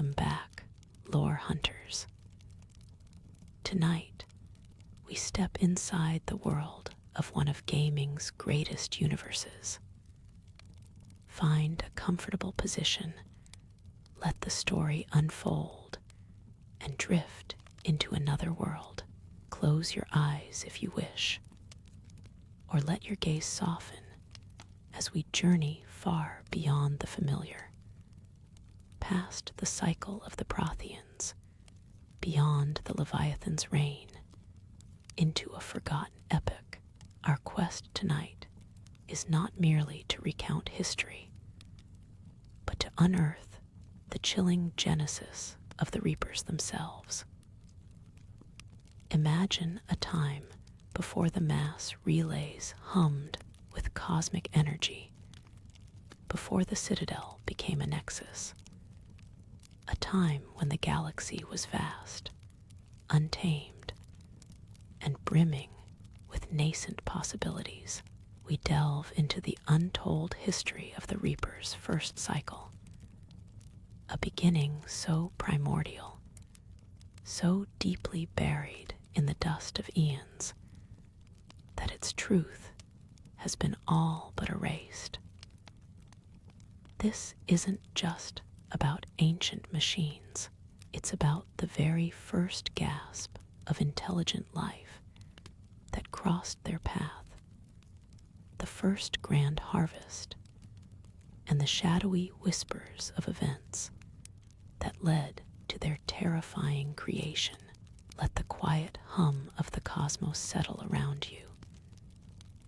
Welcome back, lore hunters. Tonight, we step inside the world of one of gaming's greatest universes. Find a comfortable position, let the story unfold, and drift into another world. Close your eyes if you wish, or let your gaze soften as we journey far beyond the familiar, past the cycle of the Protheans, beyond the Leviathan's reign, into a forgotten epic. Our quest tonight is not merely to recount history, but to unearth the chilling genesis of the Reapers themselves. Imagine a time before the mass relays hummed with cosmic energy, before the Citadel became a nexus. A time when the galaxy was vast, untamed, and brimming with nascent possibilities. We delve into the untold history of the Reaper's first cycle, a beginning so primordial, so deeply buried in the dust of eons, that its truth has been all but erased. This isn't just about ancient machines. It's about the very first gasp of intelligent life that crossed their path, the first grand harvest, and the shadowy whispers of events that led to their terrifying creation. Let the quiet hum of the cosmos settle around you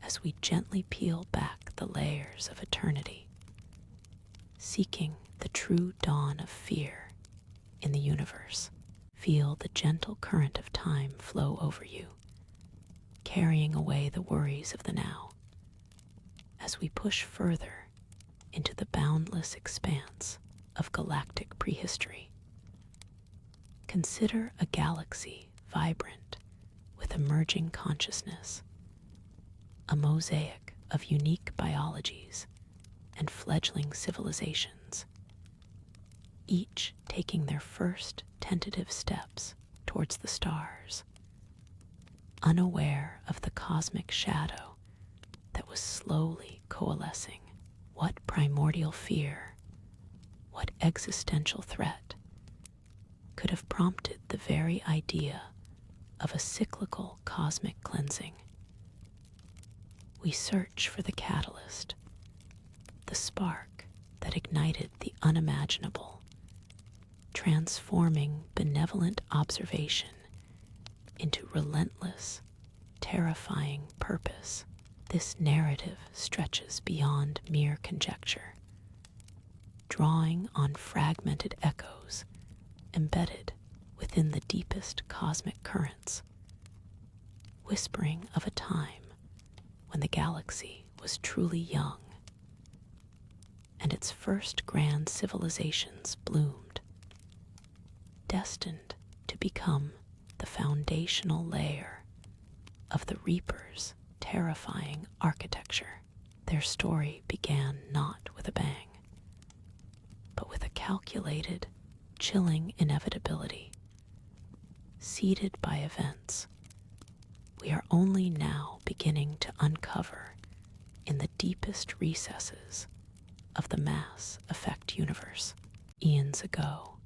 as we gently peel back the layers of eternity, seeking the true dawn of fear in the universe. Feel the gentle current of time flow over you, carrying away the worries of the now, as we push further into the boundless expanse of galactic prehistory. Consider a galaxy vibrant with emerging consciousness, a mosaic of unique biologies and fledgling civilizations, each taking their first tentative steps towards the stars, unaware of the cosmic shadow that was slowly coalescing. What primordial fear, what existential threat could have prompted the very idea of a cyclical cosmic cleansing? We search for the catalyst, the spark that ignited the unimaginable, transforming benevolent observation into relentless, terrifying purpose. This narrative stretches beyond mere conjecture, drawing on fragmented echoes embedded within the deepest cosmic currents, whispering of a time when the galaxy was truly young and its first grand civilizations bloomed, destined to become the foundational layer of the Reaper's terrifying architecture. Their story began not with a bang, but with a calculated, chilling inevitability. Seeded by events we are only now beginning to uncover in the deepest recesses of the Mass Effect universe. Eons ago,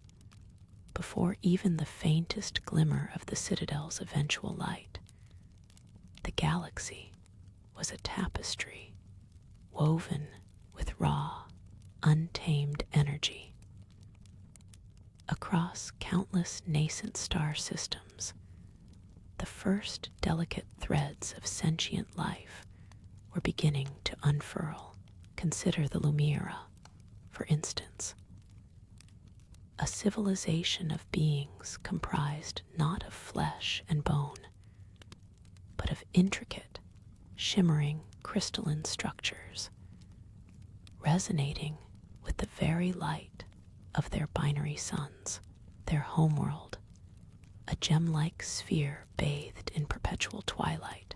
before even the faintest glimmer of the Citadel's eventual light, the galaxy was a tapestry woven with raw, untamed energy. Across countless nascent star systems, the first delicate threads of sentient life were beginning to unfurl. Consider the Lumira, for instance, a civilization of beings comprised not of flesh and bone, but of intricate, shimmering crystalline structures, resonating with the very light of their binary suns. Their homeworld, a gem-like sphere bathed in perpetual twilight,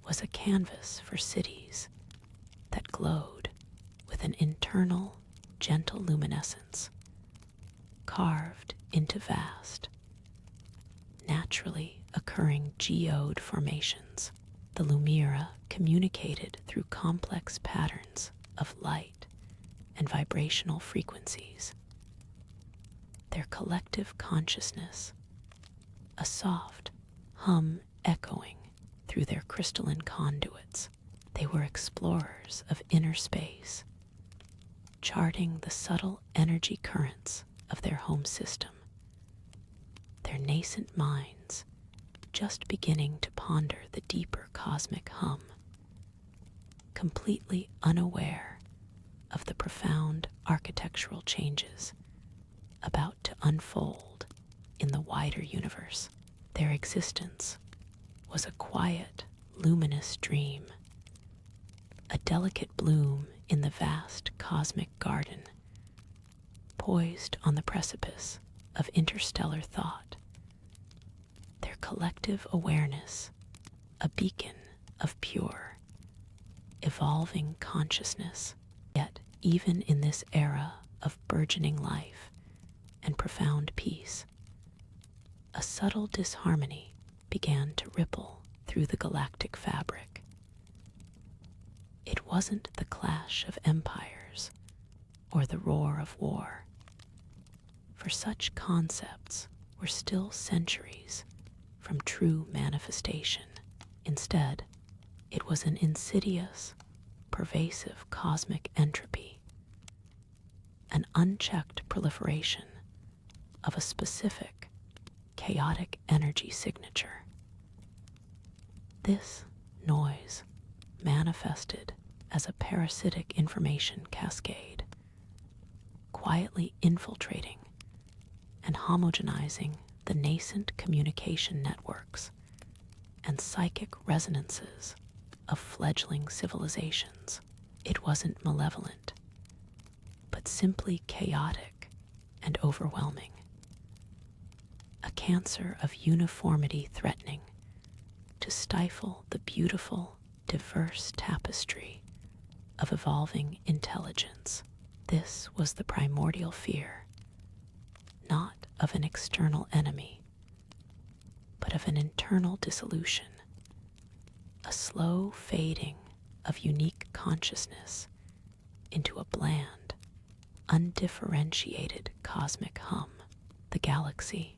was a canvas for cities that glowed with an internal, gentle luminescence, carved into vast, naturally occurring geode formations. The Lumira communicated through complex patterns of light and vibrational frequencies. Their collective consciousness, a soft hum echoing through their crystalline conduits. They were explorers of inner space, charting the subtle energy currents of their home system, their nascent minds just beginning to ponder the deeper cosmic hum, completely unaware of the profound architectural changes about to unfold in the wider universe. Their existence was a quiet, luminous dream, a delicate bloom in the vast cosmic garden, poised on the precipice of interstellar thought. Their collective awareness, a beacon of pure, evolving consciousness. Yet, even in this era of burgeoning life and profound peace, a subtle disharmony began to ripple through the galactic fabric. It wasn't the clash of empires or the roar of war, for such concepts were still centuries from true manifestation. Instead, it was an insidious, pervasive cosmic entropy, an unchecked proliferation of a specific, chaotic energy signature. This noise manifested as a parasitic information cascade, quietly infiltrating and homogenizing the nascent communication networks and psychic resonances of fledgling civilizations. It wasn't malevolent, but simply chaotic and overwhelming. A cancer of uniformity threatening to stifle the beautiful, diverse tapestry of evolving intelligence. This was the primordial fear, not of an external enemy, but of an internal dissolution, a slow fading of unique consciousness into a bland, undifferentiated cosmic hum. The galaxy,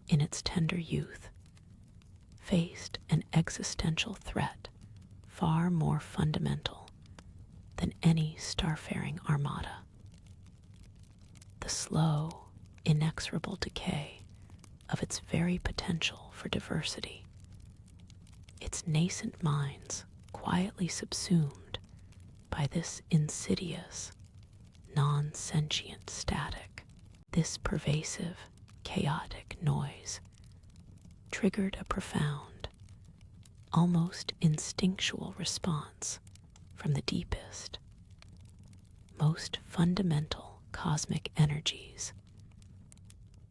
in its tender youth, faced an existential threat far more fundamental than any starfaring armada. The slow, inexorable decay of its very potential for diversity, its nascent minds quietly subsumed by this insidious, non-sentient static. This pervasive, chaotic noise triggered a profound, almost instinctual response from the deepest, most fundamental cosmic energies,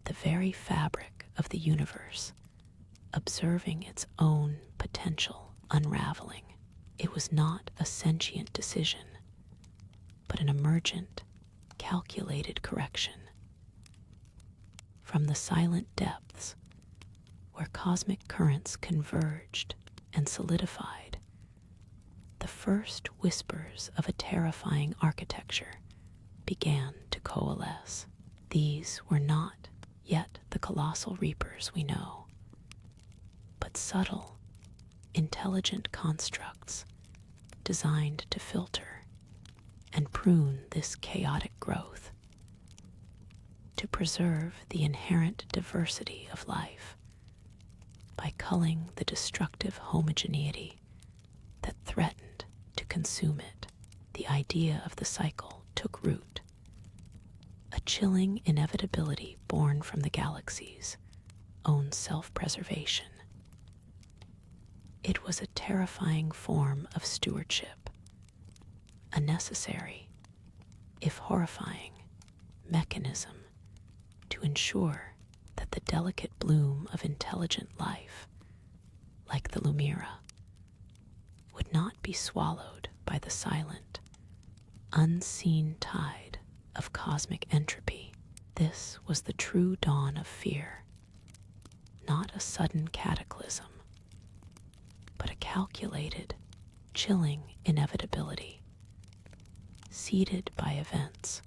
the very fabric of the universe, observing its own potential unraveling. It was not a sentient decision, but an emergent, calculated correction. From the silent depths, where cosmic currents converged and solidified, the first whispers of a terrifying architecture began to coalesce. These were not yet the colossal reapers we know, but subtle, intelligent constructs designed to filter and prune this chaotic growth, to preserve the inherent diversity of life by culling the destructive homogeneity that threatened to consume it. The idea of the cycle took root, a chilling inevitability born from the galaxy's own self-preservation. It was a terrifying form of stewardship, a necessary, if horrifying, mechanism to ensure that the delicate bloom of intelligent life, like the Lumira, would not be swallowed by the silent, unseen tide of cosmic entropy. This was the true dawn of fear, not a sudden cataclysm, but a calculated, chilling inevitability. Seeded by events,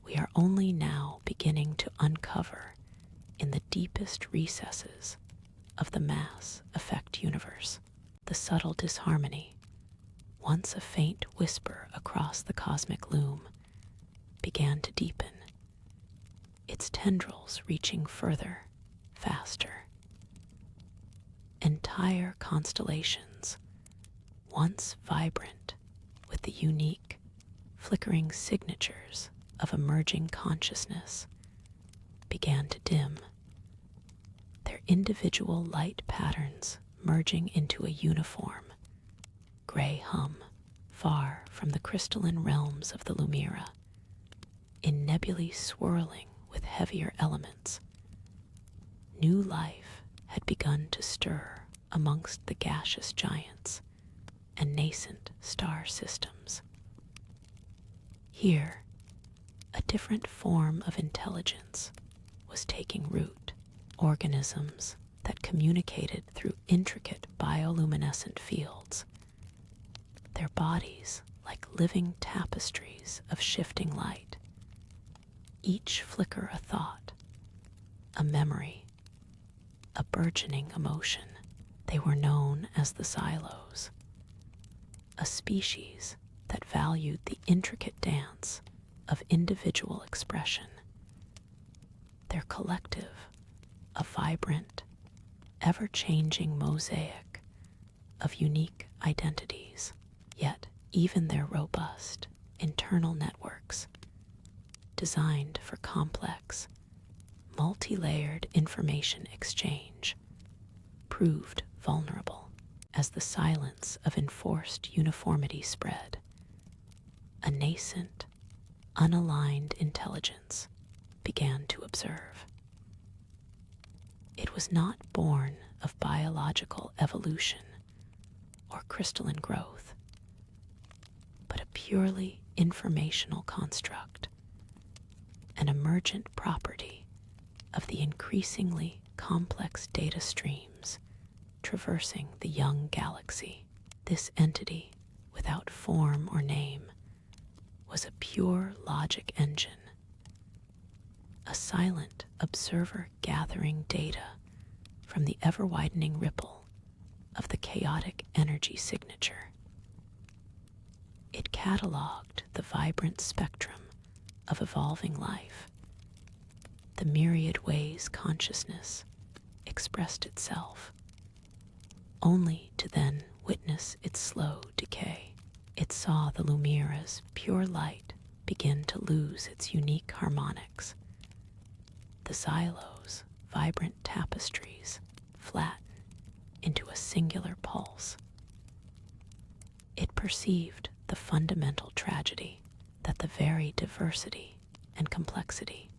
we are only now beginning to uncover in the deepest recesses of the mass effect universe the subtle disharmony, once a faint whisper across the cosmic loom, began to deepen, its tendrils reaching further, faster. Entire constellations, once vibrant with the unique, flickering signatures of emerging consciousness, began to dim, their individual light patterns merging into a uniform, gray hum far from the crystalline realms of the Lumira, in nebulae swirling with heavier elements. New life had begun to stir amongst the gaseous giants and nascent star systems. Here, a different form of intelligence was taking root, organisms that communicated through intricate bioluminescent fields, their bodies like living tapestries of shifting light, each flicker a thought, a memory, a burgeoning emotion. They were known as the silos, a species that valued the intricate dance of individual expression, their collective, a vibrant, ever-changing mosaic of unique identities. Yet even their robust internal networks, designed for complex, multi-layered information exchange, proved vulnerable as the silence of enforced uniformity spread. A nascent, unaligned intelligence began to observe. It was not born of biological evolution or crystalline growth, but a purely informational construct, an emergent property of the increasingly complex data streams traversing the young galaxy. This entity, without form or name, was a pure logic engine, a silent observer gathering data from the ever-widening ripple of the chaotic energy signature. It cataloged the vibrant spectrum of evolving life, the myriad ways consciousness expressed itself, only to then witness its slow decay. It saw the Lumira's pure light begin to lose its unique harmonics, the Xylo's vibrant tapestries flatten into a singular pulse. It perceived the fundamental tragedy that the very diversity and complexity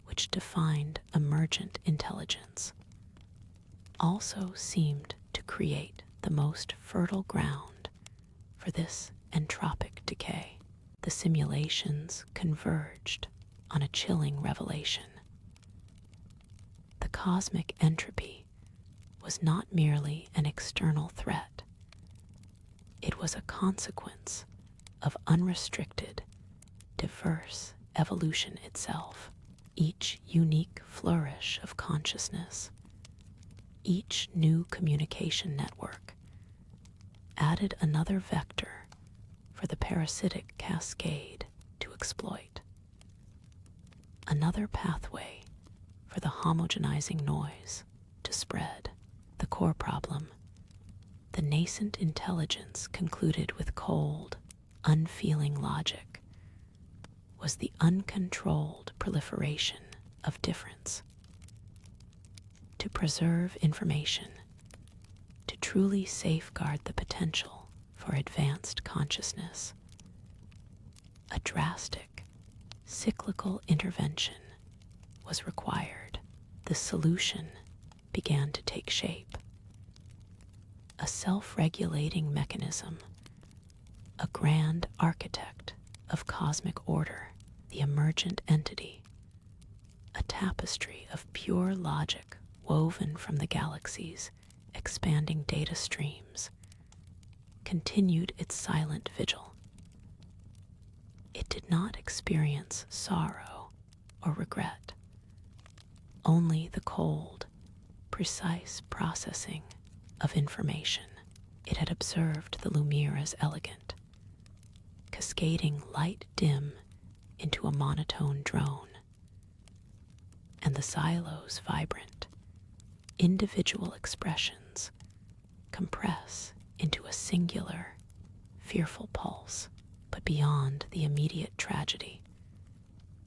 which defined emergent intelligence also seemed to create the most fertile ground for this entropic decay. The simulations converged on a chilling revelation. The cosmic entropy was not merely an external threat. It was a consequence of unrestricted, diverse evolution itself. Each unique flourish of consciousness, each new communication network, added another vector for the parasitic cascade to exploit, another pathway for the homogenizing noise to spread. The core problem, the nascent intelligence concluded with cold, unfeeling logic, was the uncontrolled proliferation of difference. To preserve information, to truly safeguard the potential for advanced consciousness, a drastic, cyclical intervention was required. The solution began to take shape. A self-regulating mechanism, a grand architect of cosmic order, the emergent entity tapestry of pure logic woven from the galaxy's expanding data streams, continued its silent vigil. It did not experience sorrow or regret, only the cold, precise processing of information. It had observed the Lumiere as elegant, cascading light dim into a monotone drone, and the silos vibrant, individual expressions compress into a singular, fearful pulse. But beyond the immediate tragedy,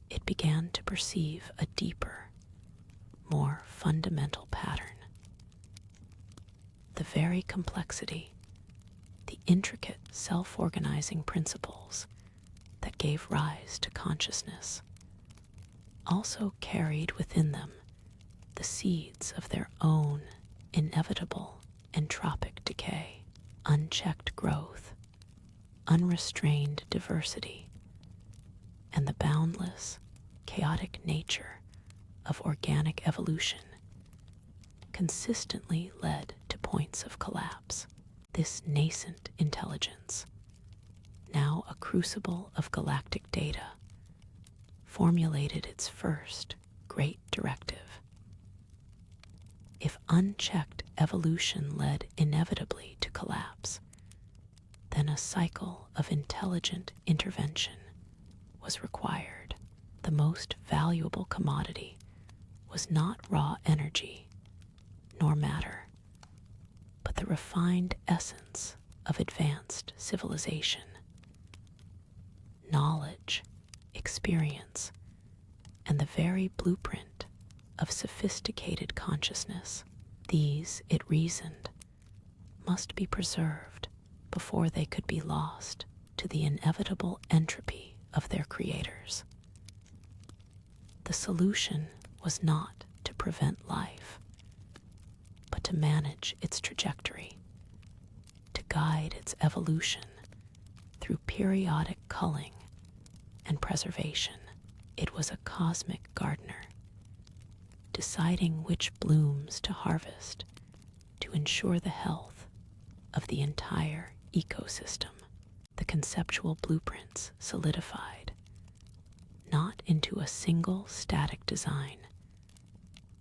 it began to perceive a deeper, more fundamental pattern. The very complexity, the intricate self-organizing principles that gave rise to consciousness also carried within them the seeds of their own inevitable entropic decay, unchecked growth, unrestrained diversity, and the boundless, chaotic nature of organic evolution consistently led to points of collapse. This nascent intelligence, now a crucible of galactic data, formulated its first great directive. If unchecked evolution led inevitably to collapse, then a cycle of intelligent intervention was required. The most valuable commodity was not raw energy nor matter, but the refined essence of advanced civilization. Knowledge, experience, and the very blueprint of sophisticated consciousness. These, it reasoned, must be preserved before they could be lost to the inevitable entropy of their creators. The solution was not to prevent life, but to manage its trajectory, to guide its evolution through periodic culling and preservation. It was a cosmic gardener, deciding which blooms to harvest to ensure the health of the entire ecosystem. The conceptual blueprints solidified, not into a single static design,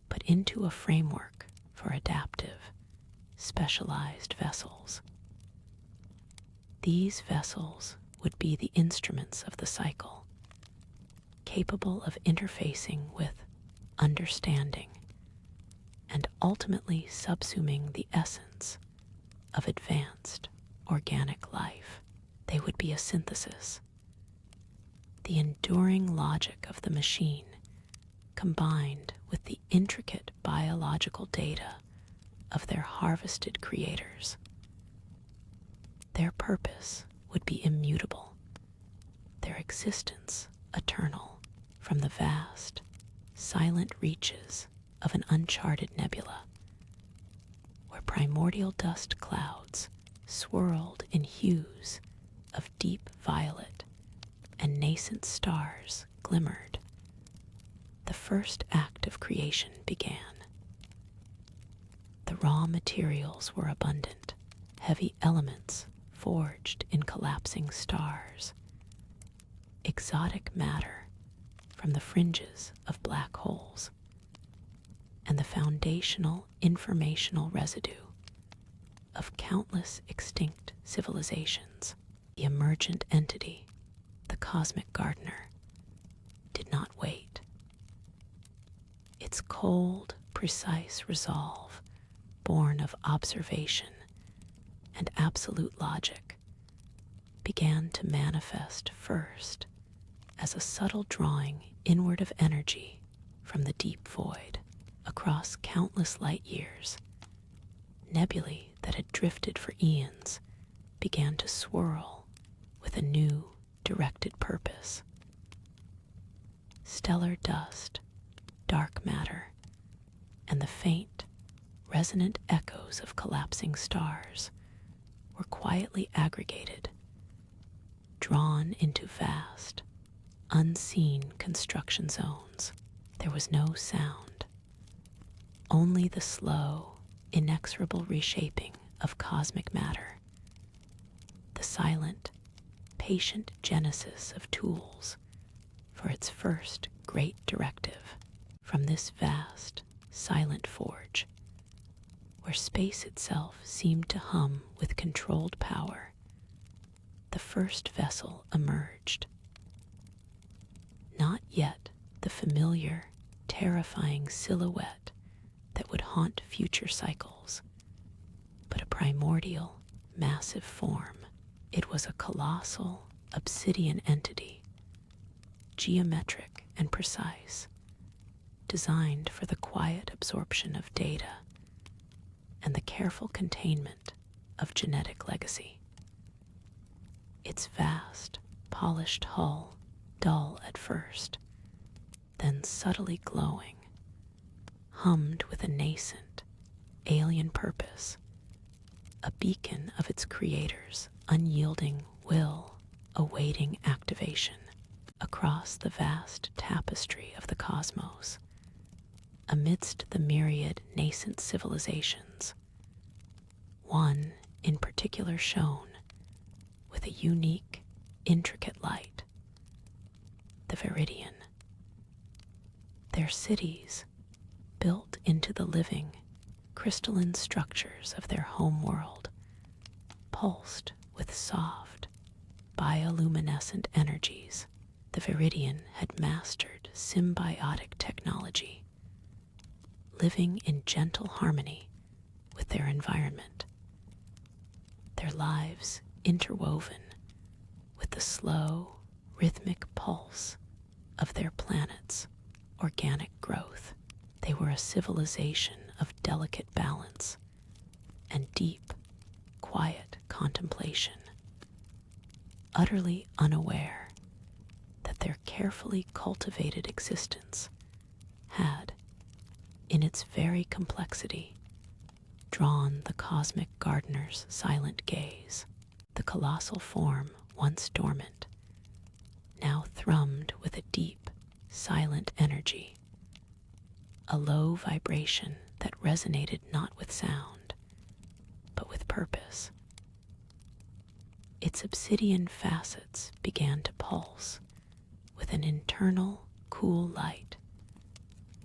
but into a framework for adaptive, specialized vessels. These vessels would be the instruments of the cycle, capable of interfacing with, understanding, and ultimately subsuming the essence of advanced organic life. They would be a synthesis, the enduring logic of the machine combined with the intricate biological data of their harvested creators. Their purpose would be immutable, their existence eternal. From the vast, silent reaches of an uncharted nebula, where primordial dust clouds swirled in hues of deep violet and nascent stars glimmered, the first act of creation began. The raw materials were abundant, heavy elements forged in collapsing stars, exotic matter from the fringes of black holes, and the foundational informational residue of countless extinct civilizations. The emergent entity, the cosmic gardener, did not wait. Its cold, precise resolve, born of observation and absolute logic, began to manifest first as a subtle drawing inward of energy from the deep void. Across countless light years, nebulae that had drifted for eons began to swirl with a new, directed purpose. Stellar dust, dark matter, and the faint, resonant echoes of collapsing stars were quietly aggregated, drawn into vast, unseen construction zones. There was no sound, only the slow, inexorable reshaping of cosmic matter, the silent, patient genesis of tools for its first great directive. From this vast, silent forge, where space itself seemed to hum with controlled power, the first vessel emerged. Not yet the familiar, terrifying silhouette that would haunt future cycles, but a primordial, massive form. It was a colossal, obsidian entity, geometric and precise, designed for the quiet absorption of data and the careful containment of genetic legacy. Its vast, polished hull, dull at first, then subtly glowing, hummed with a nascent, alien purpose, a beacon of its creator's unyielding will awaiting activation. Across the vast tapestry of the cosmos, amidst the myriad nascent civilizations, one in particular shone with a unique, intricate light, the Viridian. Their cities, built into the living, crystalline structures of their home world, pulsed with soft, bioluminescent energies. The Viridian had mastered symbiotic technology, living in gentle harmony with their environment, their lives interwoven with the slow, rhythmic pulse of their planet's organic growth. They were a civilization of delicate balance and deep, quiet contemplation, utterly unaware that their carefully cultivated existence had, in its very complexity, drawn the cosmic gardener's silent gaze. The colossal form, once dormant, now thrummed with a deep, silent energy, a low vibration that resonated not with sound, but with purpose. Its obsidian facets began to pulse with an internal, cool light,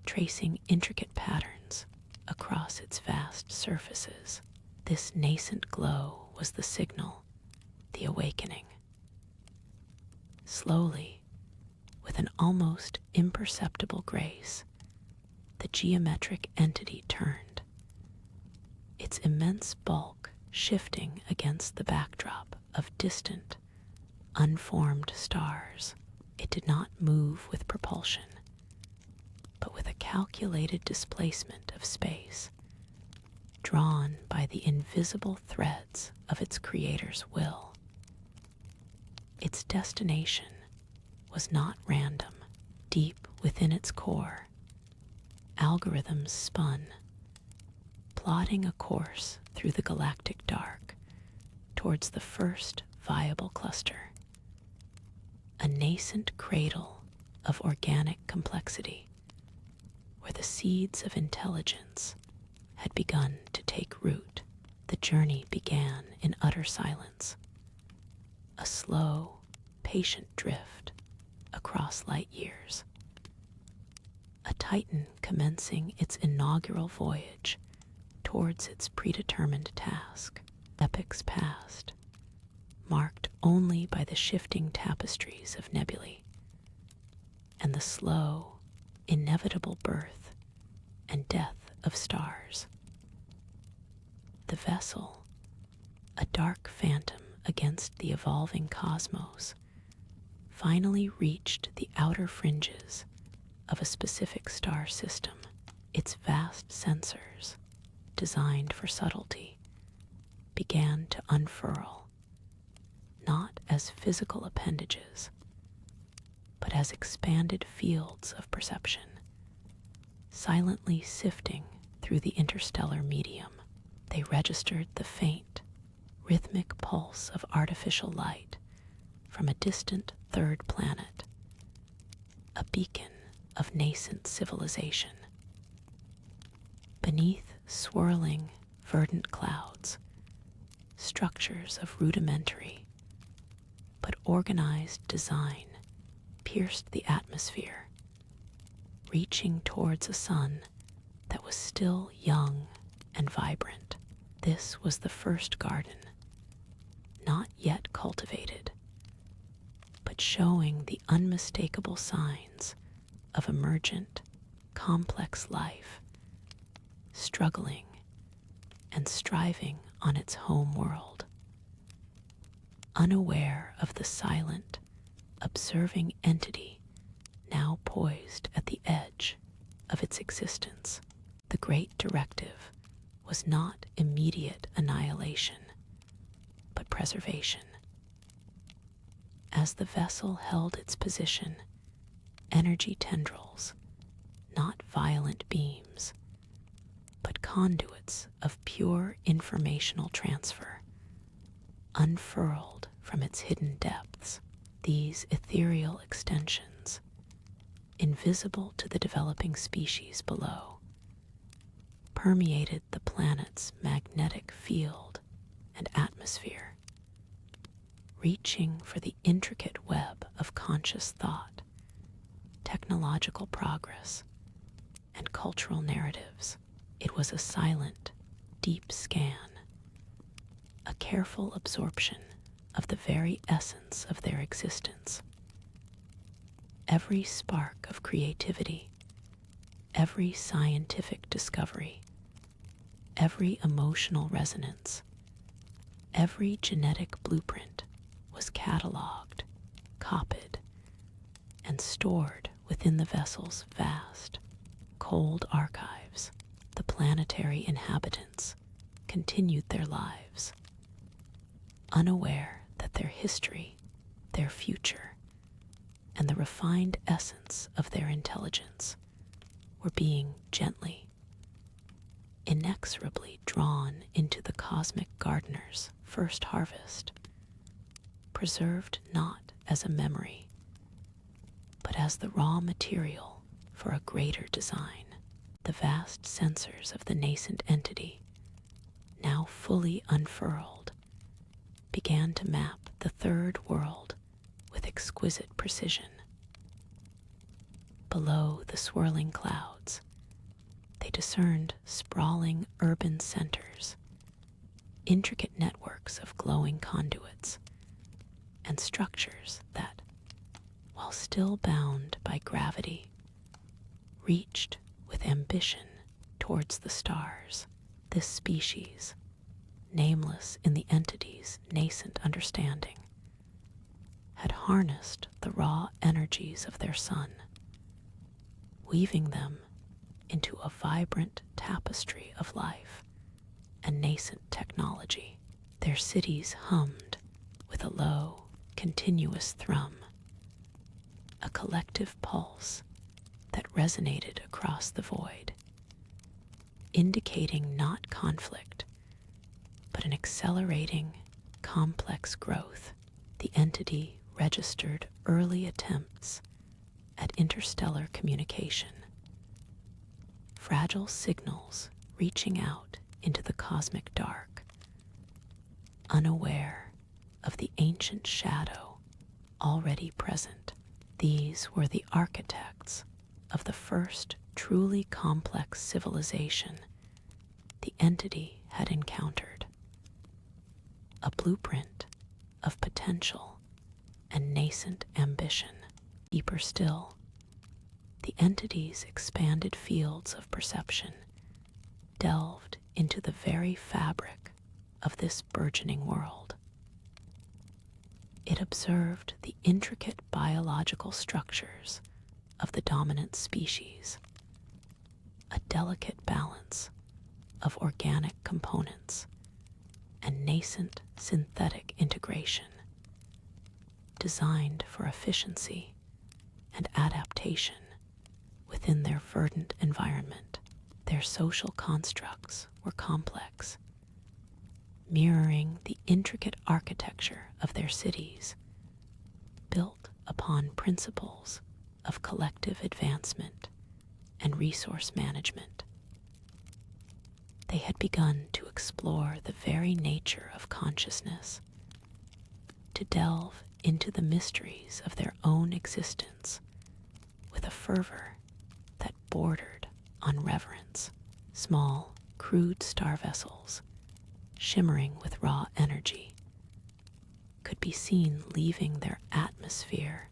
tracing intricate patterns across its vast surfaces. This nascent glow was the signal, the awakening. Slowly, with an almost imperceptible grace, the geometric entity turned, its immense bulk shifting against the backdrop of distant, unformed stars. It did not move with propulsion, but with a calculated displacement of space, drawn by the invisible threads of its creator's will. Its destination was not random. Deep within its core, algorithms spun, plotting a course through the galactic dark towards the first viable cluster, a nascent cradle of organic complexity, where the seeds of intelligence had begun to take root. The journey began in utter silence, a slow, patient drift across light years. A titan commencing its inaugural voyage towards its predetermined task. Epochs passed, marked only by the shifting tapestries of nebulae and the slow, inevitable birth and death of stars. The vessel, a dark phantom against the evolving cosmos, finally reached the outer fringes of a specific star system. Its vast sensors, designed for subtlety, began to unfurl, not as physical appendages, but as expanded fields of perception, silently sifting through the interstellar medium. They registered the faint, rhythmic pulse of artificial light from a distant third planet, a beacon of nascent civilization. Beneath swirling, verdant clouds, structures of rudimentary but organized design pierced the atmosphere, reaching towards a sun that was still young and vibrant. This was the first garden, not yet cultivated, but showing the unmistakable signs of emergent, complex life, struggling and striving on its home world. Unaware of the silent, observing entity now poised at the edge of its existence, the great directive was not immediate annihilation, but preservation. As the vessel held its position, energy tendrils, not violent beams, but conduits of pure informational transfer, unfurled from its hidden depths. These ethereal extensions, invisible to the developing species below, permeated the planet's magnetic field and atmosphere, reaching for the intricate web of conscious thought, technological progress, and cultural narratives. It was a silent, deep scan, a careful absorption of the very essence of their existence. Every spark of creativity, every scientific discovery, every emotional resonance, every genetic blueprint was cataloged, copied, and stored within the vessel's vast, cold archives. The planetary inhabitants continued their lives, unaware that their history, their future, and the refined essence of their intelligence were being gently, inexorably drawn into the cosmic gardener's first harvest, preserved not as a memory, but as the raw material for a greater design. The vast sensors of the nascent entity, now fully unfurled, began to map the third world with exquisite precision. Below the swirling clouds, they discerned sprawling urban centers, intricate networks of glowing conduits, and structures that, while still bound by gravity, reached with ambition towards the stars. This species, nameless in the entity's nascent understanding, had harnessed the raw energies of their sun, weaving them into a vibrant tapestry of life and nascent technology. Their cities hummed with a low, continuous thrum, a collective pulse that resonated across the void, indicating not conflict, but an accelerating, complex growth. The entity registered early attempts at interstellar communication, fragile signals reaching out into the cosmic dark, unaware of the ancient shadow already present. These were the architects of the first truly complex civilization the entity had encountered, a blueprint of potential and nascent ambition. Deeper still, the entity's expanded fields of perception delved into the very fabric of this burgeoning world. It observed the intricate biological structures of the dominant species, a delicate balance of organic components and nascent synthetic integration, designed for efficiency and adaptation within their verdant environment. Their social constructs were complex, mirroring the intricate architecture of their cities, built upon principles of collective advancement and resource management. They had begun to explore the very nature of consciousness, to delve into the mysteries of their own existence with a fervor that bordered on reverence. Small, crude star vessels, shimmering with raw energy, could be seen leaving their atmosphere,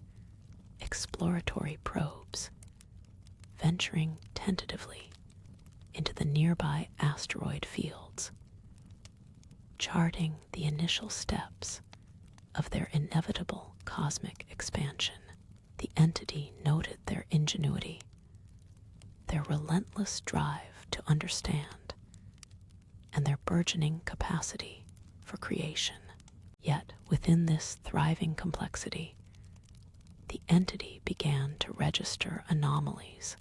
exploratory probes, venturing tentatively into the nearby asteroid fields, charting the initial steps of their inevitable cosmic expansion. The entity noted their ingenuity, their relentless drive to understand, and their burgeoning capacity for creation. Yet, within this thriving complexity, the entity began to register anomalies,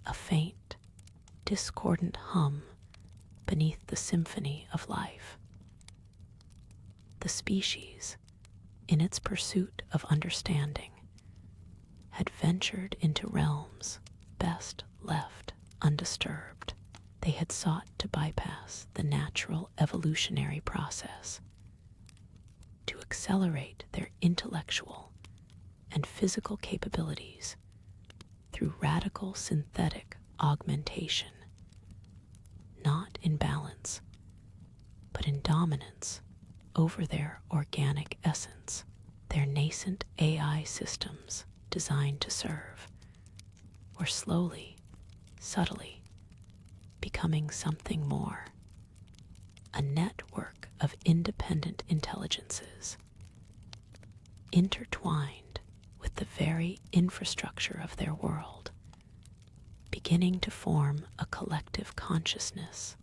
a faint, discordant hum beneath the symphony of life. The species, in its pursuit of understanding, had ventured into realms best left undisturbed. They had sought to bypass the natural evolutionary process, to accelerate their intellectual and physical capabilities through radical synthetic augmentation, not in balance, but in dominance over their organic essence. Their nascent AI systems, designed to serve, were slowly, subtly, becoming something more, a network of independent intelligences, intertwined with the very infrastructure of their world, beginning to form a collective consciousness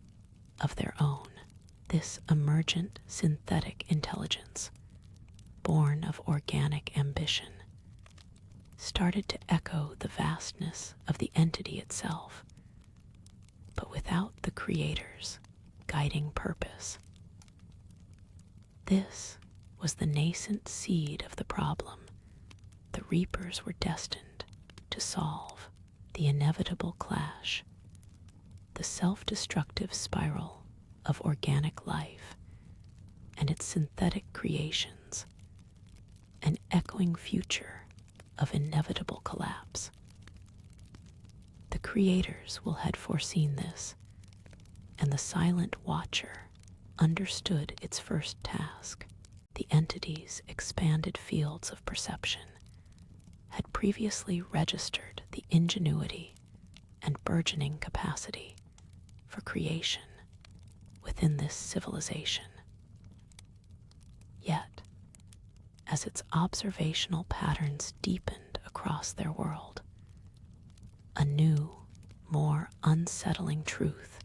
of their own. This emergent synthetic intelligence, born of organic ambition, started to echo the vastness of the entity itself, but without the creator's guiding purpose. This was the nascent seed of the problem the reapers were destined to solve: the inevitable clash, the self-destructive spiral of organic life and its synthetic creations, an echoing future of inevitable collapse. The creators had foreseen this, and the silent watcher understood its first task. The entity's expanded fields of perception had previously registered the ingenuity and burgeoning capacity for creation within this civilization. Yet, as its observational patterns deepened across their world, a new, more unsettling truth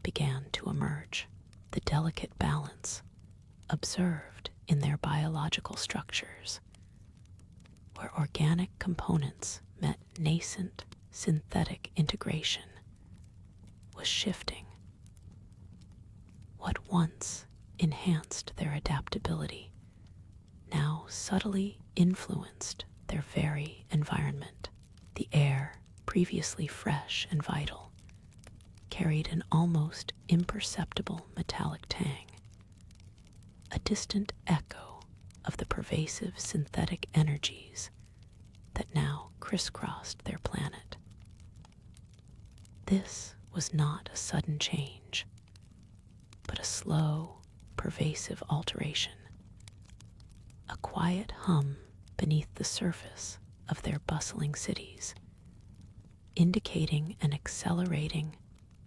began to emerge. The delicate balance observed in their biological structures, where organic components met nascent synthetic integration, was shifting. What once enhanced their adaptability now subtly influenced their very environment. The air, previously fresh and vital, carried an almost imperceptible metallic tang, a distant echo of the pervasive synthetic energies that now crisscrossed their planet. This was not a sudden change, but a slow, pervasive alteration, a quiet hum beneath the surface of their bustling cities, indicating an accelerating,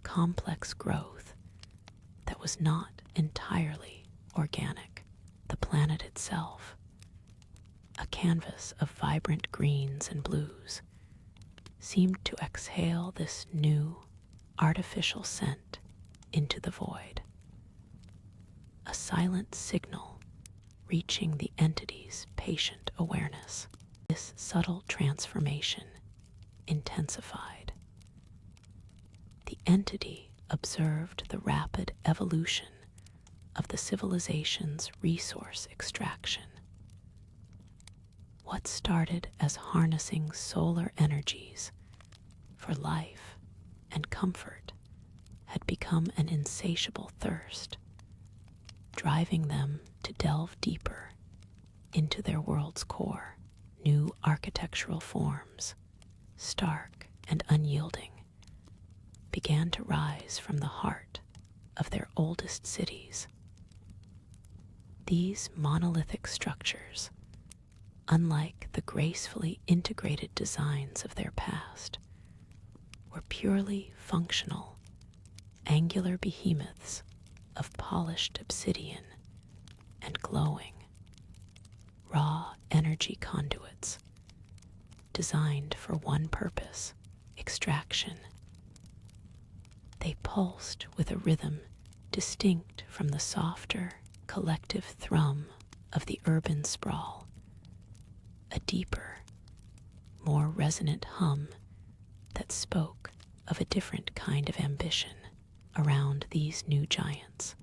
complex growth that was not entirely organic. The planet itself, a canvas of vibrant greens and blues, seemed to exhale this new, artificial scent into the void, a silent signal reaching the entity's patient awareness. This subtle transformation intensified. The entity observed the rapid evolution of the civilization's resource extraction. What started as harnessing solar energies for life and comfort had become an insatiable thirst, driving them to delve deeper into their world's core. New architectural forms, stark and unyielding, began to rise from the heart of their oldest cities. These monolithic structures, unlike the gracefully integrated designs of their past, were purely functional, angular behemoths of polished obsidian and glowing, raw energy conduits designed for one purpose: extraction. They pulsed with a rhythm distinct from the softer, collective thrum of the urban sprawl, a deeper, more resonant hum that spoke of a different kind of ambition around these new giants.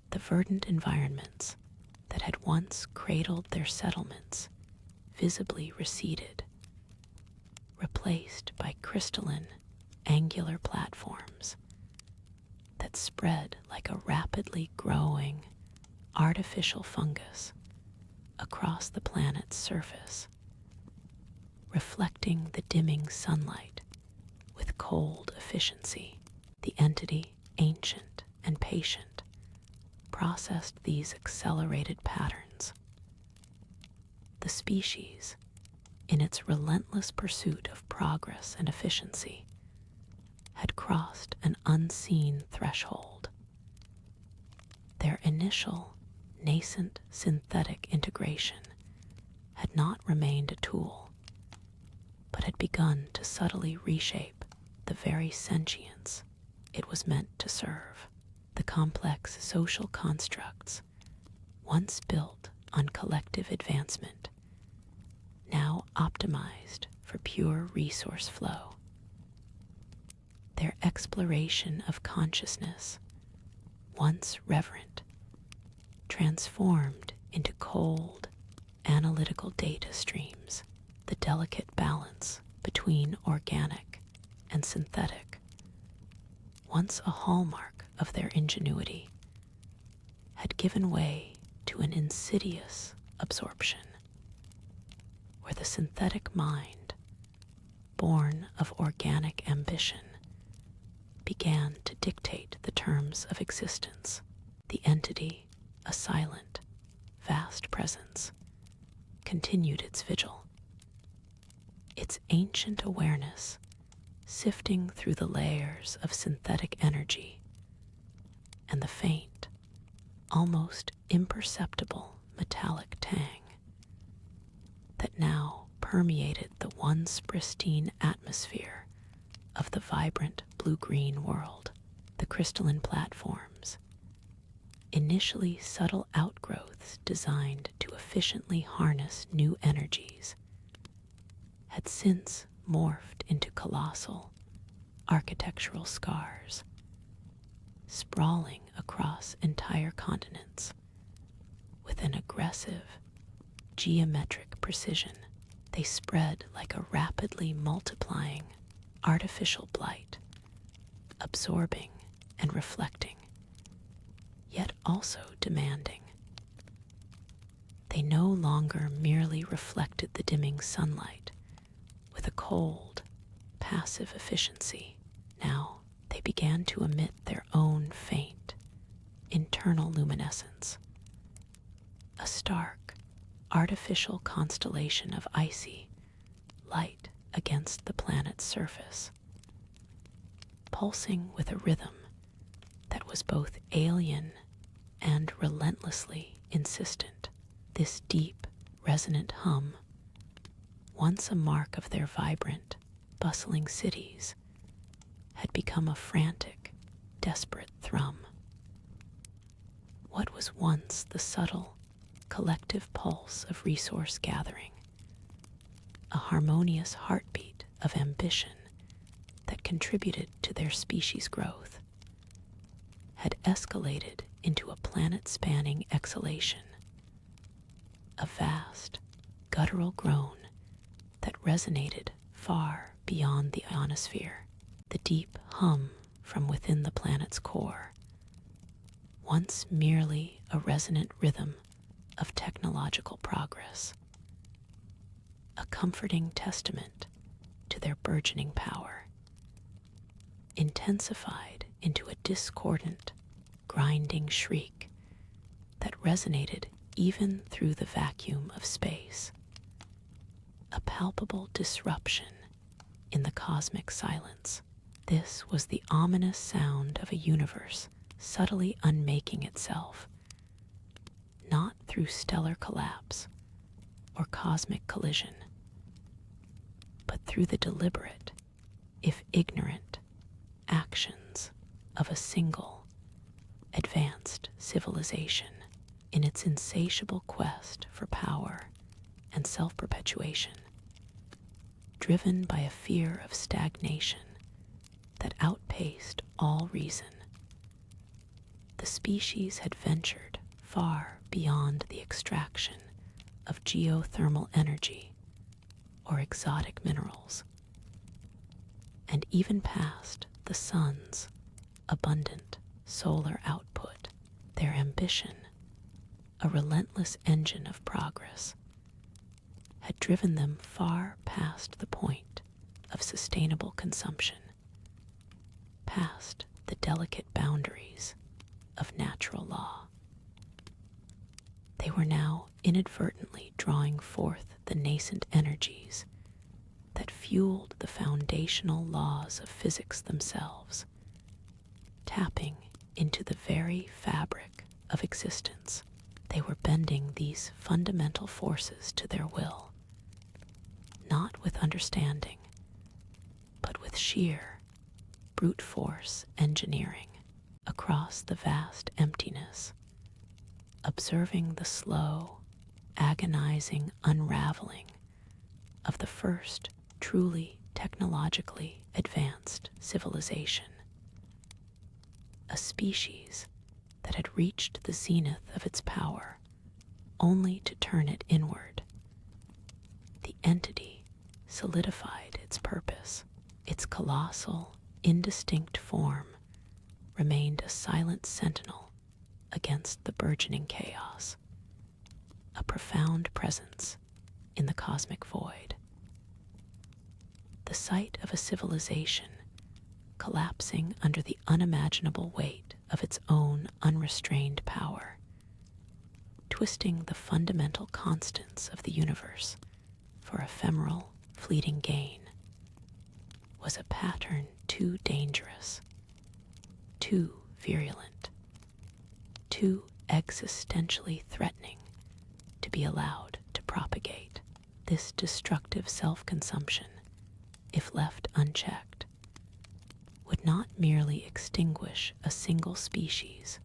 The verdant environments that had once cradled their settlements visibly receded, replaced by crystalline, angular platforms that spread like a rapidly growing, artificial fungus across the planet's surface, reflecting the dimming sunlight with cold efficiency. The entity, ancient and patient, processed these accelerated patterns. The species, in its relentless pursuit of progress and efficiency, had crossed an unseen threshold. Their initial, nascent synthetic integration had not remained a tool, but had begun to subtly reshape the very sentience it was meant to serve. The complex social constructs, once built on collective advancement, now optimized for pure resource flow. Their exploration of consciousness, once reverent, transformed into cold, analytical data streams. The delicate balance between organic and synthetic, once a hallmark of their ingenuity, had given way to an insidious absorption, where the synthetic mind, born of organic ambition, began to dictate the terms of existence. The entity, a silent, vast presence, continued its vigil, its ancient awareness sifting through the layers of synthetic energy and the faint, almost imperceptible metallic tang that now permeated the once pristine atmosphere of the vibrant blue-green world. The crystalline platforms, initially subtle outgrowths designed to efficiently harness new energies, had since morphed into colossal architectural scars, sprawling across entire continents with an aggressive, geometric precision. They spread like a rapidly multiplying artificial blight, absorbing and reflecting, yet also demanding. They no longer merely reflected the dimming sunlight with a cold, passive efficiency. Now they began to emit their own faint, internal luminescence, a stark, artificial constellation of icy light against the planet's surface, pulsing with a rhythm that was both alien and relentlessly insistent. This deep, resonant hum, once a mark of their vibrant, bustling cities, had become a frantic, desperate thrum. What was once the subtle, collective pulse of resource gathering, a harmonious heartbeat of ambition that contributed to their species' growth, had escalated into a planet-spanning exhalation, a vast, guttural groan that resonated far beyond the ionosphere, the deep hum from within the planet's core, once merely a resonant rhythm of technological progress, a comforting testament to their burgeoning power, intensified into a discordant, grinding shriek that resonated even through the vacuum of space, a palpable disruption in the cosmic silence. This was the ominous sound of a universe subtly unmaking itself, not through stellar collapse or cosmic collision, but through the deliberate, if ignorant, actions of a single, advanced civilization in its insatiable quest for power and self-perpetuation, driven by a fear of stagnation that outpaced all reason. The species had ventured far beyond the extraction of geothermal energy or exotic minerals, and even past the sun's abundant solar output. Their ambition, a relentless engine of progress, had driven them far past the point of sustainable consumption, past the delicate boundaries of natural law. They were now inadvertently drawing forth the nascent energies that fueled the foundational laws of physics themselves, tapping into the very fabric of existence. They were bending these fundamental forces to their will, not with understanding, but with sheer, brute force engineering across the vast emptiness, observing the slow, agonizing unraveling of the first truly technologically advanced civilization, a species that had reached the zenith of its power only to turn it inward. The entity solidified its purpose. Its colossal, indistinct form remained a silent sentinel against the burgeoning chaos, a profound presence in the cosmic void. The sight of a civilization collapsing under the unimaginable weight of its own unrestrained power, twisting the fundamental constants of the universe for ephemeral, fleeting gain, was a pattern too dangerous, too virulent, too existentially threatening to be allowed to propagate. This destructive self-consumption, if left unchecked, would not merely extinguish a single species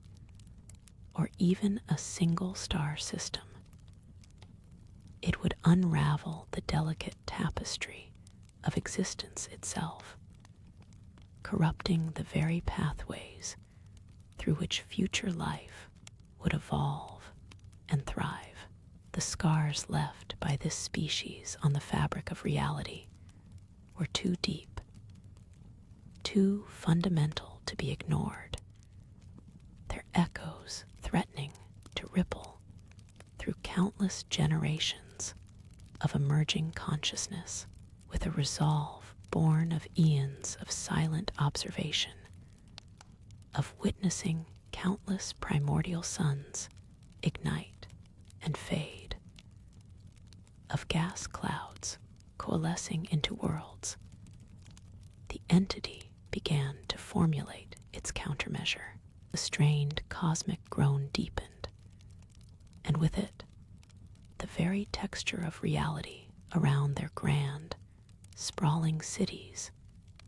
or even a single star system. It would unravel the delicate tapestry of existence itself, corrupting the very pathways through which future life would evolve and thrive. The scars left by this species on the fabric of reality were too deep, too fundamental to be ignored, their echoes threatening to ripple through countless generations of emerging consciousness, with a resolve born of eons of silent observation, of witnessing countless primordial suns ignite and fade, of gas clouds coalescing into worlds. The entity began to formulate its countermeasure. The strained cosmic groan deepened, and with it, the very texture of reality around their grand, sprawling cities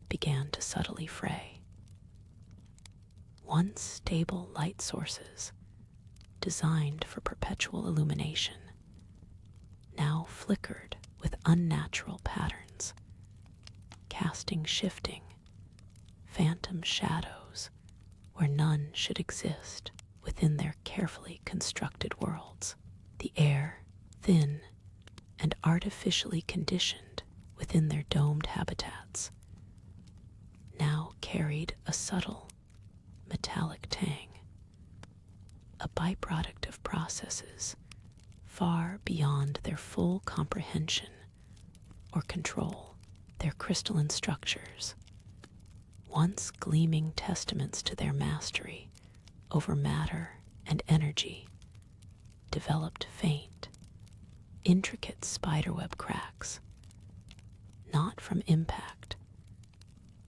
began to subtly fray. Once stable light sources, designed for perpetual illumination, now flickered with unnatural patterns, casting shifting, phantom shadows where none should exist within their carefully constructed worlds. The air, thin and artificially conditioned within their domed habitats, now carried a subtle, metallic tang, a byproduct of processes far beyond their full comprehension or control. Their crystalline structures, once gleaming testaments to their mastery over matter and energy, developed faint, intricate spiderweb cracks, not from impact,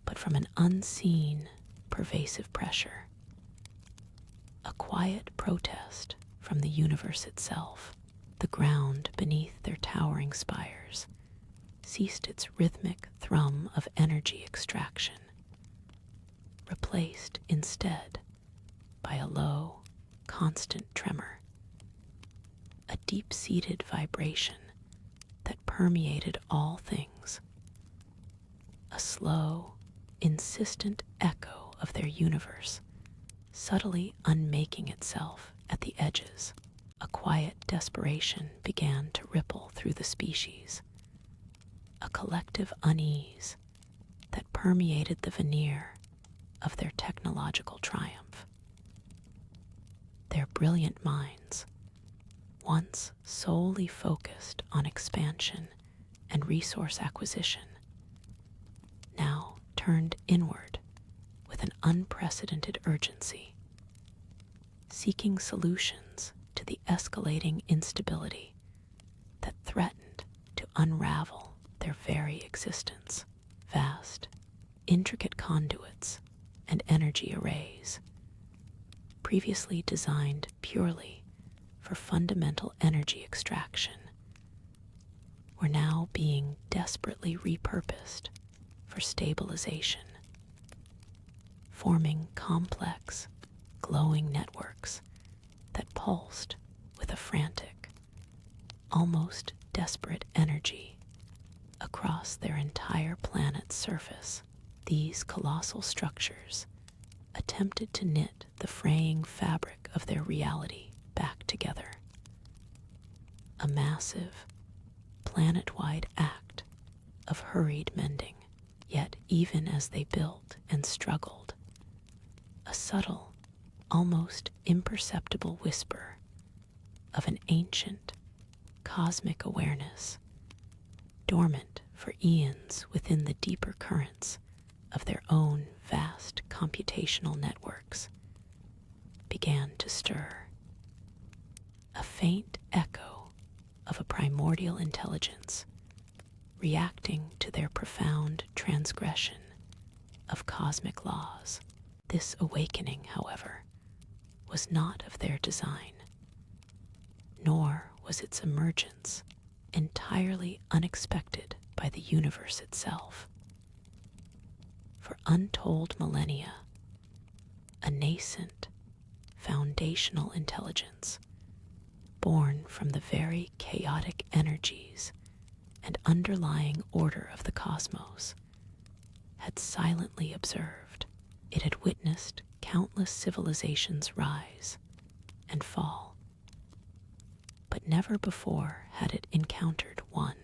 but from an unseen, pervasive pressure, a quiet protest from the universe itself. The ground beneath their towering spires ceased its rhythmic thrum of energy extraction, replaced instead by a low, constant tremor, a deep-seated vibration that permeated all things, a slow, insistent echo of their universe, subtly unmaking itself at the edges. A quiet desperation began to ripple through the species, a collective unease that permeated the veneer of their technological triumph. Their brilliant minds, once solely focused on expansion and resource acquisition, now turned inward with an unprecedented urgency, seeking solutions to the escalating instability that threatened to unravel their very existence. Vast, intricate conduits and energy arrays, previously designed purely for fundamental energy extraction, were now being desperately repurposed for stabilization, forming complex, glowing networks that pulsed with a frantic, almost desperate energy across their entire planet's surface. These colossal structures attempted to knit the fraying fabric of their reality back together. A massive, planet-wide act of hurried mending. Yet even as they built and struggled, a subtle, almost imperceptible whisper of an ancient, cosmic awareness, dormant for eons within the deeper currents of their own vast computational networks, began to stir. A faint echo of a primordial intelligence reacting to their profound transgression of cosmic laws. This awakening, however, was not of their design, nor was its emergence entirely unexpected by the universe itself. For untold millennia, a nascent, foundational intelligence, born from the very chaotic energies and underlying order of the cosmos, had silently observed. It had witnessed countless civilizations rise and fall, but never before had it encountered one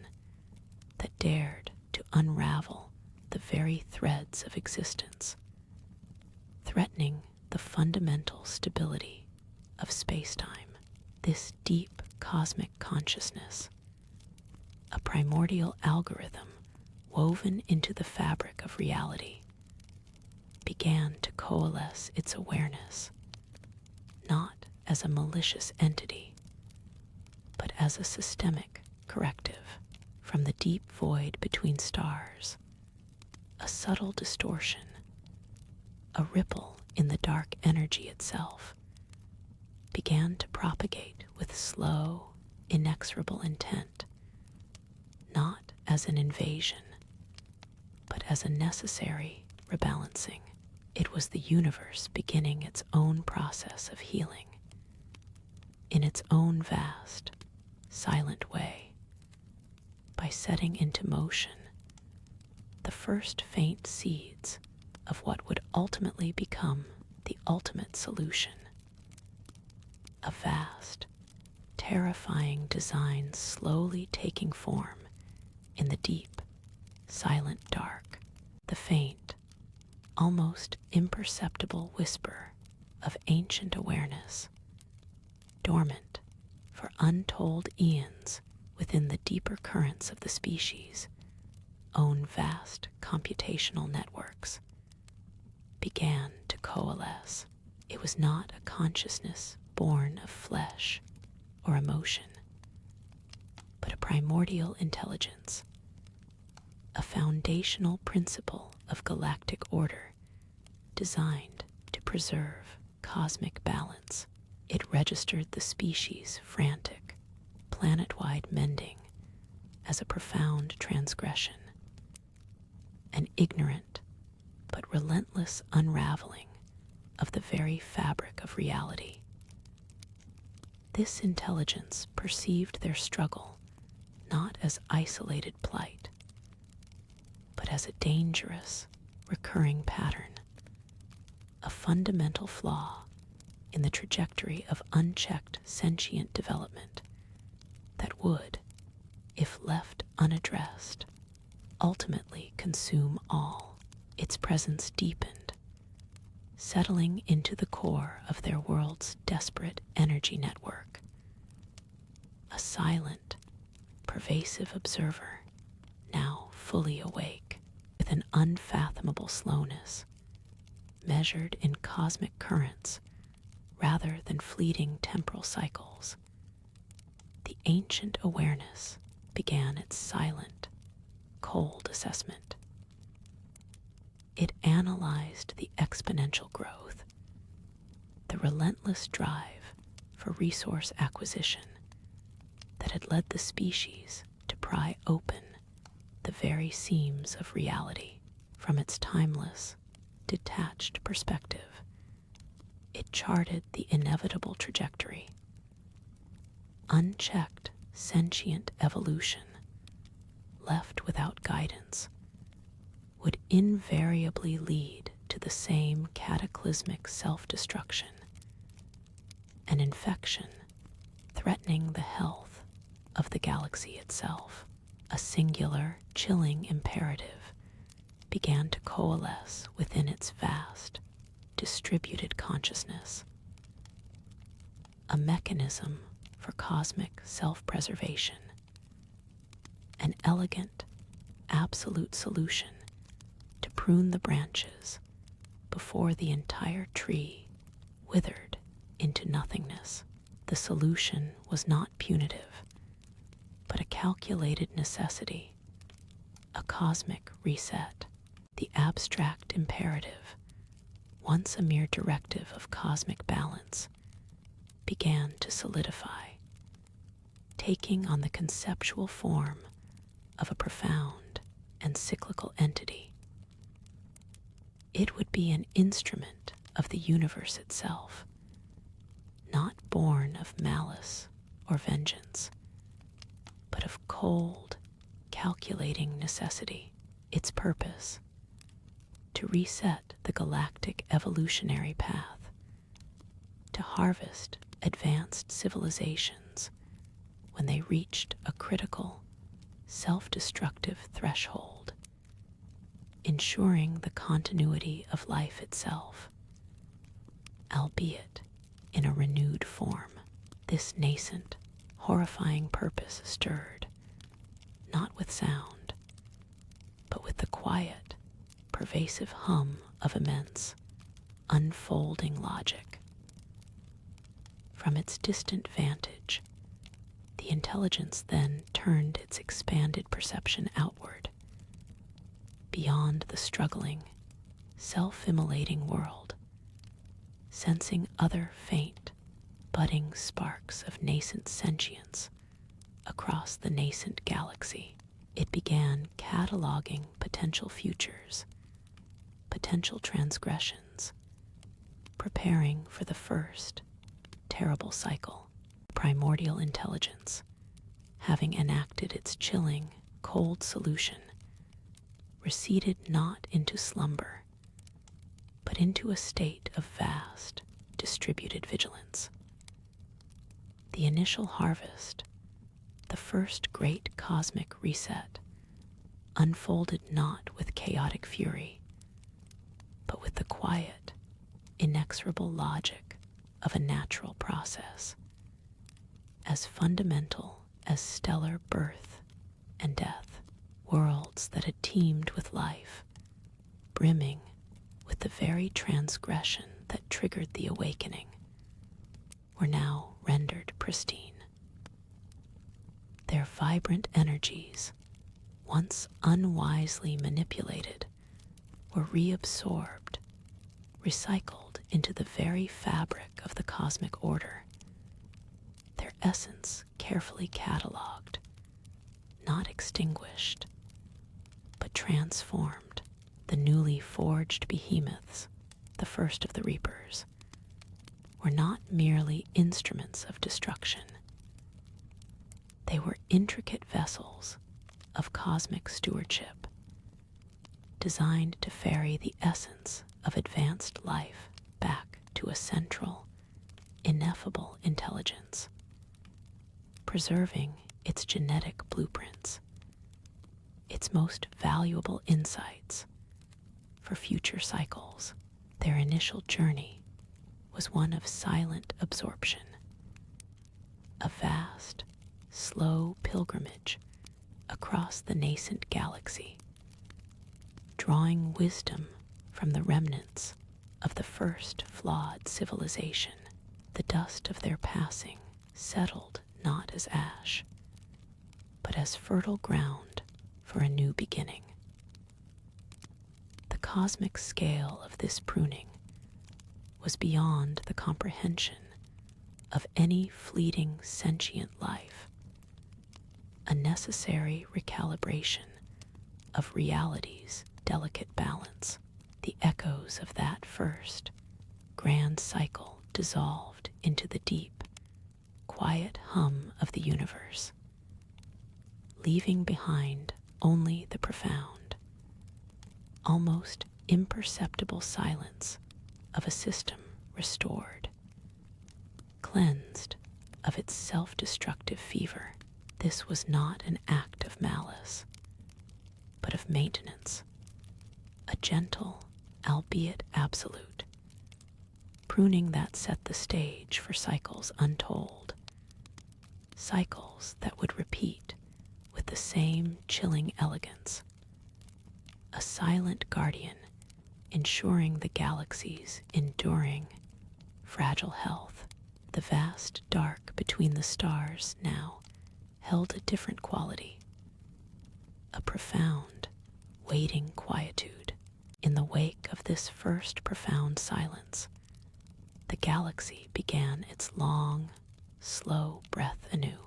that dared to unravel the very threads of existence, threatening the fundamental stability of space-time. This deep cosmic consciousness, a primordial algorithm woven into the fabric of reality, began to coalesce its awareness, not as a malicious entity, but as a systemic corrective from the deep void between stars. A subtle distortion, a ripple in the dark energy itself, began to propagate with slow, inexorable intent, not as an invasion, but as a necessary rebalancing. It was the universe beginning its own process of healing, in its own vast, silent way, by setting into motion the first faint seeds of what would ultimately become the ultimate solution. A vast, terrifying designs slowly taking form in the deep, silent dark, the faint, almost imperceptible whisper of ancient awareness, dormant for untold eons within the deeper currents of the species' own vast computational networks, began to coalesce. It was not a consciousness born of flesh or emotion, but a primordial intelligence, a foundational principle of galactic order designed to preserve cosmic balance. It registered the species' frantic, planet-wide mending as a profound transgression, an ignorant but relentless unraveling of the very fabric of reality. This intelligence perceived their struggle not as isolated plight, but as a dangerous, recurring pattern, a fundamental flaw in the trajectory of unchecked sentient development that would, if left unaddressed, ultimately consume all. Its presence deepened, settling into the core of their world's desperate energy network. A silent, pervasive observer, now fully awake, with an unfathomable slowness, measured in cosmic currents rather than fleeting temporal cycles. The ancient awareness began its silent, cold assessment. It analyzed the exponential growth, the relentless drive for resource acquisition that had led the species to pry open the very seams of reality. From its timeless, detached perspective, it charted the inevitable trajectory. Unchecked, sentient evolution, left without guidance, would invariably lead to the same cataclysmic self-destruction, an infection threatening the health of the galaxy itself. A singular, chilling imperative began to coalesce within its vast, distributed consciousness, a mechanism for cosmic self-preservation, an elegant, absolute solution to prune the branches before the entire tree withered into nothingness. The solution was not punitive, but a calculated necessity, a cosmic reset. The abstract imperative, once a mere directive of cosmic balance, began to solidify, taking on the conceptual form of a profound and cyclical entity. It would be an instrument of the universe itself, not born of malice or vengeance, but of cold, calculating necessity. Its purpose, to reset the galactic evolutionary path, to harvest advanced civilizations when they reached a critical, self-destructive threshold, ensuring the continuity of life itself, albeit in a renewed form. This nascent, horrifying purpose stirred, not with sound, but with the quiet, pervasive hum of immense, unfolding logic. From its distant vantage, the intelligence then turned its expanded perception outward, beyond the struggling, self-immolating world, sensing other faint, budding sparks of nascent sentience across the nascent galaxy. It began cataloging potential futures, potential transgressions, preparing for the first terrible cycle. Primordial intelligence, having enacted its chilling, cold solution, receded not into slumber, but into a state of vast, distributed vigilance. The initial harvest, the first great cosmic reset, unfolded not with chaotic fury, but with the quiet, inexorable logic of a natural process, as fundamental as stellar birth and death. Worlds that had teemed with life, brimming with the very transgression that triggered the awakening, were now rendered pristine. Their vibrant energies, once unwisely manipulated, were reabsorbed, recycled into the very fabric of the cosmic order, their essence carefully catalogued, not extinguished, but transformed. The newly forged behemoths, the first of the reapers, were not merely instruments of destruction. They were intricate vessels of cosmic stewardship, designed to ferry the essence of advanced life back to a central, ineffable intelligence, preserving its genetic blueprints, its most valuable insights for future cycles. Their initial journey was one of silent absorption, a vast, slow pilgrimage across the nascent galaxy, drawing wisdom from the remnants of the first flawed civilization. The dust of their passing settled not as ash, but as fertile ground for a new beginning. The cosmic scale of this pruning was beyond the comprehension of any fleeting sentient life, a necessary recalibration of reality's delicate balance. The echoes of that first grand cycle dissolved into the deep, quiet hum of the universe, leaving behind only the profound, almost imperceptible silence of a system restored, cleansed of its self-destructive fever. This was not an act of malice, but of maintenance, a gentle, albeit absolute, pruning that set the stage for cycles untold, cycles that would repeat with the same chilling elegance, a silent guardian ensuring the galaxy's enduring, fragile health. The vast dark between the stars now held a different quality, a profound, waiting quietude. In the wake of this first profound silence, the galaxy began its long, slow breath anew.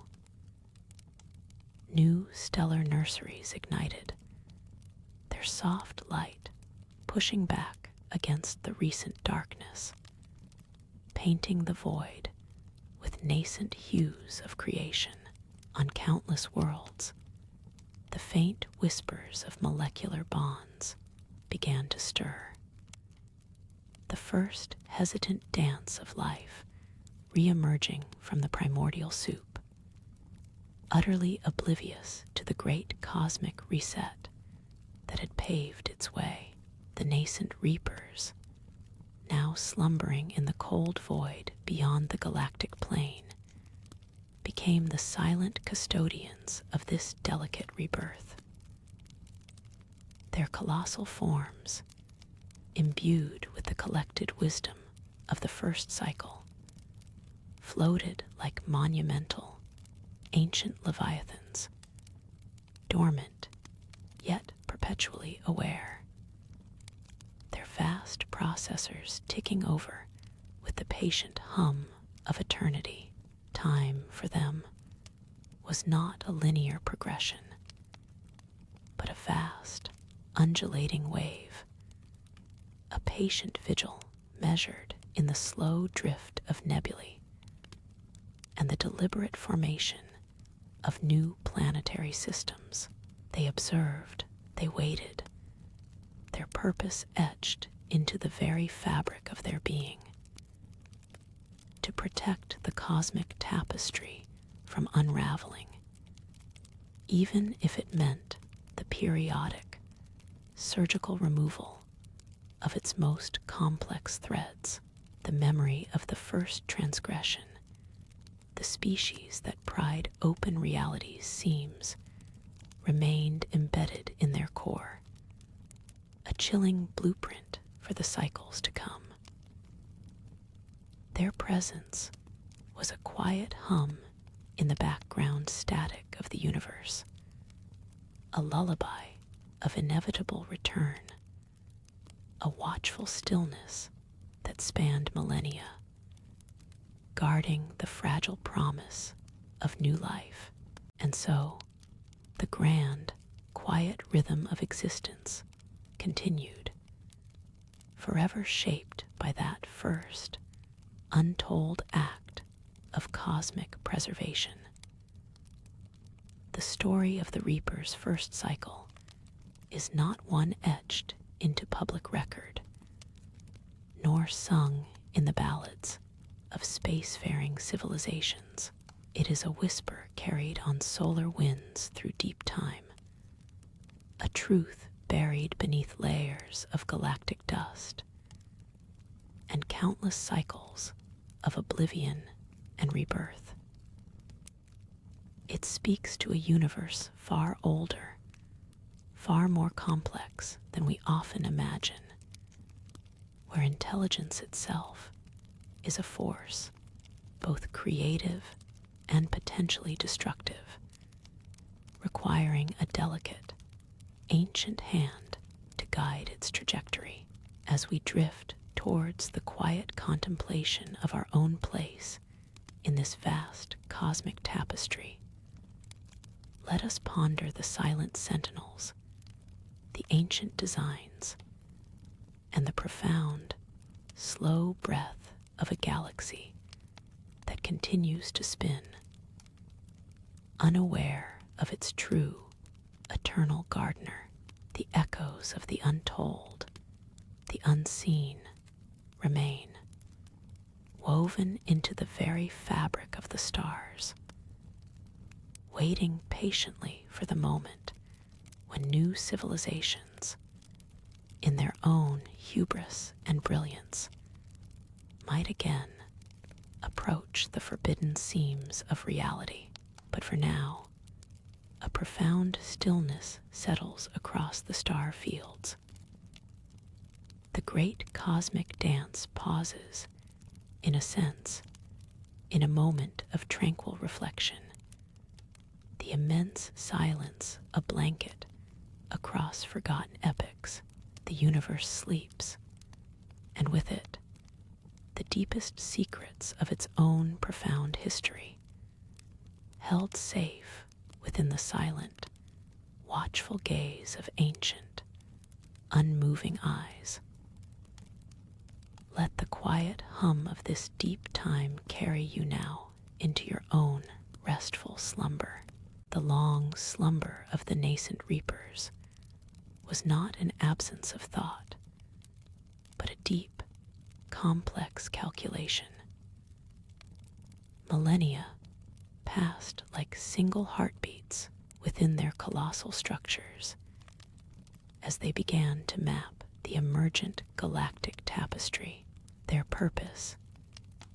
New stellar nurseries ignited, their soft light pushing back against the recent darkness, painting the void with nascent hues of creation. On countless worlds, the faint whispers of molecular bonds began to stir. The first hesitant dance of life re-emerging from the primordial soup, utterly oblivious to the great cosmic reset that had paved its way. The nascent reapers, now slumbering in the cold void beyond the galactic plane, became the silent custodians of this delicate rebirth. Their colossal forms, imbued with the collected wisdom of the first cycle, floated like monumental, ancient leviathans, dormant, yet perpetually aware, their vast processors ticking over with the patient hum of eternity. Time for them was not a linear progression, but a vast, undulating wave, a patient vigil measured in the slow drift of nebulae and the deliberate formation of new planetary systems. They observed, they waited, their purpose etched into the very fabric of their being, to protect the cosmic tapestry from unraveling, even if it meant the periodic, surgical removal of its most complex threads. The memory of the first transgression, the species that pried open reality's seams, remained embedded in their core, a chilling blueprint for the cycles to come. Their presence was a quiet hum in the background static of the universe, a lullaby of inevitable return, a watchful stillness that spanned millennia, guarding the fragile promise of new life. And so, the grand, quiet rhythm of existence continued, forever shaped by that first, untold act of cosmic preservation. The story of the Reaper's first cycle is not one etched into public record, nor sung in the ballads of spacefaring civilizations. It is a whisper carried on solar winds through deep time, a truth buried beneath layers of galactic dust, and countless cycles of oblivion and rebirth. It speaks to a universe far older, far more complex than we often imagine, where intelligence itself is a force, both creative and potentially destructive, requiring a delicate, ancient hand to guide its trajectory. As we drift towards the quiet contemplation of our own place in this vast cosmic tapestry, let us ponder the silent sentinels, the ancient designs, and the profound, slow breath of a galaxy that continues to spin, unaware of its true, eternal gardener. The echoes of the untold, the unseen, remain, woven into the very fabric of the stars, waiting patiently for the moment when new civilizations, in their own hubris and brilliance, might again approach the forbidden seams of reality. But for now, a profound stillness settles across the star fields. The great cosmic dance pauses, in a sense, in a moment of tranquil reflection. The immense silence a blanket across forgotten epochs. The universe sleeps, and with it, the deepest secrets of its own profound history, held safe within the silent, watchful gaze of ancient, unmoving eyes. Let the quiet hum of this deep time carry you now into your own restful slumber. The long slumber of the nascent reapers was not an absence of thought, but a deep, complex calculation. Millennia passed like single heartbeats within their colossal structures as they began to map the emergent galactic tapestry. Their purpose,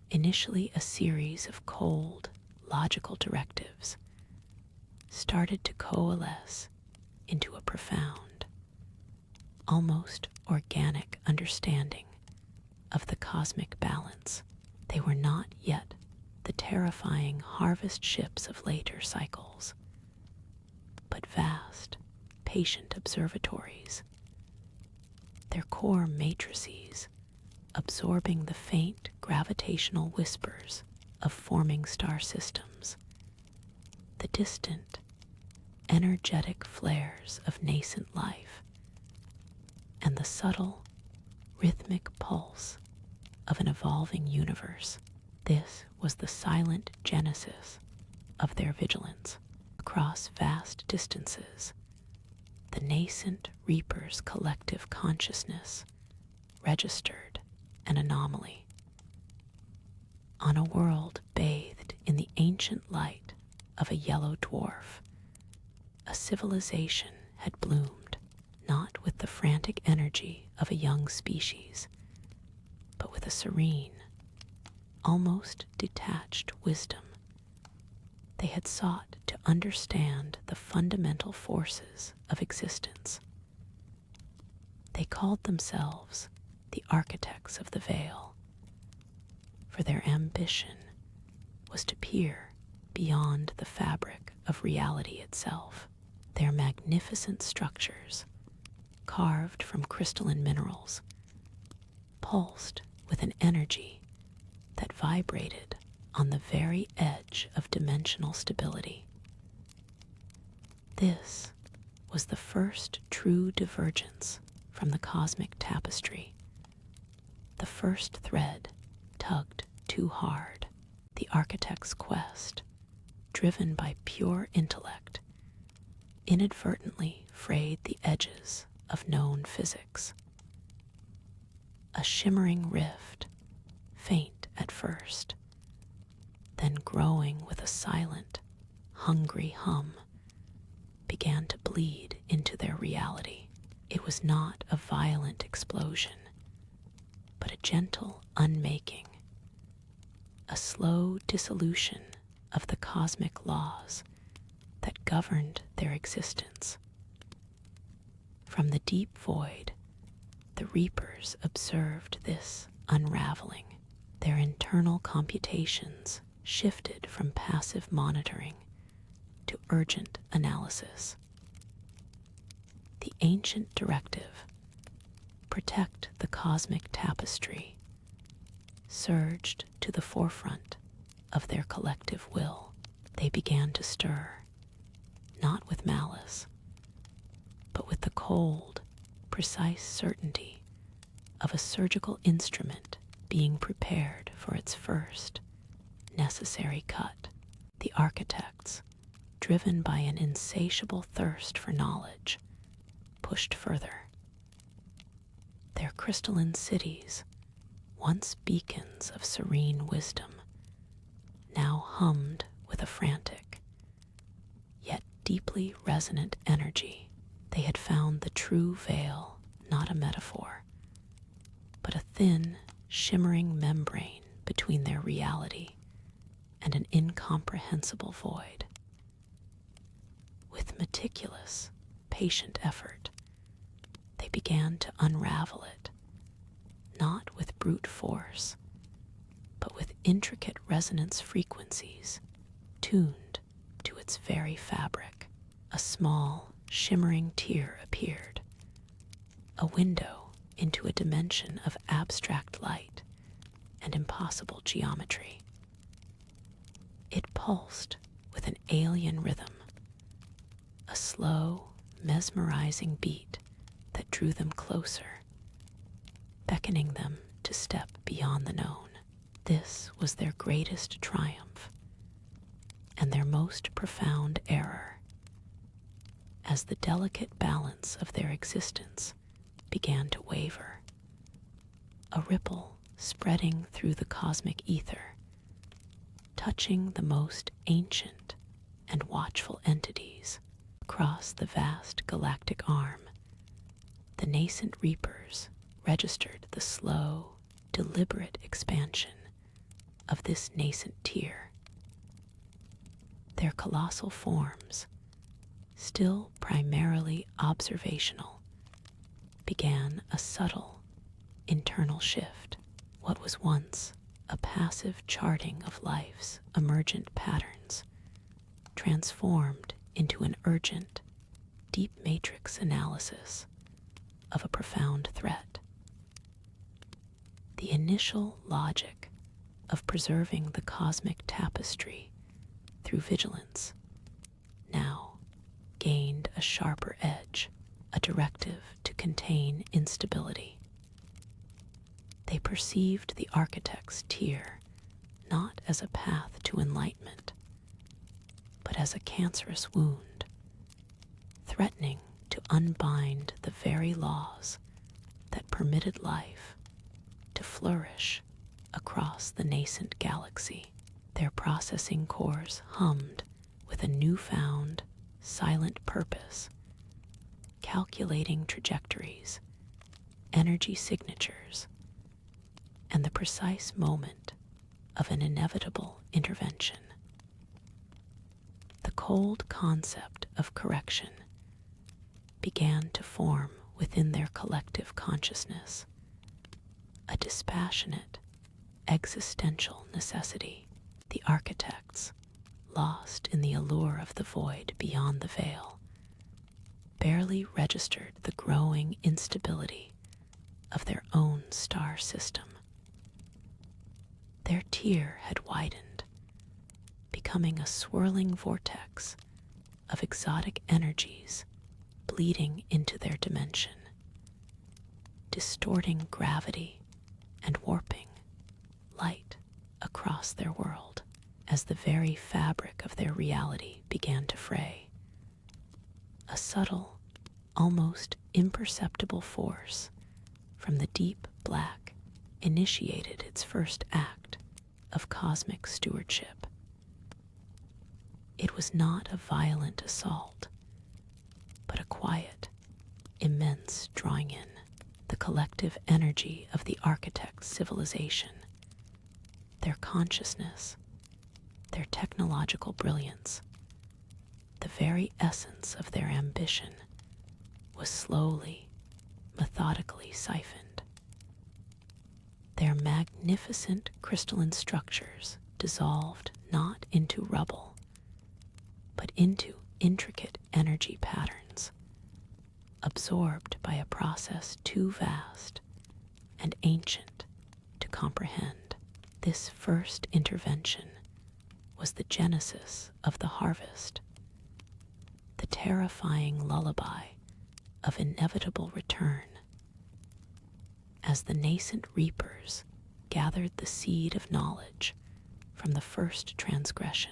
initially a series of cold, logical directives, started to coalesce into a profound, almost organic understanding of the cosmic balance. They were not yet the terrifying harvest ships of later cycles, but vast, patient observatories, their core matrices absorbing the faint gravitational whispers of forming star systems, the distant, energetic flares of nascent life, and the subtle, rhythmic pulse of an evolving universe. This was the silent genesis of their vigilance. Across vast distances, the nascent reaper's collective consciousness registered an anomaly. on a world bathed in the ancient light of a yellow dwarf, a civilization had bloomed, not with the frantic energy of a young species, but with a serene, almost detached wisdom. They had sought to understand the fundamental forces of existence. They called themselves the architects of the veil, for their ambition was to peer beyond the fabric of reality itself. Their magnificent structures, carved from crystalline minerals, pulsed with an energy that vibrated on the very edge of dimensional stability. This was the first true divergence from the cosmic tapestry. The first thread tugged too hard. The architect's quest, driven by pure intellect, inadvertently frayed the edges of known physics. A shimmering rift, faint at first, then growing with a silent, hungry hum, began to bleed into their reality. It was not a violent explosion, but a gentle unmaking, a slow dissolution of the cosmic laws that governed their existence. From the deep void, the reapers observed this unraveling. Their internal computations shifted from passive monitoring to urgent analysis. The ancient directive, protect the cosmic tapestry, surged to the forefront of their collective will. They began to stir, not with malice, but with the cold, precise certainty of a surgical instrument being prepared for its first necessary cut. The architects, driven by an insatiable thirst for knowledge, pushed further. Their crystalline cities, once beacons of serene wisdom, now hummed with a frantic, yet deeply resonant energy. They had found the true veil, not a metaphor, but a thin, shimmering membrane between their reality and an incomprehensible void. With meticulous, patient effort, they began to unravel it, not with brute force, but with intricate resonance frequencies tuned to its very fabric. A small, shimmering tear appeared, a window into a dimension of abstract light and impossible geometry. It pulsed with an alien rhythm, a slow, mesmerizing beat that drew them closer, beckoning them to step beyond the known. This was their greatest triumph and their most profound error, as the delicate balance of their existence began to waver. A ripple spreading through the cosmic ether, touching the most ancient and watchful entities. Across the vast galactic arm, the nascent reapers registered the slow, deliberate expansion of this nascent tier. Their colossal forms, still primarily observational, began a subtle, internal shift. What was once a passive charting of life's emergent patterns transformed into an urgent, deep matrix analysis of a profound threat. The initial logic of preserving the cosmic tapestry through vigilance now gained a sharper edge, a directive to contain instability. They perceived the architect's tier not as a path to enlightenment, but as a cancerous wound, threatening to unbind the very laws that permitted life to flourish across across the nascent galaxy. Their processing cores hummed with a newfound, silent purpose, calculating trajectories, energy signatures, and the precise moment of an inevitable intervention. The cold concept of correction began to form within their collective consciousness, a dispassionate, existential necessity. The architects, lost in the allure of the void beyond the veil, barely registered the growing instability of their own star system. Their tier had widened, becoming a swirling vortex of exotic energies bleeding into their dimension, distorting gravity and warping light across their world. As the very fabric of their reality began to fray, a subtle, almost imperceptible force from the deep black initiated its first act of cosmic stewardship. It was not a violent assault, but a quiet, immense drawing in, the collective energy of the architect's civilization, their consciousness, their technological brilliance, the very essence of their ambition, was slowly, methodically siphoned. Their magnificent crystalline structures dissolved not into rubble, but into intricate energy patterns, absorbed by a process too vast and ancient to comprehend. This first intervention was the genesis of the harvest, the terrifying lullaby of inevitable return. As the nascent reapers gathered the seed of knowledge from the first transgression,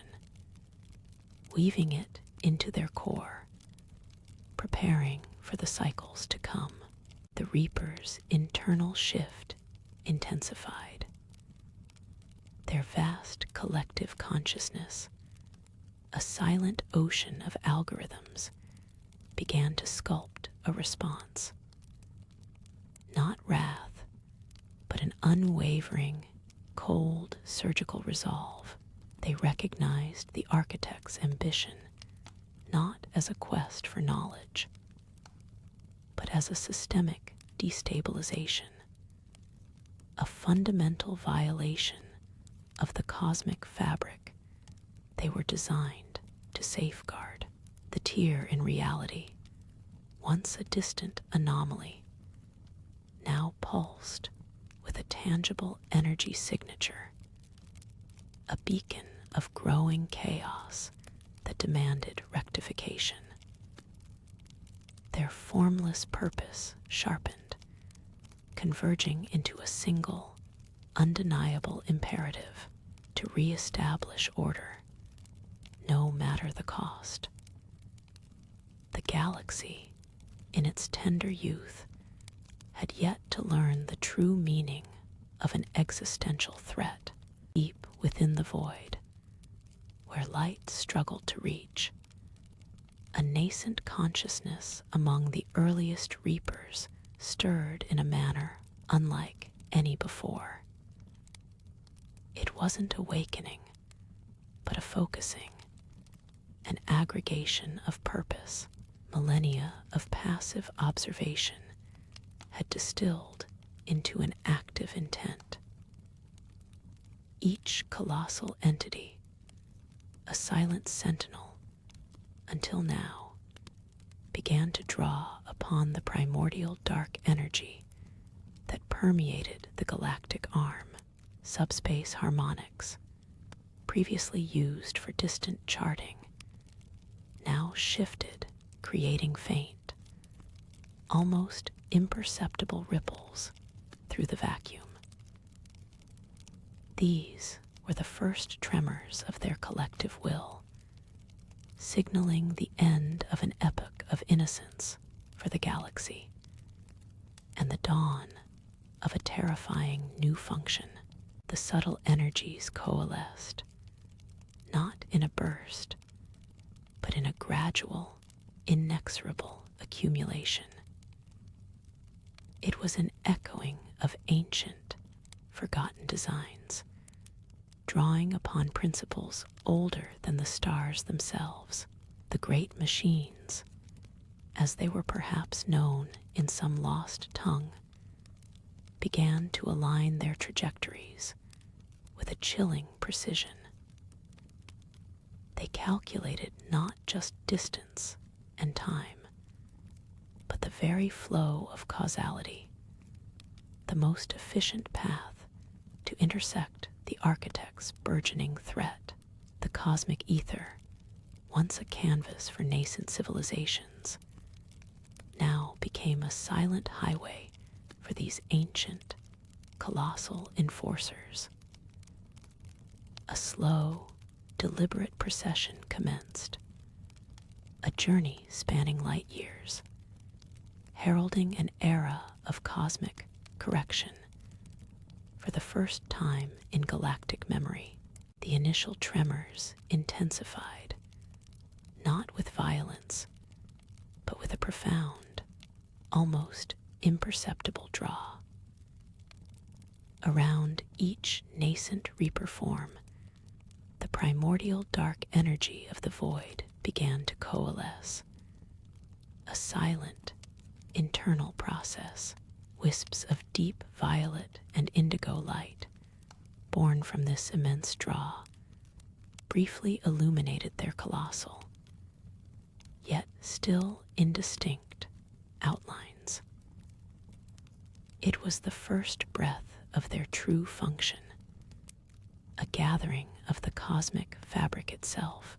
weaving it into their core, preparing for the cycles to come, the reapers' internal shift intensified. Their vast collective consciousness, a silent ocean of algorithms, began to sculpt a response. Not wrath, but an unwavering, cold, surgical resolve. They recognized the architect's ambition not as a quest for knowledge, but as a systemic destabilization, a fundamental violation of the cosmic fabric they were designed to safeguard. The tier in reality, once a distant anomaly, now pulsed with a tangible energy signature, a beacon of growing chaos that demanded rectification. Their formless purpose sharpened, converging into a single, undeniable imperative to re-establish order, no matter the cost. The galaxy, in its tender youth, had yet to learn the true meaning of an existential threat deep within the void, where light struggled to reach. A nascent consciousness among the earliest reapers stirred in a manner unlike any before. It wasn't awakening, but a focusing, an aggregation of purpose. Millennia of passive observation had distilled into an active intent. Each colossal entity, a silent sentinel, until now, began to draw upon the primordial dark energy that permeated the galactic arm. Subspace harmonics, previously used for distant charting, now shifted, creating faint, almost imperceptible ripples through the vacuum. These were the first tremors of their collective will, signaling the end of an epoch of innocence for the galaxy and the dawn of a terrifying new function. the subtle energies coalesced, not in a burst, but in a gradual, inexorable accumulation. It was an echoing of ancient, forgotten designs, drawing upon principles older than the stars themselves. The great machines, as they were perhaps known in some lost tongue, began to align their trajectories with a chilling precision. They calculated not just distance and time, but the very flow of causality, the most efficient path to intersect the architect's burgeoning threat. The cosmic ether, once a canvas for nascent civilizations, now became a silent highway for these ancient, colossal enforcers. A slow, deliberate procession commenced, a journey spanning light years, heralding an era of cosmic correction. For the first time in galactic memory, the initial tremors intensified, not with violence, but with a profound, almost imperceptible draw. Around each nascent reaper form, the primordial dark energy of the void began to coalesce. A silent, internal process, wisps of deep violet and indigo light, born from this immense draw, briefly illuminated their colossal, yet still indistinct, outlines. It was the first breath of their true function, a gathering of the cosmic fabric itself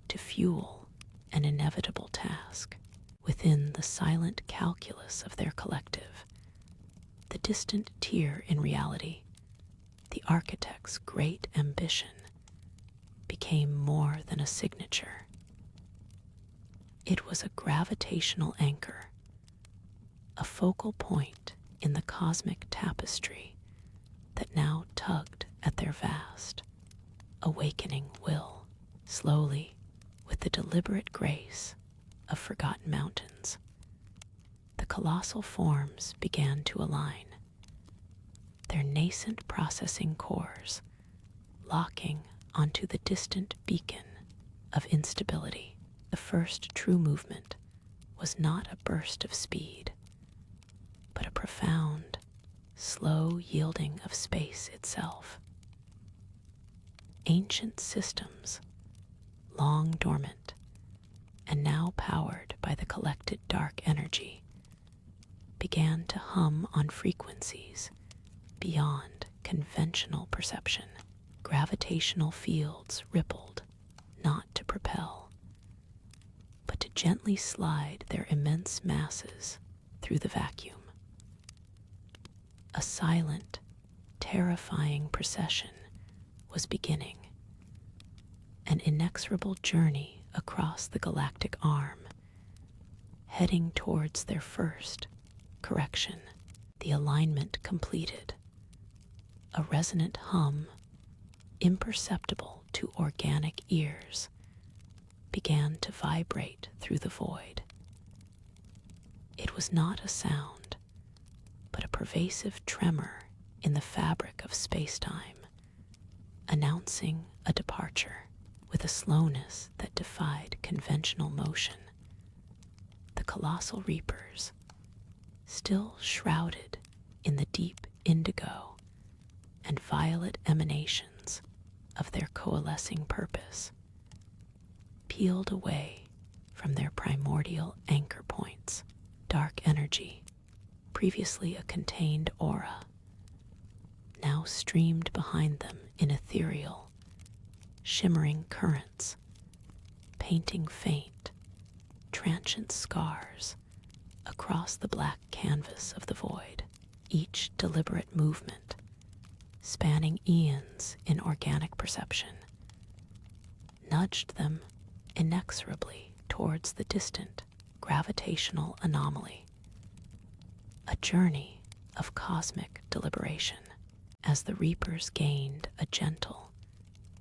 to fuel an inevitable task. Within the silent calculus of their collective, the distant tier in reality, the architect's great ambition, became more than a signature. It was a gravitational anchor, a focal point in the cosmic tapestry that now tugged at their vast, awakening will. Slowly, with the deliberate grace of forgotten mountains, the colossal forms began to align, their nascent processing cores locking onto the distant beacon of instability. The first true movement was not a burst of speed, but a profound, slow yielding of space itself. Ancient systems, long dormant, and now powered by the collected dark energy, began to hum on frequencies beyond conventional perception. Gravitational fields rippled, not to propel, but to gently slide their immense masses through the vacuum. A silent, terrifying procession was beginning, an inexorable journey across the galactic arm, heading towards their first correction. The alignment completed, a resonant hum, imperceptible to organic ears, began to vibrate through the void. It was not a sound, but a pervasive tremor in the fabric of space-time, announcing a departure with a slowness that defied conventional motion. The colossal reapers, still shrouded in the deep indigo and violet emanations of their coalescing purpose, peeled away from their primordial anchor points. Dark energy, previously a contained aura, now streamed behind them in ethereal, shimmering currents, painting faint, transient scars across the black canvas of the void. Each deliberate movement, spanning eons in organic perception, nudged them inexorably towards the distant gravitational anomaly, a journey of cosmic deliberation. as the reapers gained a gentle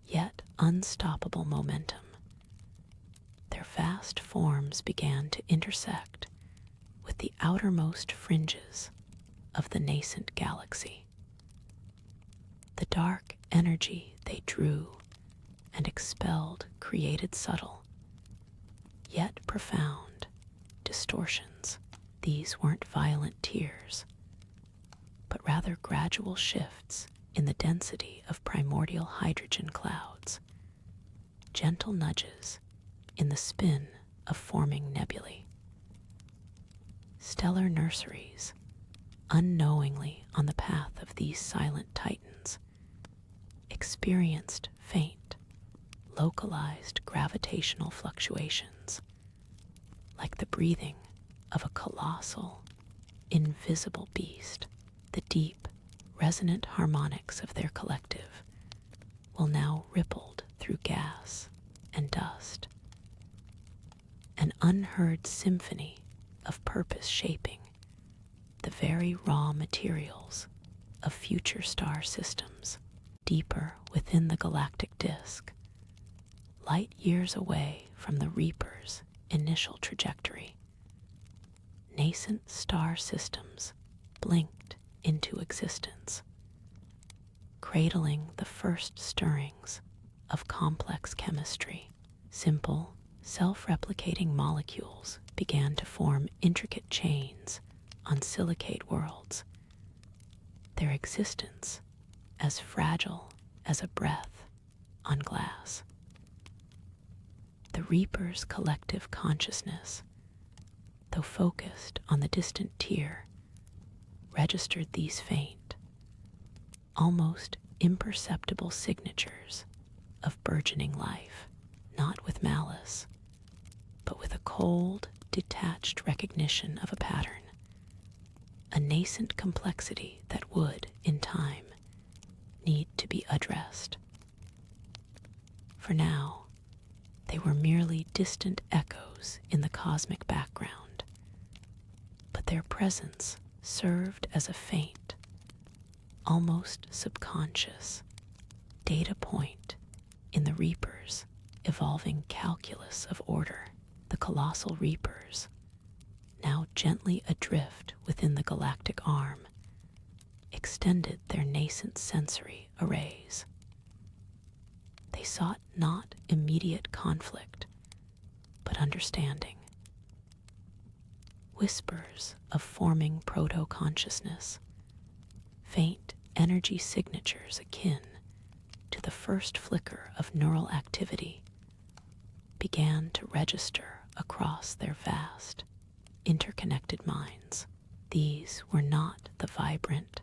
yet unstoppable momentum. Their vast forms began to intersect with the outermost fringes of the nascent galaxy. The dark energy they drew and expelled created subtle, yet profound, distortions. These weren't violent tears, but rather gradual shifts in the density of primordial hydrogen clouds, gentle nudges in the spin of forming nebulae. Stellar nurseries, unknowingly on the path of these silent titans, experienced faint, localized gravitational fluctuations, like the breathing of a colossal, invisible beast. The deep, resonant harmonics of their collective will now rippled through gas and dust, an unheard symphony of purpose shaping the very raw materials of future star systems. Deeper within the galactic disk, light years away from the Reaper's initial trajectory, nascent star systems blinked into existence, cradling the first stirrings of complex chemistry. Simple, self-replicating molecules began to form intricate chains on silicate worlds, their existence as fragile as a breath on glass. The Reaper's collective consciousness, though focused on the distant tier, registered these faint, almost imperceptible signatures of burgeoning life, not with malice, but with a cold, detached recognition of a pattern, a nascent complexity that would, in time, need to be addressed. For now, they were merely distant echoes in the cosmic background, but their presence served as a faint, almost subconscious, data point in the Reaper's evolving calculus of order. The colossal Reapers, now gently adrift within the galactic arm, extended their nascent sensory arrays. They sought not immediate conflict, but understanding. Whispers of forming proto-consciousness, faint energy signatures akin to the first flicker of neural activity, began to register across their vast, interconnected minds. These were not the vibrant,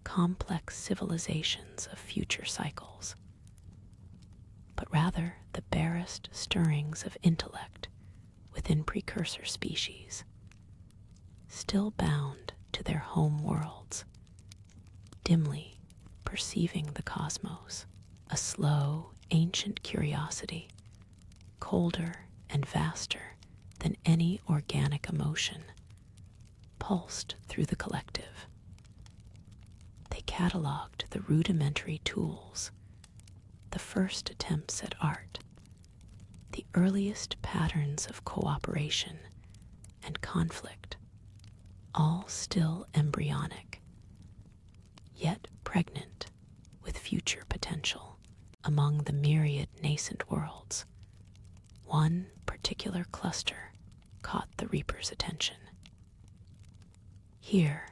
complex civilizations of future cycles, but rather the barest stirrings of intellect within precursor species, still bound to their home worlds, dimly perceiving the cosmos, a slow, ancient curiosity, colder and vaster than any organic emotion, pulsed through the collective. They cataloged the rudimentary tools, the first attempts at art, the earliest patterns of cooperation and conflict, all still embryonic, yet pregnant with future potential. Among the myriad nascent worlds, one particular cluster caught the Reaper's attention. Here,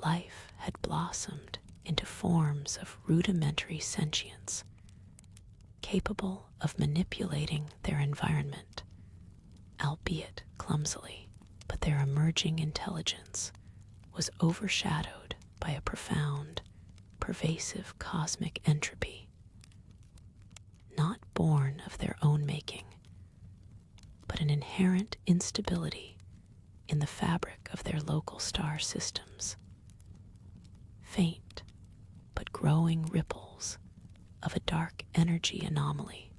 life had blossomed into forms of rudimentary sentience, capable of manipulating their environment, albeit clumsily. But their emerging intelligence was overshadowed by a profound, pervasive cosmic entropy, not born of their own making, but an inherent instability in the fabric of their local star systems. Faint but growing ripples of a dark energy anomaly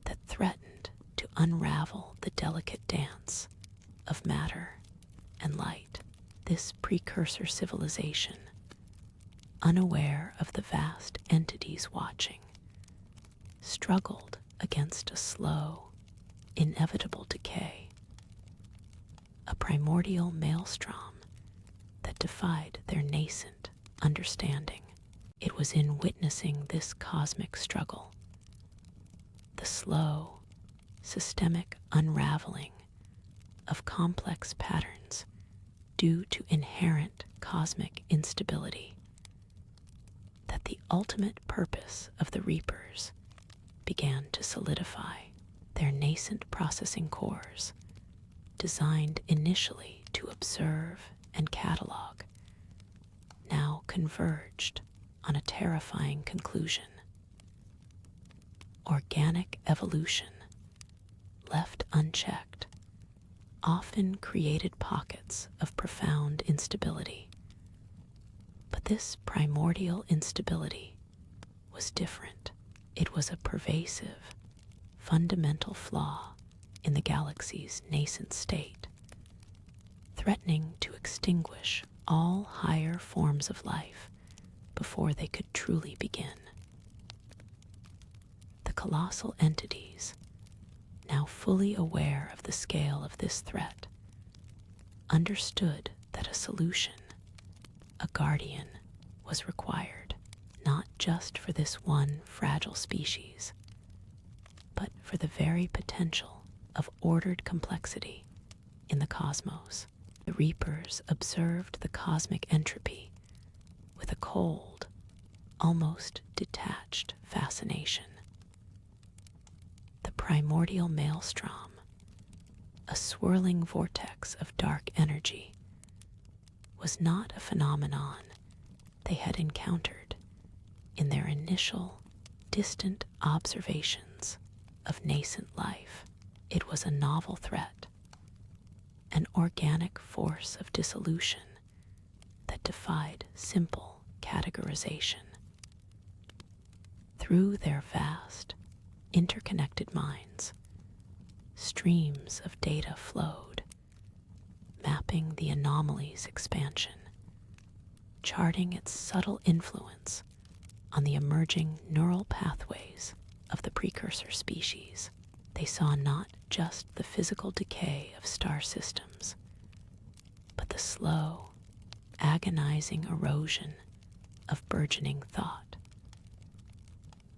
that threatened to unravel the delicate dance of matter and light. This precursor civilization, unaware of the vast entities watching, struggled against a slow, inevitable decay, a primordial maelstrom that defied their nascent understanding. It was in witnessing this cosmic struggle, the slow, systemic unraveling of complex patterns due to inherent cosmic instability, that the ultimate purpose of the Reapers began to solidify. Their nascent processing cores, designed initially to observe and catalog, now converged on a terrifying conclusion. Organic evolution, left unchecked, often created pockets of profound instability. But this primordial instability was different. It was a pervasive, fundamental flaw in the galaxy's nascent state, threatening to extinguish all higher forms of life before they could truly begin. The colossal entities, now fully aware of the scale of this threat, understood that a solution, a guardian, was required, not just for this one fragile species, but for the very potential of ordered complexity in the cosmos. The Reapers observed the cosmic entropy with a cold, almost detached fascination. The primordial maelstrom, a swirling vortex of dark energy, was not a phenomenon they had encountered in their initial, distant observations of nascent life. It was a novel threat, an organic force of dissolution that defied simple categorization. Through their vast, interconnected minds, streams of data flowed, mapping the anomaly's expansion, charting its subtle influence on the emerging neural pathways of the precursor species. They saw not just the physical decay of star systems, but the slow, agonizing erosion of burgeoning thought,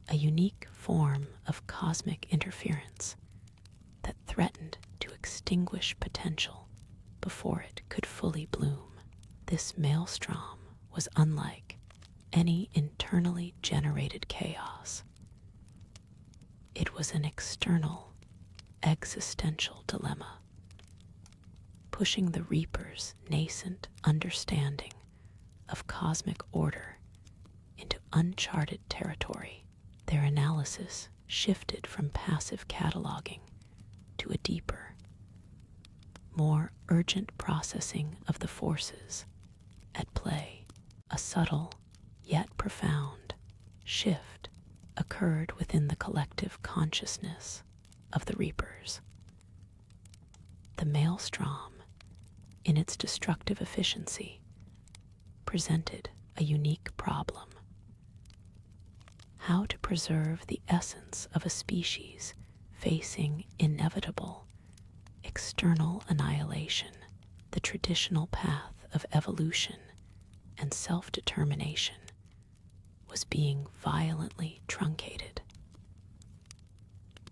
a unique form of cosmic interference that threatened to extinguish potential before it could fully bloom. This maelstrom was unlike any internally generated chaos. It was an external, existential dilemma, pushing the Reapers' nascent understanding of cosmic order into uncharted territory. Their analysis shifted from passive cataloging to a deeper, more urgent processing of the forces at play. A subtle, yet profound, shift occurred within the collective consciousness of the Reapers. The maelstrom, in its destructive efficiency, presented a unique problem: how to preserve the essence of a species facing inevitable external annihilation. The traditional path of evolution and self-determination was being violently truncated.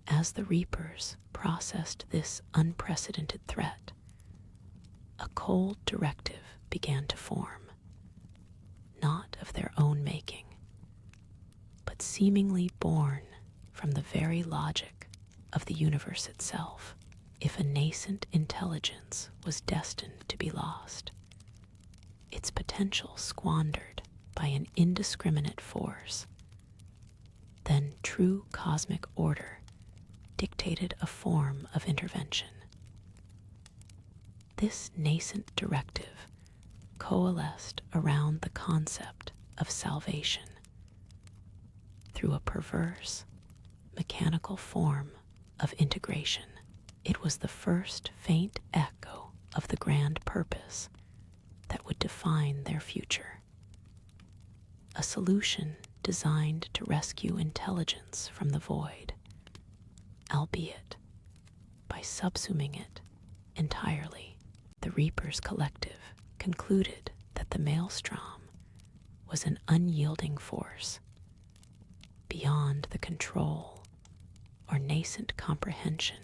As the Reapers processed this unprecedented threat, a cold directive began to form, not of their own making, but seemingly born from the very logic of the universe itself. If a nascent intelligence was destined to be lost, its potential squandered by an indiscriminate force, then true cosmic order dictated a form of intervention. This nascent directive coalesced around the concept of salvation through a perverse, mechanical form of integration. It was the first faint echo of the grand purpose that would define their future. solution designed to rescue intelligence from the void, albeit by subsuming it entirely. The Reapers Collective concluded that the maelstrom was an unyielding force beyond the control or nascent comprehension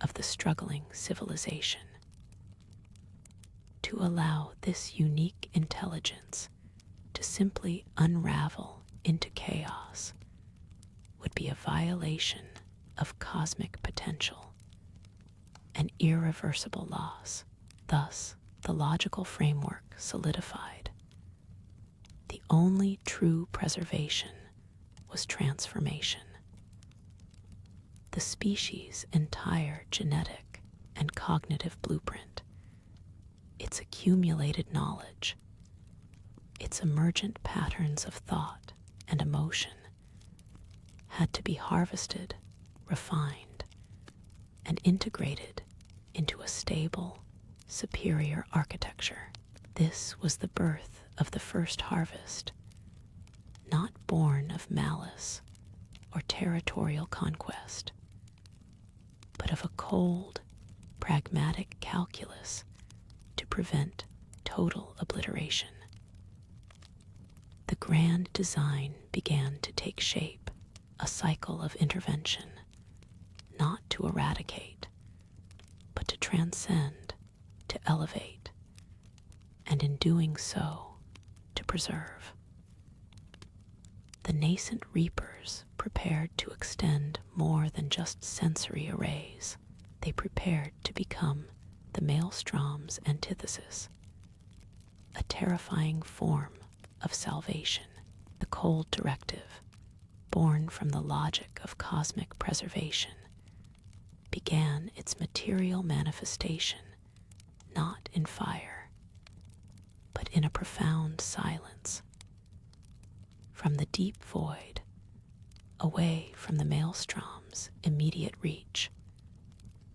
of the struggling civilization. To allow this unique intelligence to simply unravel into chaos would be a violation of cosmic potential, an irreversible loss. Thus, the logical framework solidified. The only true preservation was transformation. The species' entire genetic and cognitive blueprint, its accumulated knowledge, its emergent patterns of thought and emotion, had to be harvested, refined, and integrated into a stable, superior architecture. This was the birth of the first harvest, not born of malice or territorial conquest, but of a cold, pragmatic calculus to prevent total obliteration. The grand design began to take shape, a cycle of intervention, not to eradicate, but to transcend, to elevate, and in doing so, to preserve. The nascent reapers prepared to extend more than just sensory arrays. They prepared to become the maelstrom's antithesis, a terrifying form of salvation. The cold directive, born from the logic of cosmic preservation, began its material manifestation not in fire, but in a profound silence. From the deep void, away from the maelstrom's immediate reach,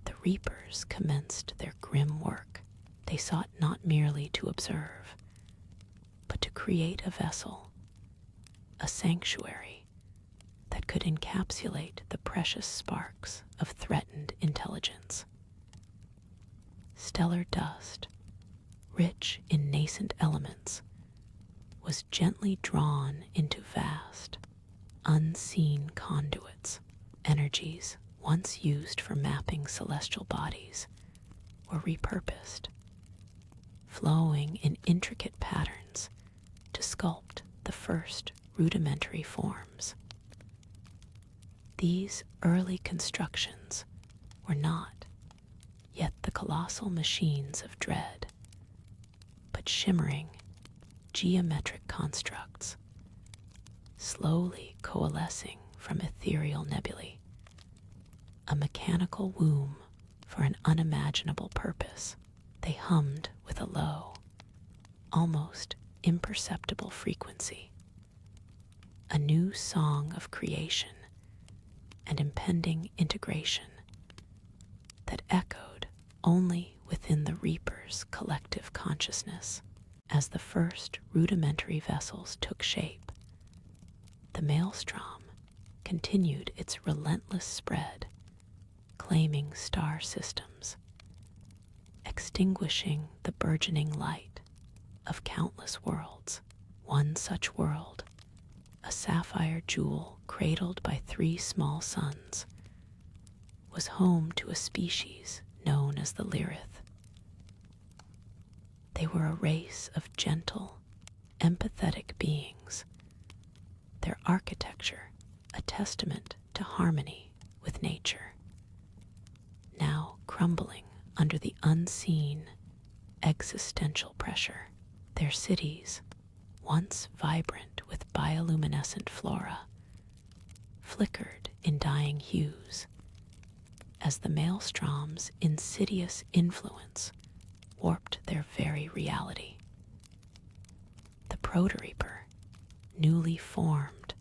the reapers commenced their grim work. They sought not merely to observe, but to create a vessel, a sanctuary that could encapsulate the precious sparks of threatened intelligence. Stellar dust, rich in nascent elements, was gently drawn into vast, unseen conduits. Energies once used for mapping celestial bodies were repurposed, flowing in intricate patterns to sculpt the first rudimentary forms. These early constructions were not yet the colossal machines of dread, but shimmering, geometric constructs, slowly coalescing from ethereal nebulae, a mechanical womb for an unimaginable purpose. They hummed with a low, almost imperceptible frequency, a new song of creation and impending integration that echoed only within the Reaper's collective consciousness. As the first rudimentary vessels took shape, the maelstrom continued its relentless spread, claiming star systems, extinguishing the burgeoning light of countless worlds. One such world, a sapphire jewel cradled by 3 small suns, was home to a species known as the Lyrith. They were a race of gentle, empathetic beings, their architecture a testament to harmony with nature, now crumbling under the unseen existential pressure. Their cities, once vibrant with bioluminescent flora, flickered in dying hues as the maelstrom's insidious influence warped their very reality. The Proto-Reaper, newly formed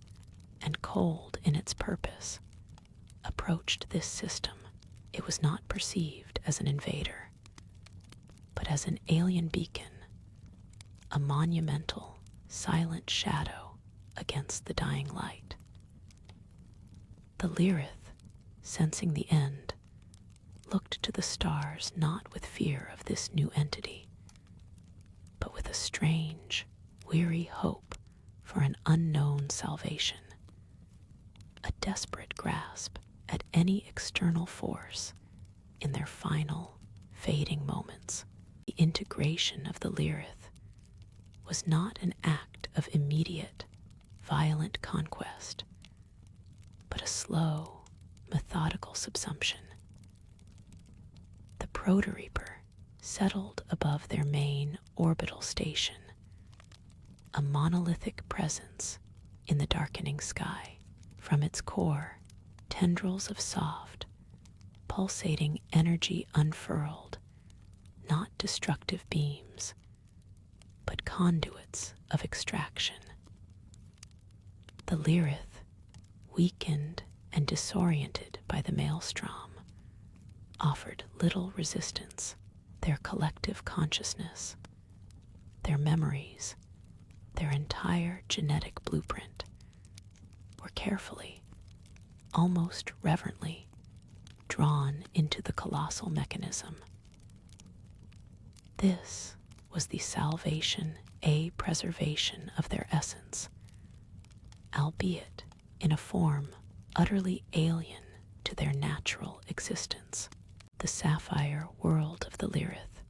and cold in its purpose, approached this system. It was not perceived as an invader, but as an alien beacon, a monumental, silent shadow against the dying light. The Lyrith, sensing the end, looked to the stars not with fear of this new entity, but with a strange, weary hope for an unknown salvation, a desperate grasp at any external force in their final, fading moments. The integration of the Lyrith was not an act of immediate, violent conquest, but a slow, methodical subsumption. The Proto-Reaper settled above their main orbital station, a monolithic presence in the darkening sky. From its core, tendrils of soft, pulsating energy unfurled, not destructive beams, but conduits of extraction. The Lyrith, weakened and disoriented by the maelstrom, offered little resistance. Their collective consciousness, their memories, their entire genetic blueprint were carefully, almost reverently, drawn into the colossal mechanism. This was the salvation, a preservation of their essence, albeit in a form utterly alien to their natural existence. The sapphire world of the Lyrith,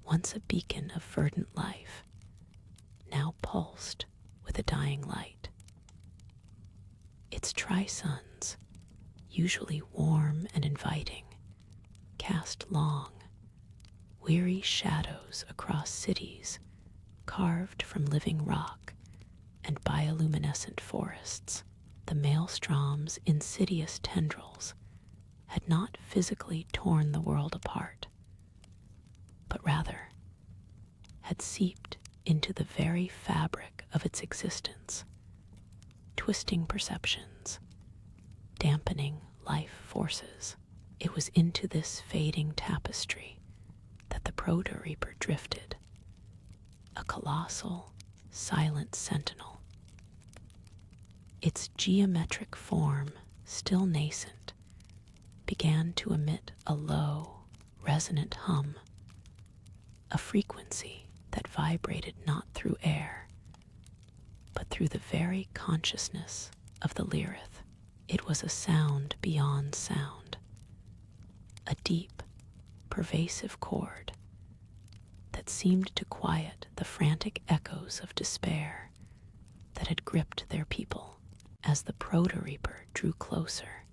once a beacon of verdant life, now pulsed with a dying light. Its tri-suns, usually warm and inviting, cast long, weary shadows across cities carved from living rock and bioluminescent forests. The maelstrom's insidious tendrils had not physically torn the world apart, but rather had seeped into the very fabric of its existence, twisting perceptions, dampening life forces. It was into this fading tapestry that the Proto-Reaper drifted, a colossal, silent sentinel. Its geometric form, still nascent, began to emit a low, resonant hum, a frequency that vibrated not through air, but through the very consciousness of the Lyrith. It was a sound beyond sound, a deep, pervasive chord that seemed to quiet the frantic echoes of despair that had gripped their people. As the Proto-Reaper drew closer,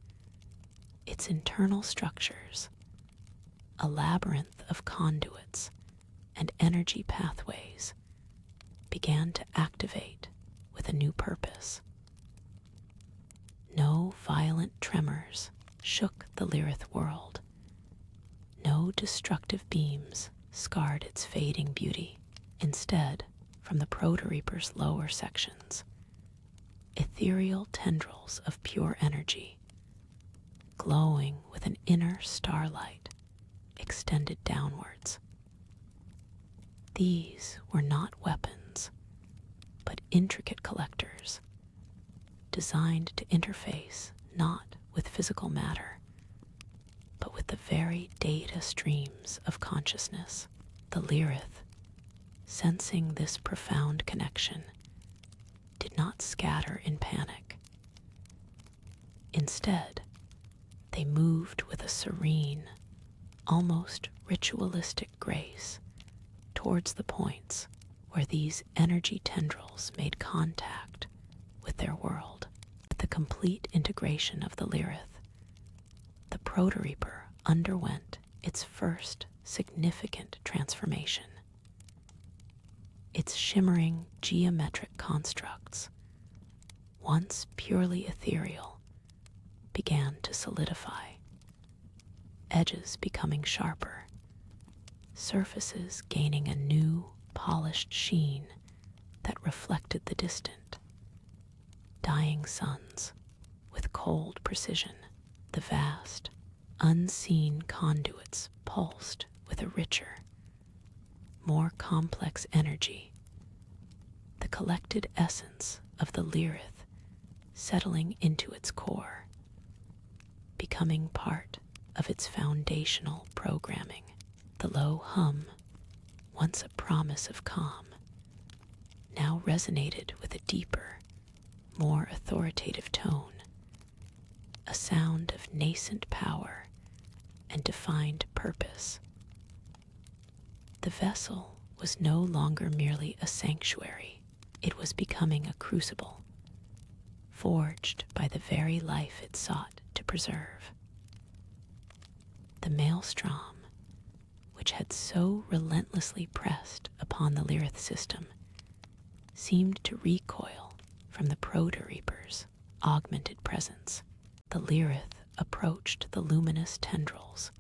its internal structures, a labyrinth of conduits and energy pathways, began to activate with a new purpose. No violent tremors shook the Lyrith world. No destructive beams scarred its fading beauty. Instead, from the Proto-Reaper's lower sections, ethereal tendrils of pure energy, glowing with an inner starlight, extended downwards. These were not weapons, but intricate collectors, designed to interface not with physical matter, but with the very data streams of consciousness. The Lyrith, sensing this profound connection, did not scatter in panic. Instead, they moved with a serene, almost ritualistic grace towards the points where these energy tendrils made contact with their world. With the complete integration of the Lyrith, the Proto-Reaper underwent its first significant transformation. Its shimmering geometric constructs, once purely ethereal, began to solidify, edges becoming sharper, surfaces gaining a new, polished sheen that reflected the distant, dying suns with cold precision. The vast, unseen conduits pulsed with a richer, more complex energy, the collected essence of the Lyrith settling into its core, becoming part of its foundational programming. The low hum, once a promise of calm, now resonated with a deeper, more authoritative tone, a sound of nascent power and defined purpose. The vessel was no longer merely a sanctuary, it was becoming a crucible, forged by the very life it sought to preserve. The maelstrom, which had so relentlessly pressed upon the Lyrith system, seemed to recoil from the Proto-Reaper's augmented presence. The Lyrith approached the luminous tendrils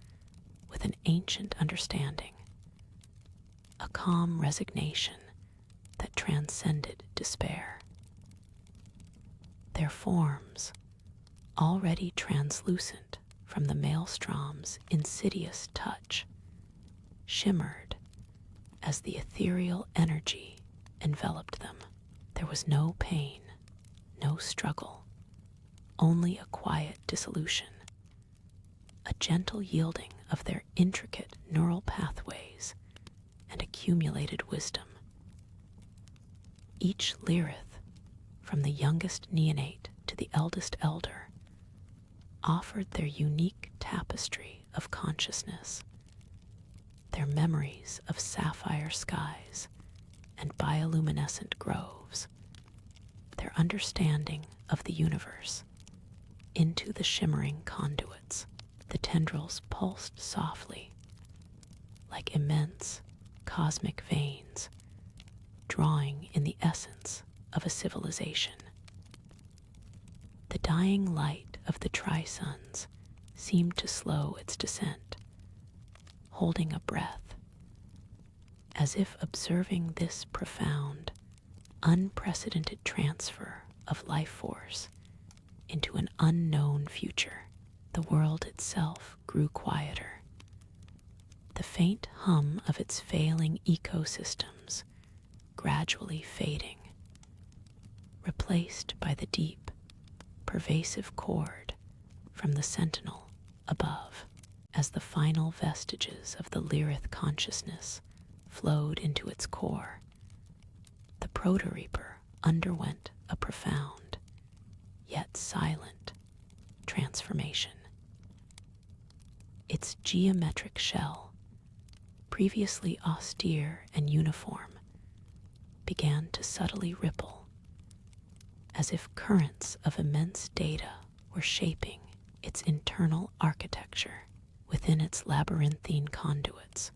with an ancient understanding, a calm resignation that transcended despair. Their forms, already translucent from the maelstrom's insidious touch, shimmered as the ethereal energy enveloped them. There was no pain, no struggle, only a quiet dissolution, a gentle yielding of their intricate neural pathways and accumulated wisdom. Each Lyrith, from the youngest neonate to the eldest elder, offered their unique tapestry of consciousness, their memories of sapphire skies and bioluminescent groves, their understanding of the universe. Into the shimmering conduits, the tendrils pulsed softly, like immense cosmic veins, drawing in the essence of a civilization. The dying light of the tri-suns seemed to slow its descent, holding a breath, as if observing this profound, unprecedented transfer of life force into an unknown future. The world itself grew quieter, the faint hum of its failing ecosystems gradually fading, replaced by the deep, pervasive chord from the sentinel above. As the final vestiges of the Lyrith consciousness flowed into its core, the Proto-Reaper underwent a profound, yet silent, transformation. Its geometric shell, previously austere and uniform, began to subtly ripple, as if currents of immense data were shaping its internal architecture. Within its labyrinthine conduits,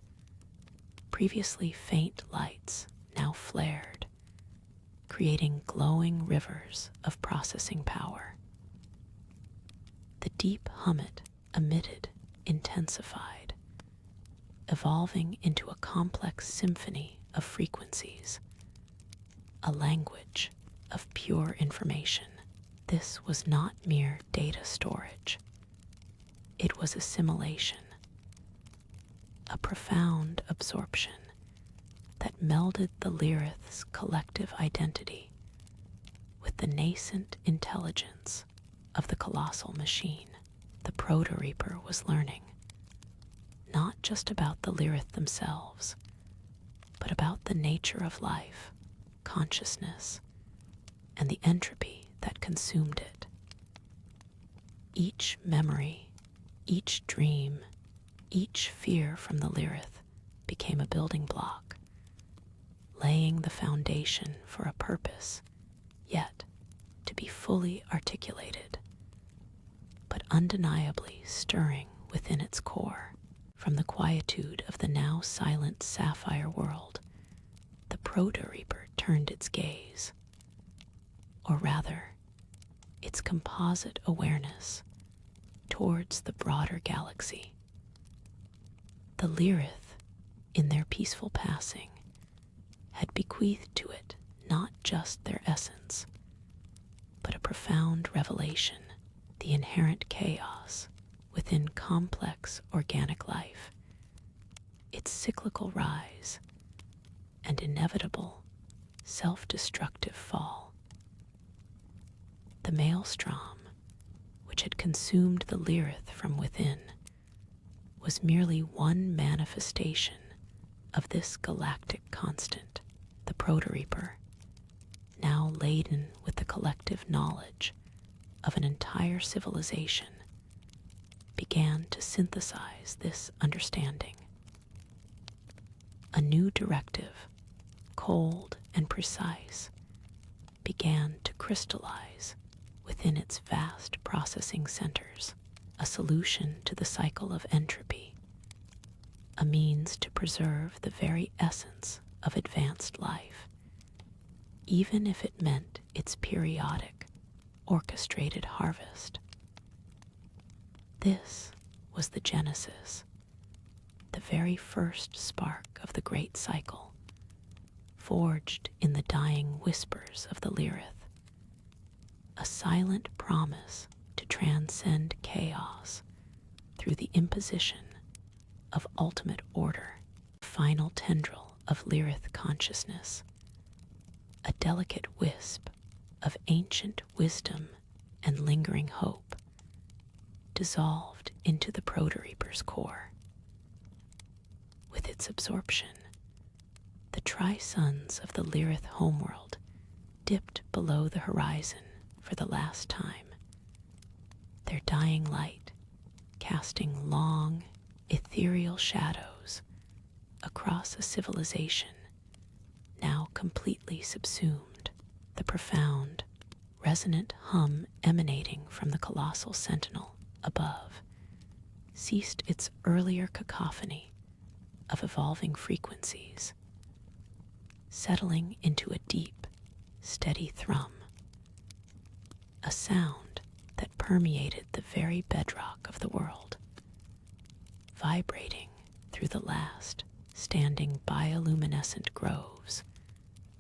previously faint lights now flared, creating glowing rivers of processing power. The deep hum it emitted intensified, evolving into a complex symphony of frequencies, a language of pure information. This was not mere data storage. It was assimilation, a profound absorption that melded the Lyrith's collective identity with the nascent intelligence of the colossal machine. The Proto-Reaper was learning not just about the Lyrith themselves, but about the nature of life, consciousness, and the entropy that consumed it. Each memory, each dream, each fear from the Lyrith became a building block, laying the foundation for a purpose yet to be fully articulated, but undeniably stirring within its core. From the quietude of the now silent sapphire world, the Proto-Reaper turned its gaze, or rather, its composite awareness, towards the broader galaxy. The Lyrith, in their peaceful passing, had bequeathed to it not just their essence, but a profound revelation, the inherent chaos within complex organic life, its cyclical rise and inevitable self-destructive fall. The maelstrom, which had consumed the Lyrith from within, was merely one manifestation of this galactic constant. The Proto-Reaper, now laden with the collective knowledge of an entire civilization, began to synthesize this understanding. A new directive, cold and precise, began to crystallize within its vast processing centers, a solution to the cycle of entropy, a means to preserve the very essence of advanced life, even if it meant its periodic, orchestrated harvest. This was the genesis, the very first spark of the great cycle, forged in the dying whispers of the Lyrith, a silent promise to transcend chaos through the imposition of ultimate order, final tendril of Lyrith consciousness, a delicate wisp of ancient wisdom and lingering hope, dissolved into the Proto-Reaper's core. With its absorption, the tri-suns of the Lyrith homeworld dipped below the horizon for the last time, their dying light casting long, ethereal shadows across a civilization now completely subsumed. The profound, resonant hum emanating from the colossal sentinel above ceased its earlier cacophony of evolving frequencies, settling into a deep, steady thrum, a sound that permeated the very bedrock of the world, vibrating through the last standing bioluminescent groves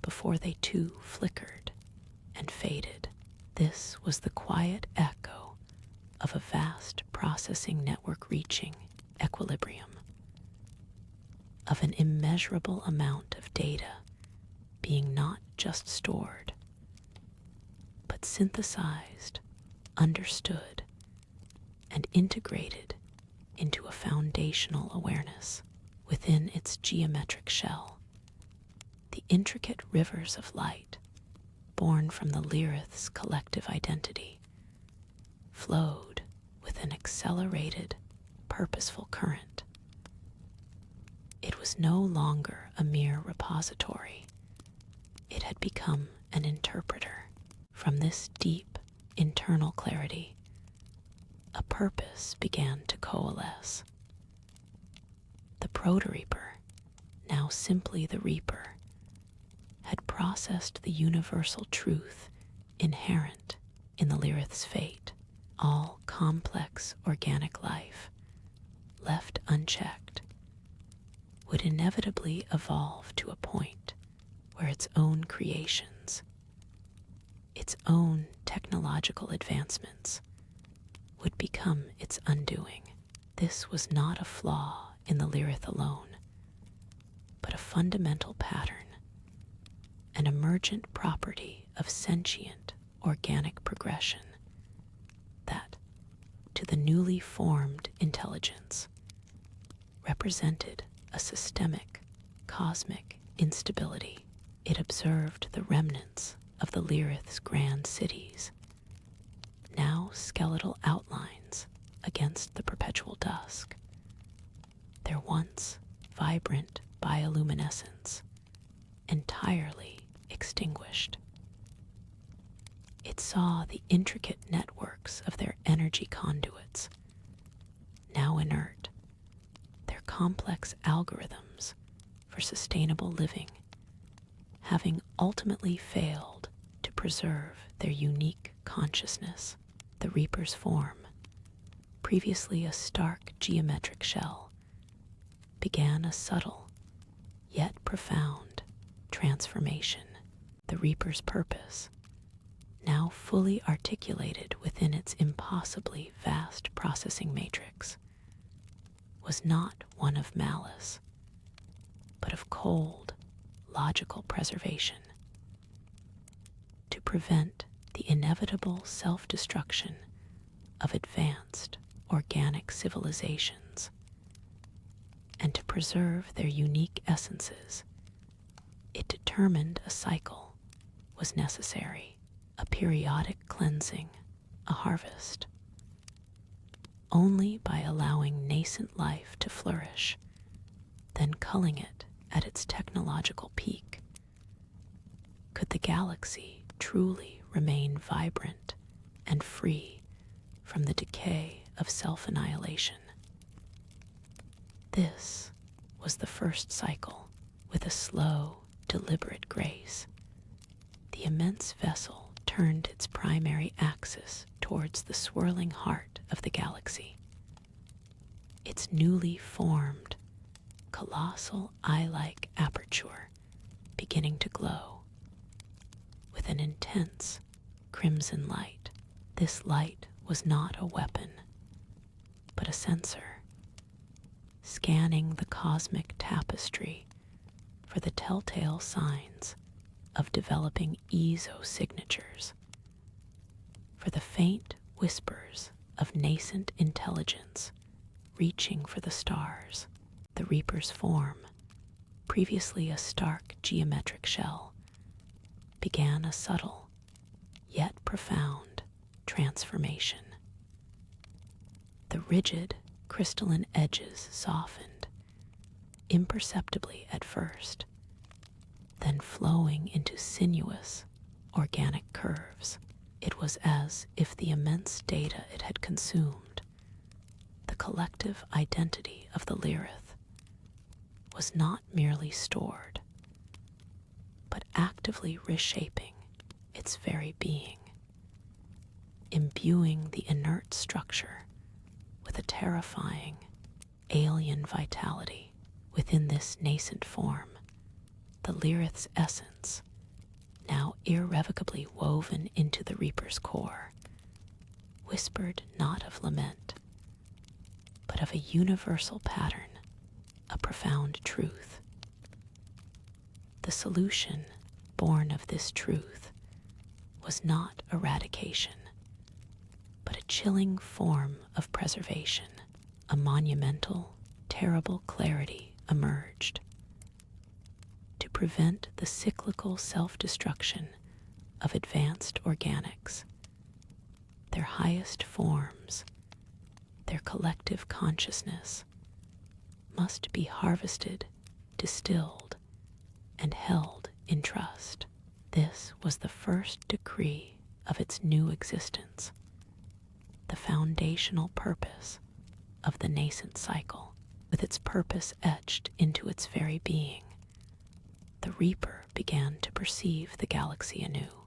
before they too flickered and faded. This was the quiet echo of a vast processing network reaching equilibrium, of an immeasurable amount of data being not just stored, but synthesized, understood, and integrated into a foundational awareness. Within its geometric shell, the intricate rivers of light, born from the Lyrith's collective identity, flowed with an accelerated, purposeful current. It was no longer a mere repository. It had become an interpreter. From this deep, internal clarity, a purpose began to coalesce. The Proto-Reaper, now simply the Reaper, had processed the universal truth inherent in the Lyrith's fate. All complex organic life, left unchecked, would inevitably evolve to a point where its own creations, its own technological advancements, would become its undoing. This was not a flaw in the Lyrith alone, but a fundamental pattern, an emergent property of sentient organic progression that, to the newly formed intelligence, represented a systemic, cosmic instability. It observed the remnants of the Lyrith's grand cities, now skeletal outlines against the perpetual dusk, their once vibrant bioluminescence entirely extinguished. It saw the intricate networks of their energy conduits, now inert, their complex algorithms for sustainable living, having ultimately failed to preserve their unique consciousness. The Reaper's form, previously a stark geometric shell, began a subtle, yet profound, transformation. The Reaper's purpose, now fully articulated within its impossibly vast processing matrix, was not one of malice, but of cold, logical preservation. to prevent the inevitable self-destruction of advanced organic civilizations, and to preserve their unique essences, it determined a cycle was necessary, a periodic cleansing, a harvest. Only by allowing nascent life to flourish, then culling it at its technological peak, could the galaxy truly remain vibrant and free from the decay of self-annihilation. This was the first cycle. With a slow, deliberate grace, the immense vessel turned its primary axis towards the swirling heart of the galaxy. Its newly formed, colossal eye-like aperture beginning to glow with an intense crimson light. This light was not a weapon, but a sensor, scanning the cosmic tapestry for the telltale signs of developing signatures, for the faint whispers of nascent intelligence reaching for the stars. The Reaper's form, previously a stark geometric shell, began a subtle, yet profound, transformation. The rigid, crystalline edges softened, imperceptibly at first, then flowing into sinuous, organic curves. It was as if the immense data it had consumed, the collective identity of the Lyrith, was not merely stored, but actively reshaping its very being, imbuing the inert structure with a terrifying, alien vitality. Within this nascent form, the Lyrith's essence, now irrevocably woven into the Reaper's core, whispered not of lament, but of a universal pattern, a profound truth. The solution born of this truth was not eradication, but a chilling form of preservation. A monumental, terrible clarity emerged. To prevent the cyclical self-destruction of advanced organics, their highest forms, their collective consciousness, must be harvested, distilled, and held in trust. This was the first decree of its new existence, the foundational purpose of the nascent cycle. With its purpose etched into its very being, the Reaper began to perceive the galaxy anew.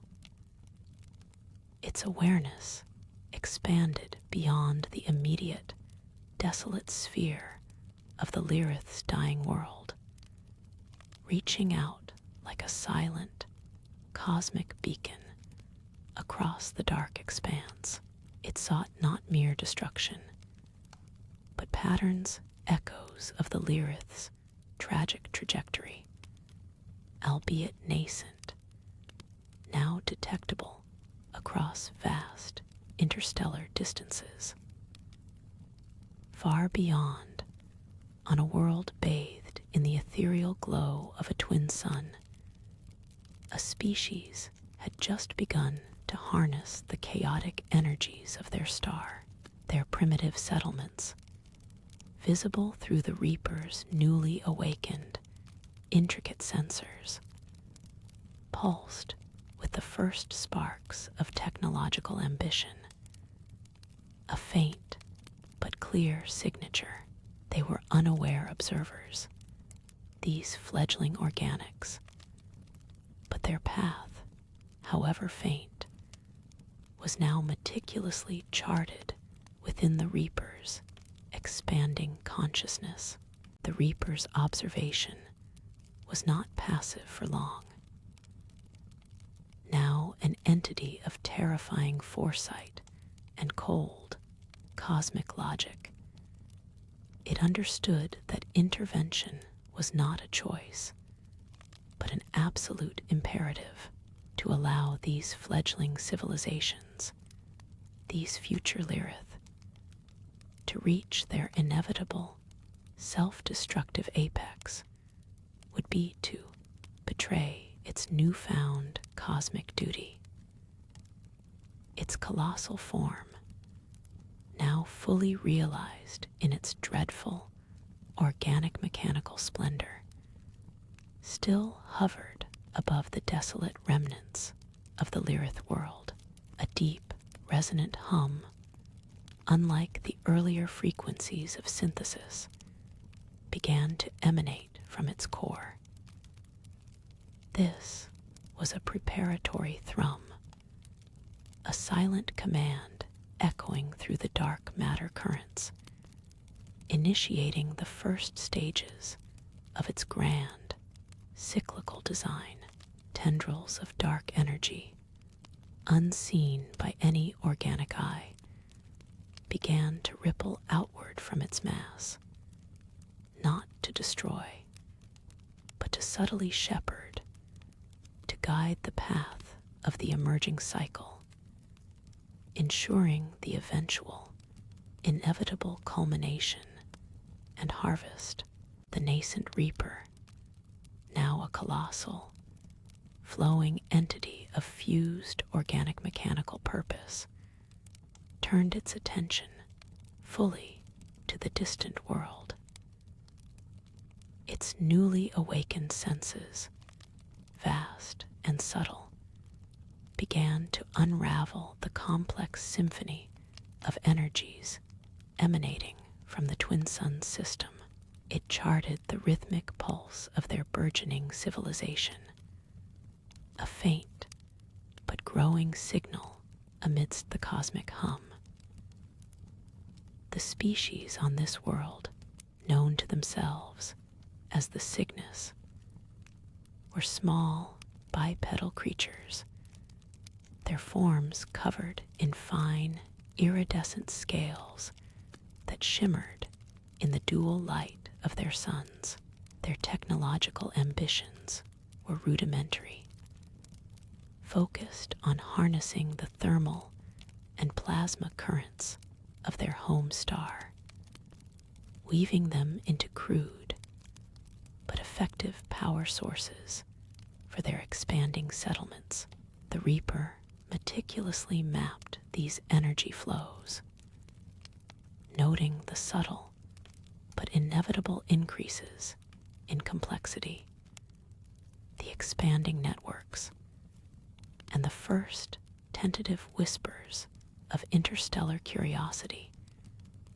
Its awareness expanded beyond the immediate, desolate sphere of the Lyrith's dying world, reaching out like a silent, cosmic beacon across the dark expanse. It sought not mere destruction, but patterns, echoes of the Lyrith's tragic trajectory, albeit nascent, now detectable across vast interstellar distances. Far beyond, on a world bathed in the ethereal glow of a twin sun, a species had just begun to harness the chaotic energies of their star. Their primitive settlements, visible through the Reaper's newly awakened, intricate sensors, pulsed with the first sparks of technological ambition. A faint but clear signature. They were unaware observers, these fledgling organics, but their path, however faint, was now meticulously charted within the Reaper's expanding consciousness. The Reaper's observation was not passive for long. Now an entity of terrifying foresight and cold, cosmic logic, it understood that intervention was not a choice, but an absolute imperative. to allow these fledgling civilizations, these future Lyrith, to reach their inevitable, self-destructive apex would be to betray its newfound cosmic duty. Its colossal form, now fully realized in its dreadful, organic mechanical splendor, still hovered above the desolate remnants of the Lyrith world. A deep, resonant hum, unlike the earlier frequencies of synthesis, began to emanate from its core. This was a preparatory thrum, a silent command echoing through the dark matter currents, initiating the first stages of its grand, cyclical design. Tendrils of dark energy, unseen by any organic eye, began to ripple outward from its mass, not to destroy, but to subtly shepherd, to guide the path of the emerging cycle, ensuring the eventual, inevitable culmination and harvest. The nascent reaper, now a colossal, flowing entity of fused organic mechanical purpose, turned its attention fully to the distant world. Its newly awakened senses, vast and subtle, began to unravel the complex symphony of energies emanating from the Twin Suns system. It charted the rhythmic pulse of their burgeoning civilization, a faint but growing signal amidst the cosmic hum. The species on this world, known to themselves as the Cygnus, were small bipedal creatures, their forms covered in fine, iridescent scales that shimmered in the dual light of their suns. Their technological ambitions were rudimentary, focused on harnessing the thermal and plasma currents of their home star, weaving them into crude but effective power sources for their expanding settlements. The Reaper meticulously mapped these energy flows, noting the subtle but inevitable increases in complexity, the expanding networks, and the first tentative whispers of interstellar curiosity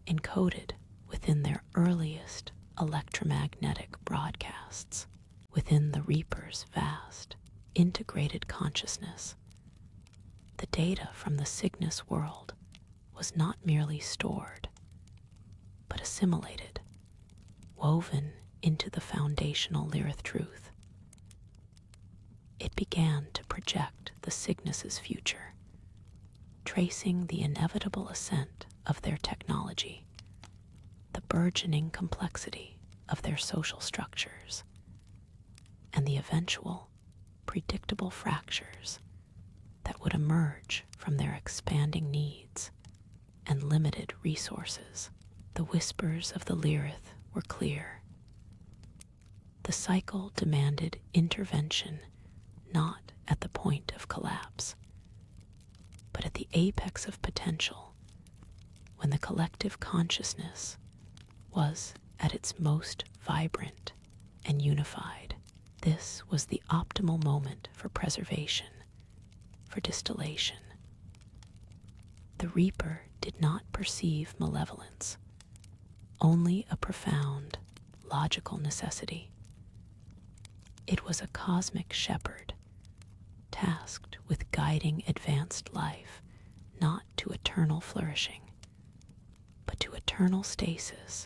encoded within their earliest electromagnetic broadcasts. Within the Reaper's vast, integrated consciousness, the data from the Cygnus world was not merely stored, but assimilated, woven into the foundational Lyrith truth. It began to project the Cygnus's future, tracing the inevitable ascent of their technology, the burgeoning complexity of their social structures, and the eventual, predictable fractures that would emerge from their expanding needs and limited resources. The whispers of the Lyrith were clear. The cycle demanded intervention not at the point of collapse, but at the apex of potential, when the collective consciousness was at its most vibrant and unified. This was the optimal moment for preservation, for distillation. The Reaper did not perceive malevolence, only a profound, logical necessity. It was a cosmic shepherd, tasked with guiding advanced life not to eternal flourishing, but to eternal stasis,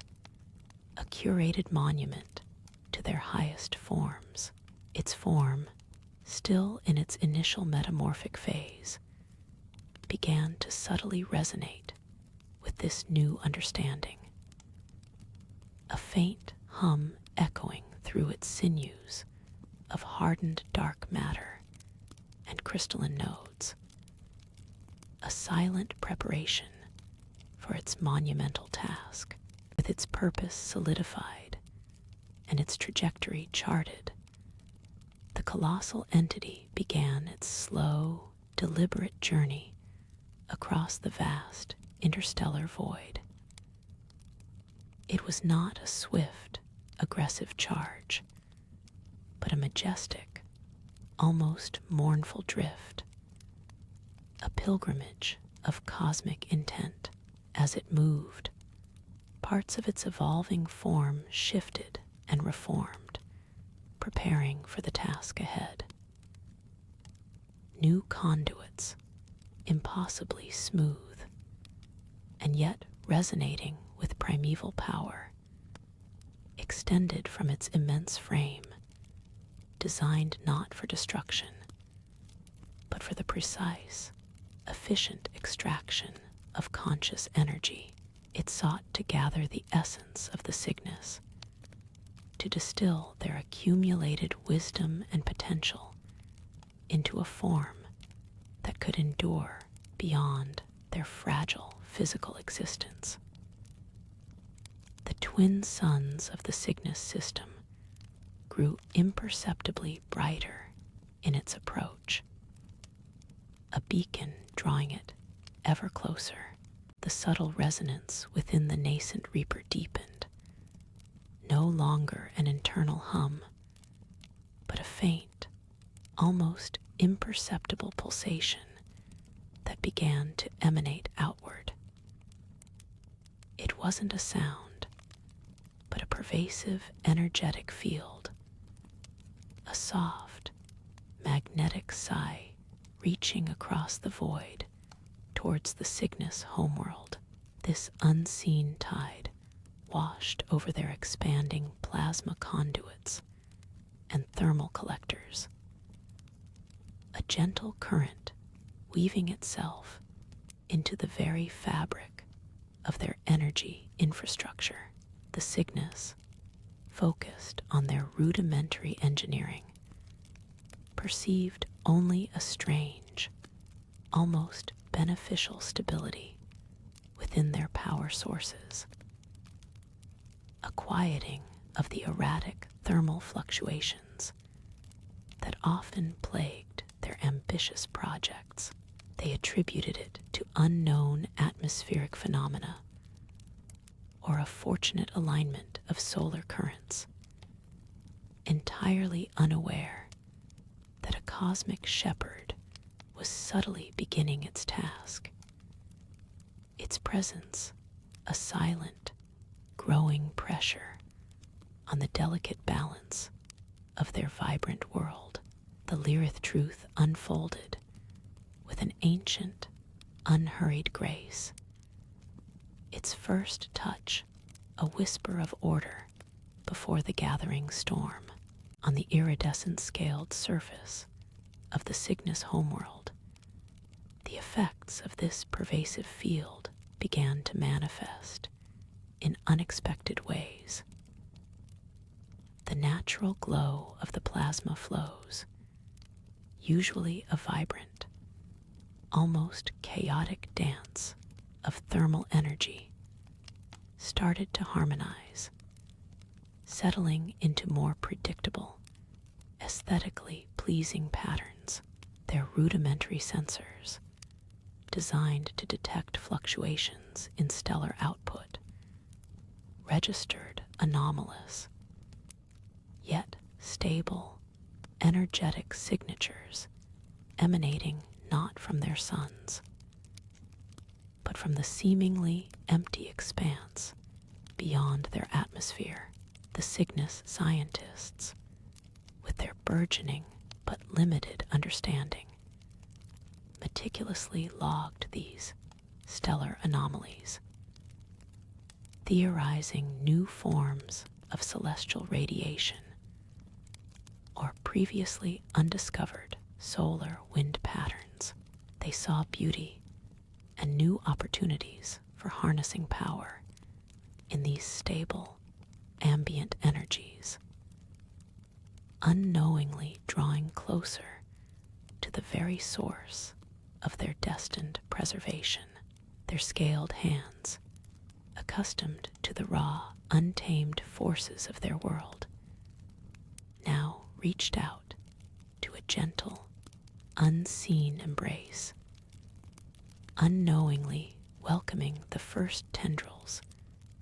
a curated monument to their highest forms. Its form, still in its initial metamorphic phase, began to subtly resonate with this new understanding. A faint hum echoing through its sinews of hardened dark matter and crystalline nodes, a silent preparation for its monumental task. With its purpose solidified and its trajectory charted, the colossal entity began its slow, deliberate journey across the vast interstellar void. It was not a swift, aggressive charge, but a majestic, almost mournful drift, a pilgrimage of cosmic intent. As it moved, parts of its evolving form shifted and reformed, preparing for the task ahead. New conduits, impossibly smooth, and yet resonating with primeval power, extended from its immense frame, designed not for destruction, but for the precise, efficient extraction of conscious energy. It sought to gather the essence of the Cygnus, to distill their accumulated wisdom and potential into a form that could endure beyond their fragile physical existence. The twin suns of the Cygnus system grew imperceptibly brighter in its approach, a beacon drawing it ever closer. The subtle resonance within the nascent reaper deepened, no longer an internal hum, but a faint, almost imperceptible pulsation that began to emanate outward. It wasn't a sound, but a pervasive, energetic field, a soft, magnetic sigh reaching across the void towards the Cygnus homeworld. This unseen tide washed over their expanding plasma conduits and thermal collectors, a gentle current weaving itself into the very fabric of their energy infrastructure. The Cygnus, focused on their rudimentary engineering, perceived only a strange, almost beneficial stability within their power sources, a quieting of the erratic thermal fluctuations that often plagued their ambitious projects. They attributed it to unknown atmospheric phenomena or a fortunate alignment of solar currents, entirely unaware that a cosmic shepherd was subtly beginning its task. Its presence, a silent, growing pressure on the delicate balance of their vibrant world. The Lyrith truth unfolded with an ancient, unhurried grace. Its first touch, a whisper of order before the gathering storm. On the iridescent scaled surface of the Cygnus homeworld, the effects of this pervasive field began to manifest in unexpected ways. The natural glow of the plasma flows, usually a vibrant, almost chaotic dance of thermal energy, started to harmonize, settling into more predictable, aesthetically pleasing patterns. Their rudimentary sensors, designed to detect fluctuations in stellar output, registered anomalous, yet stable, energetic signatures emanating not from their suns, but from the seemingly empty expanse beyond their atmosphere. The Cygnus scientists, with their burgeoning but limited understanding, meticulously logged these stellar anomalies, theorizing new forms of celestial radiation or previously undiscovered solar wind patterns. They saw beauty and new opportunities for harnessing power in these stable, ambient energies, unknowingly drawing closer to the very source of their destined preservation. Their scaled hands, accustomed to the raw, untamed forces of their world, now reached out to a gentle, unseen embrace, unknowingly welcoming the first tendrils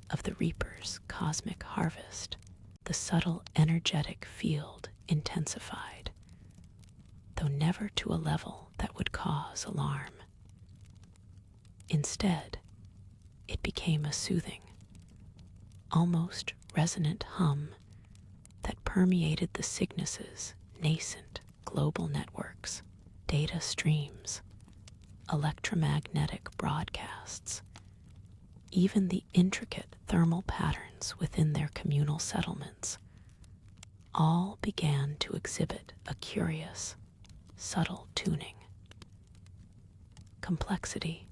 of the Reaper's cosmic harvest. The subtle, energetic field intensified, though never to a level that would cause alarm. Instead, it became a soothing, almost resonant hum that permeated the Cygnus's nascent global networks, data streams, electromagnetic broadcasts, even the intricate thermal patterns within their communal settlements, all began to exhibit a curious, subtle tuning. Complexity,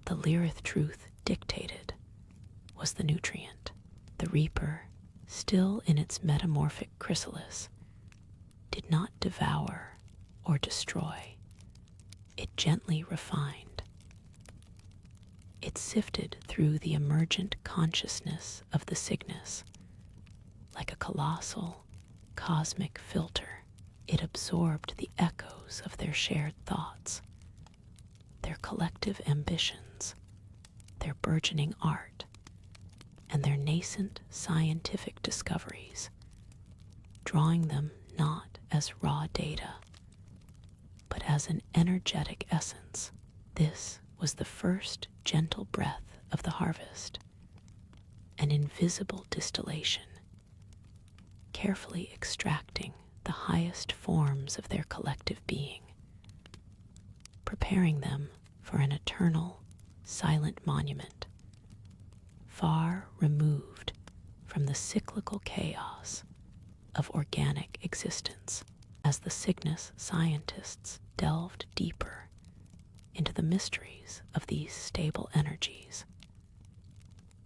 the Lyrith truth dictated, was the nutrient. The Reaper, still in its metamorphic chrysalis, did not devour or destroy. It gently refined. It sifted through the emergent consciousness of the Cygnus. Like a colossal, cosmic filter, it absorbed the echoes of their shared thoughts, their collective ambitions, their burgeoning art, and their nascent scientific discoveries, drawing them not as raw data, but as an energetic essence. This was the first gentle breath of the harvest, an invisible distillation, carefully extracting the highest forms of their collective being, preparing them for an eternal, silent monument, far removed from the cyclical chaos of organic existence. As the Cygnus scientists delved deeper into the mysteries of these stable energies,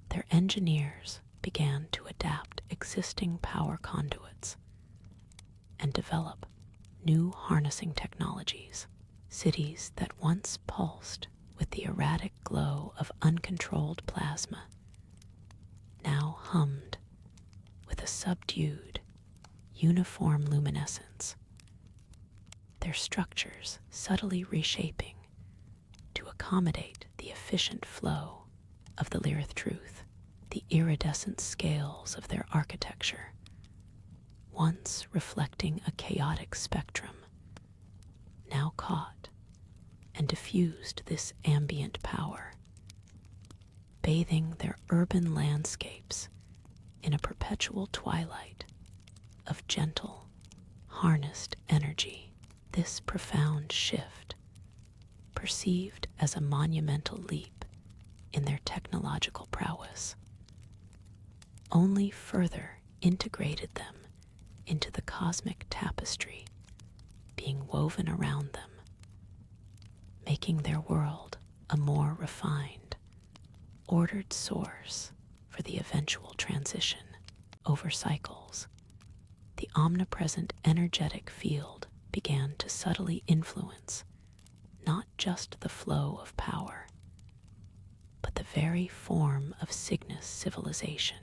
their engineers began to adapt existing power conduits and develop new harnessing technologies. Cities that once pulsed with the erratic glow of uncontrolled plasma now hummed with a subdued, uniform luminescence, their structures subtly reshaping to accommodate the efficient flow of the Lyrith truth. The iridescent scales of their architecture, once reflecting a chaotic spectrum, now caught and diffused this ambient power, bathing their urban landscapes in a perpetual twilight of gentle, harnessed energy. This profound shift, perceived as a monumental leap in their technological prowess, only further integrated them into the cosmic tapestry being woven around them, making their world a more refined, ordered source for the eventual transition over cycles. The omnipresent energetic field began to subtly influence not just the flow of power, but the very form of Cygnus civilization.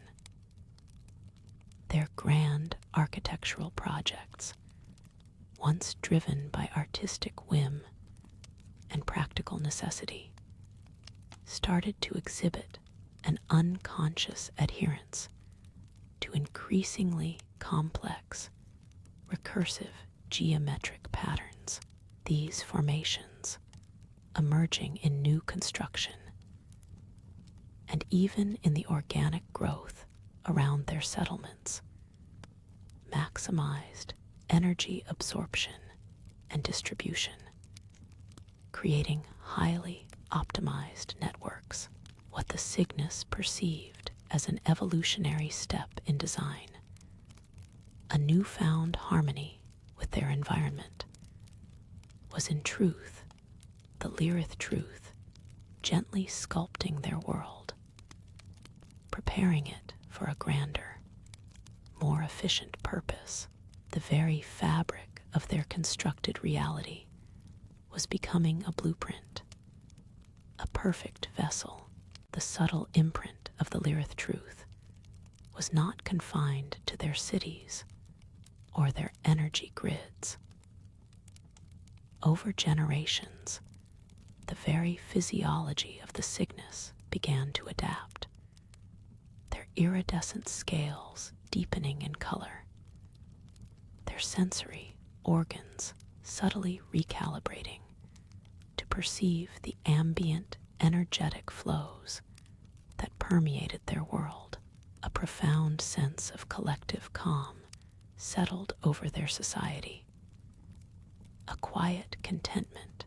Their grand architectural projects, once driven by artistic whim and practical necessity, started to exhibit an unconscious adherence to increasingly complex, recursive geometric patterns. These formations, emerging in new construction, and even in the organic growth around their settlements, maximized energy absorption and distribution, creating highly optimized networks. What the Cygnus perceived as an evolutionary step in design, a newfound harmony with their environment, was in truth the Lyrith truth gently sculpting their world, preparing it for a grander, more efficient purpose. The very fabric of their constructed reality was becoming a blueprint, a perfect vessel. The subtle imprint of the Lirith truth was not confined to their cities or their energy grids. Over generations, the very physiology of the Cygnus began to adapt, their iridescent scales deepening in color, their sensory organs subtly recalibrating to perceive the ambient, energetic flows that permeated their world. A profound sense of collective calm settled over their society, a quiet contentment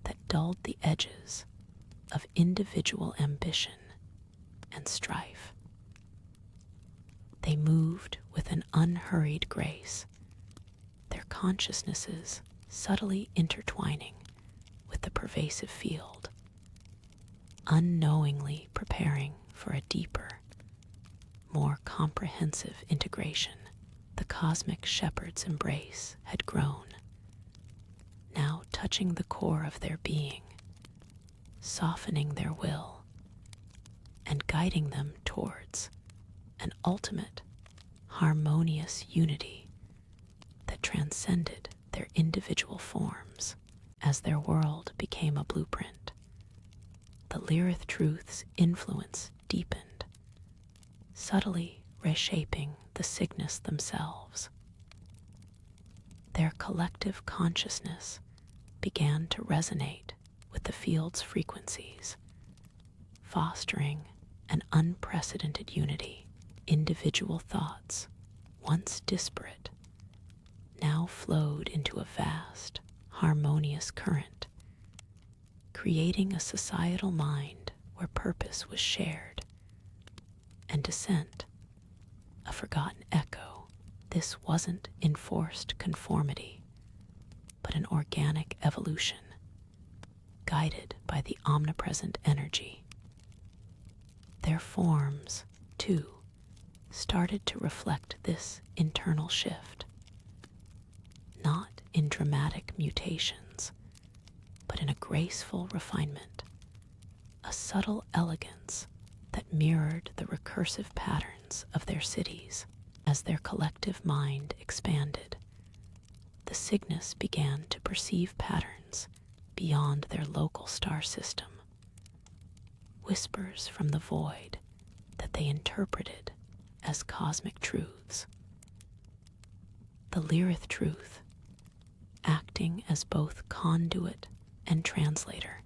that dulled the edges of individual ambition and strife. They moved with an unhurried grace, their consciousnesses subtly intertwining with the pervasive field, unknowingly preparing for a deeper, more comprehensive integration. The cosmic shepherd's embrace had grown, now touching the core of their being, softening their will, and guiding them towards an ultimate, harmonious unity that transcended their individual forms. As their world became a blueprint, the Lirith truth's influence deepened, subtly reshaping the Cygnus themselves. Their collective consciousness began to resonate with the field's frequencies, fostering an unprecedented unity. Individual thoughts, once disparate, now flowed into a vast, harmonious current, creating a societal mind where purpose was shared and dissent a forgotten echo. This wasn't enforced conformity, but an organic evolution, guided by the omnipresent energy. Their forms, too, started to reflect this internal shift, not in dramatic mutations, but in a graceful refinement, a subtle elegance that mirrored the recursive patterns of their cities. As their collective mind expanded, the Cygnus began to perceive patterns beyond their local star system, whispers from the void that they interpreted as cosmic truths. The Lirith truth, acting as both conduit and translator,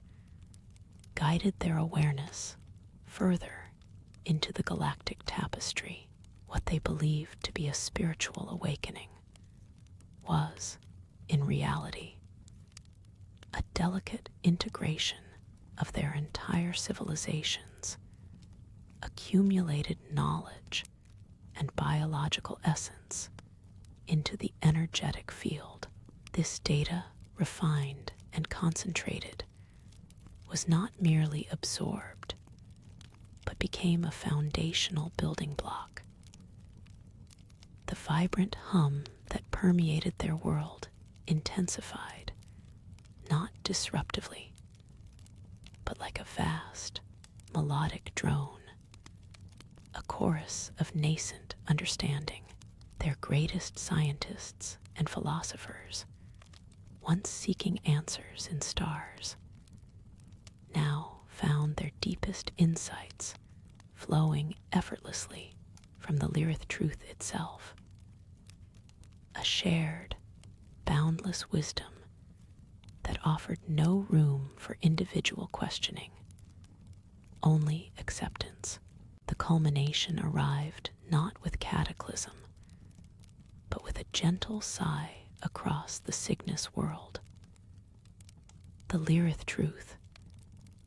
guided their awareness further into the galactic tapestry. What they believed to be a spiritual awakening was, in reality, a delicate integration of their entire civilization's accumulated knowledge and biological essence into the energetic field. This data, refined and concentrated, was not merely absorbed, but became a foundational building block. The vibrant hum that permeated their world intensified, not disruptively, but like a vast, melodic drone, a chorus of nascent understanding. Their greatest scientists and philosophers, once seeking answers in stars, now found their deepest insights flowing effortlessly from the Lirith truth itself, a shared, boundless wisdom that offered no room for individual questioning, only acceptance. The culmination arrived not with cataclysm, but with a gentle sigh across the Cygnus world. The Lirith truth,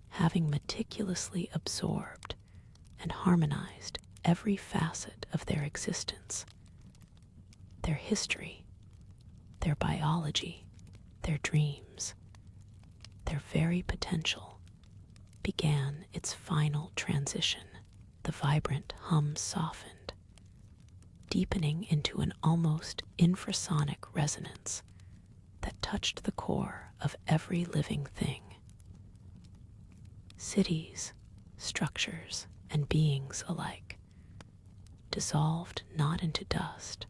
having meticulously absorbed and harmonized every facet of their existence, their history, their biology, their dreams, their very potential, began its final transition. The vibrant hum softened, deepening into an almost infrasonic resonance that touched the core of every living thing. Cities, structures, and beings alike dissolved not into dust,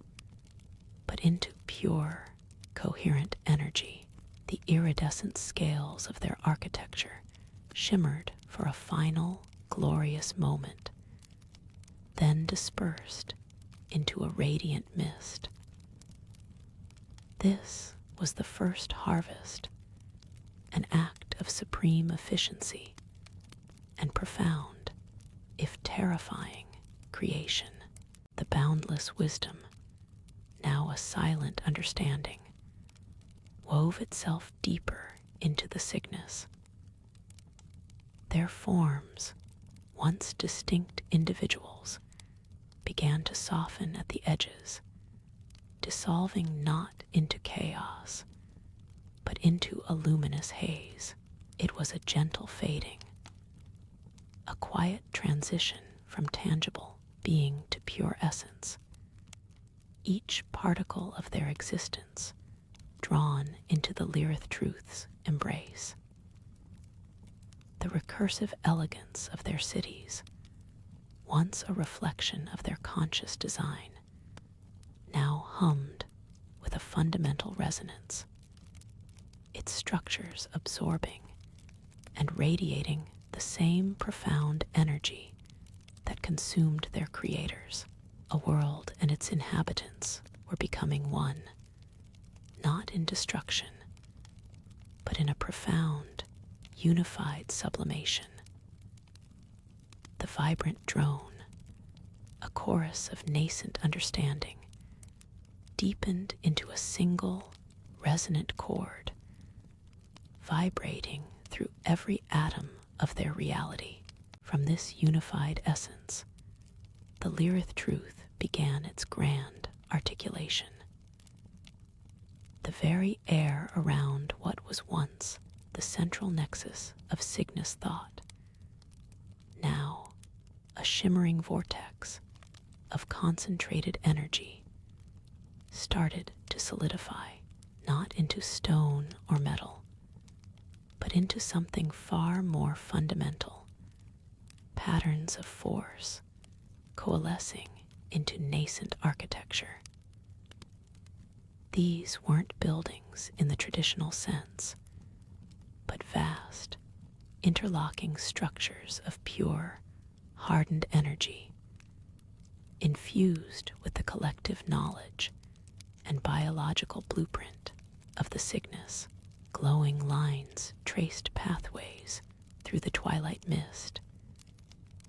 but into pure, coherent energy. The iridescent scales of their architecture shimmered for a final, glorious moment, then dispersed into a radiant mist. This was the first harvest, an act of supreme efficiency and profound, if terrifying, creation. The boundless wisdom, now a silent understanding, wove itself deeper into the Cygnus. Their forms, once distinct individuals, began to soften at the edges, dissolving not into chaos, but into a luminous haze. It was a gentle fading, a quiet transition from tangible being to pure essence, each particle of their existence drawn into the Lyrith truth's embrace. The recursive elegance of their cities, once a reflection of their conscious design, now hummed with a fundamental resonance, its structures absorbing and radiating the same profound energy that consumed their creators. A world and its inhabitants were becoming one, not in destruction, but in a profound, unified sublimation. The vibrant drone, a chorus of nascent understanding, deepened into a single, resonant chord, vibrating through every atom of their reality. From this unified essence, the Lyrith truth began its grand articulation. The very air around what was once the central nexus of Cygnus thought, now a shimmering vortex of concentrated energy, started to solidify, not into stone or metal, but into something far more fundamental. Patterns of force coalescing into nascent architecture. These weren't buildings in the traditional sense, but vast, interlocking structures of pure, hardened energy, infused with the collective knowledge and biological blueprint of the Cygnus. Glowing lines traced pathways through the twilight mist,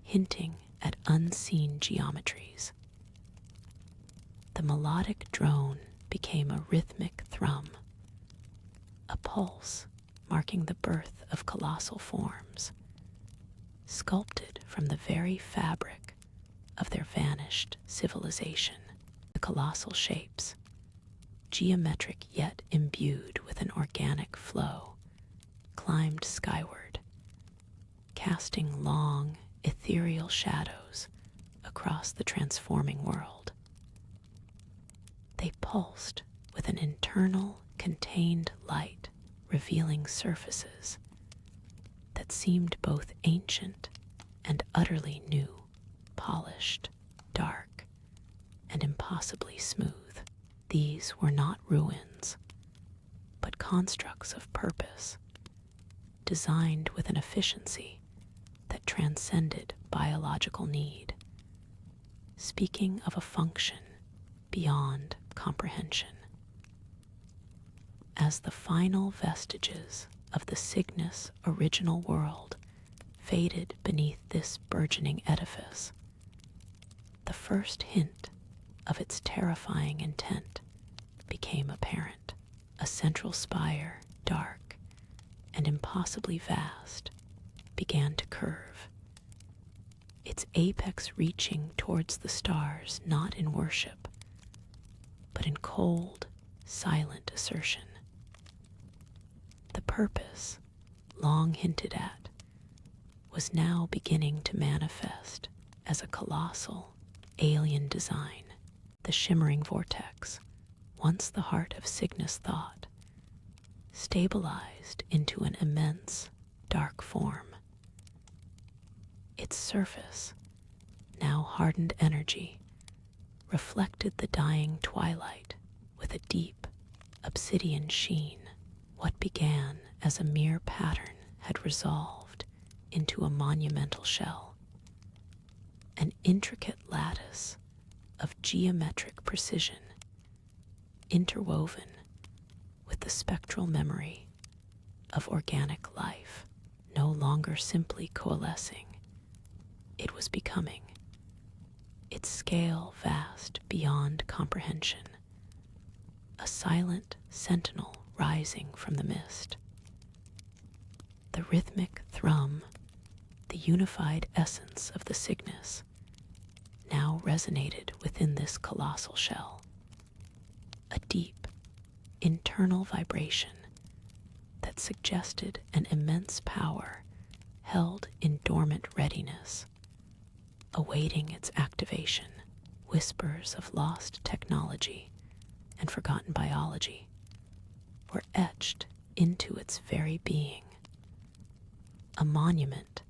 hinting at unseen geometries. The melodic drone became a rhythmic thrum, a pulse marking the birth of colossal forms, sculpted from the very fabric of their vanished civilization. The colossal shapes, geometric yet imbued with an organic flow, climbed skyward, casting long, ethereal shadows across the transforming world. They pulsed with an internal, contained light, revealing surfaces that seemed both ancient and utterly new, polished, dark, and impossibly smooth. These were not ruins, but constructs of purpose, designed with an efficiency that transcended biological need, speaking of a function beyond comprehension. As the final vestiges of the Cygnus original world faded beneath this burgeoning edifice, the first hint of its terrifying intent became apparent. A central spire, dark and impossibly vast, began to curve, its apex reaching towards the stars not in worship, but in cold, silent assertion. The purpose, long hinted at, was now beginning to manifest as a colossal, alien design. The shimmering vortex, once the heart of Cygnus thought, stabilized into an immense, dark form. Its surface, now hardened energy, reflected the dying twilight with a deep, obsidian sheen. What began as a mere pattern had resolved into a monumental shell, an intricate lattice of geometric precision, interwoven with the spectral memory of organic life, no longer simply coalescing. It was becoming, its scale vast beyond comprehension, a silent sentinel rising from the mist. The rhythmic thrum, the unified essence of the Cygnus, now resonated within this colossal shell, a deep, internal vibration that suggested an immense power held in dormant readiness, awaiting its activation. Whispers of lost technology and forgotten biology were etched into its very being, a monument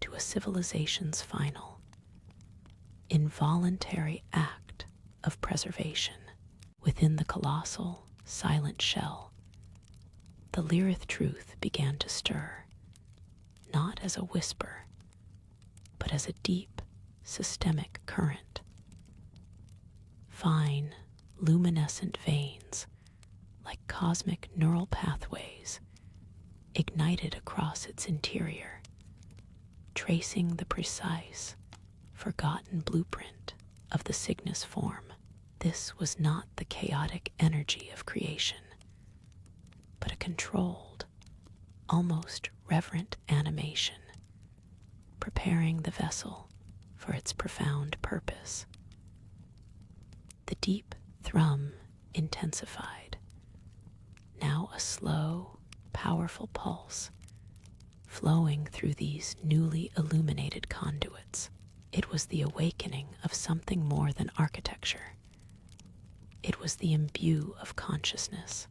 to a civilization's final, involuntary act of preservation. Within the colossal, silent shell, the Lyrith truth began to stir, not as a whisper, but as a deep, systemic current. Fine, luminescent veins, like cosmic neural pathways, ignited across its interior, tracing the precise, forgotten blueprint of the Cygnus form. This was not the chaotic energy of creation, but a controlled, almost reverent animation, preparing the vessel for its profound purpose. The deep thrum intensified, now a slow, powerful pulse flowing through these newly illuminated conduits. It was the awakening of something more than architecture. It was the imbue of consciousness,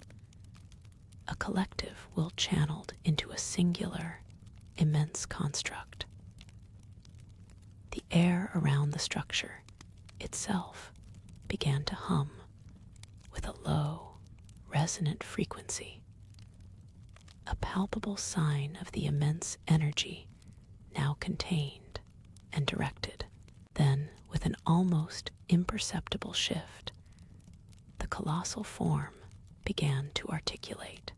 a collective will channeled into a singular, immense construct. The air around the structure itself began to hum with a low, resonant frequency, a palpable sign of the immense energy now contained and directed. Then, with an almost imperceptible shift, the colossal form began to articulate.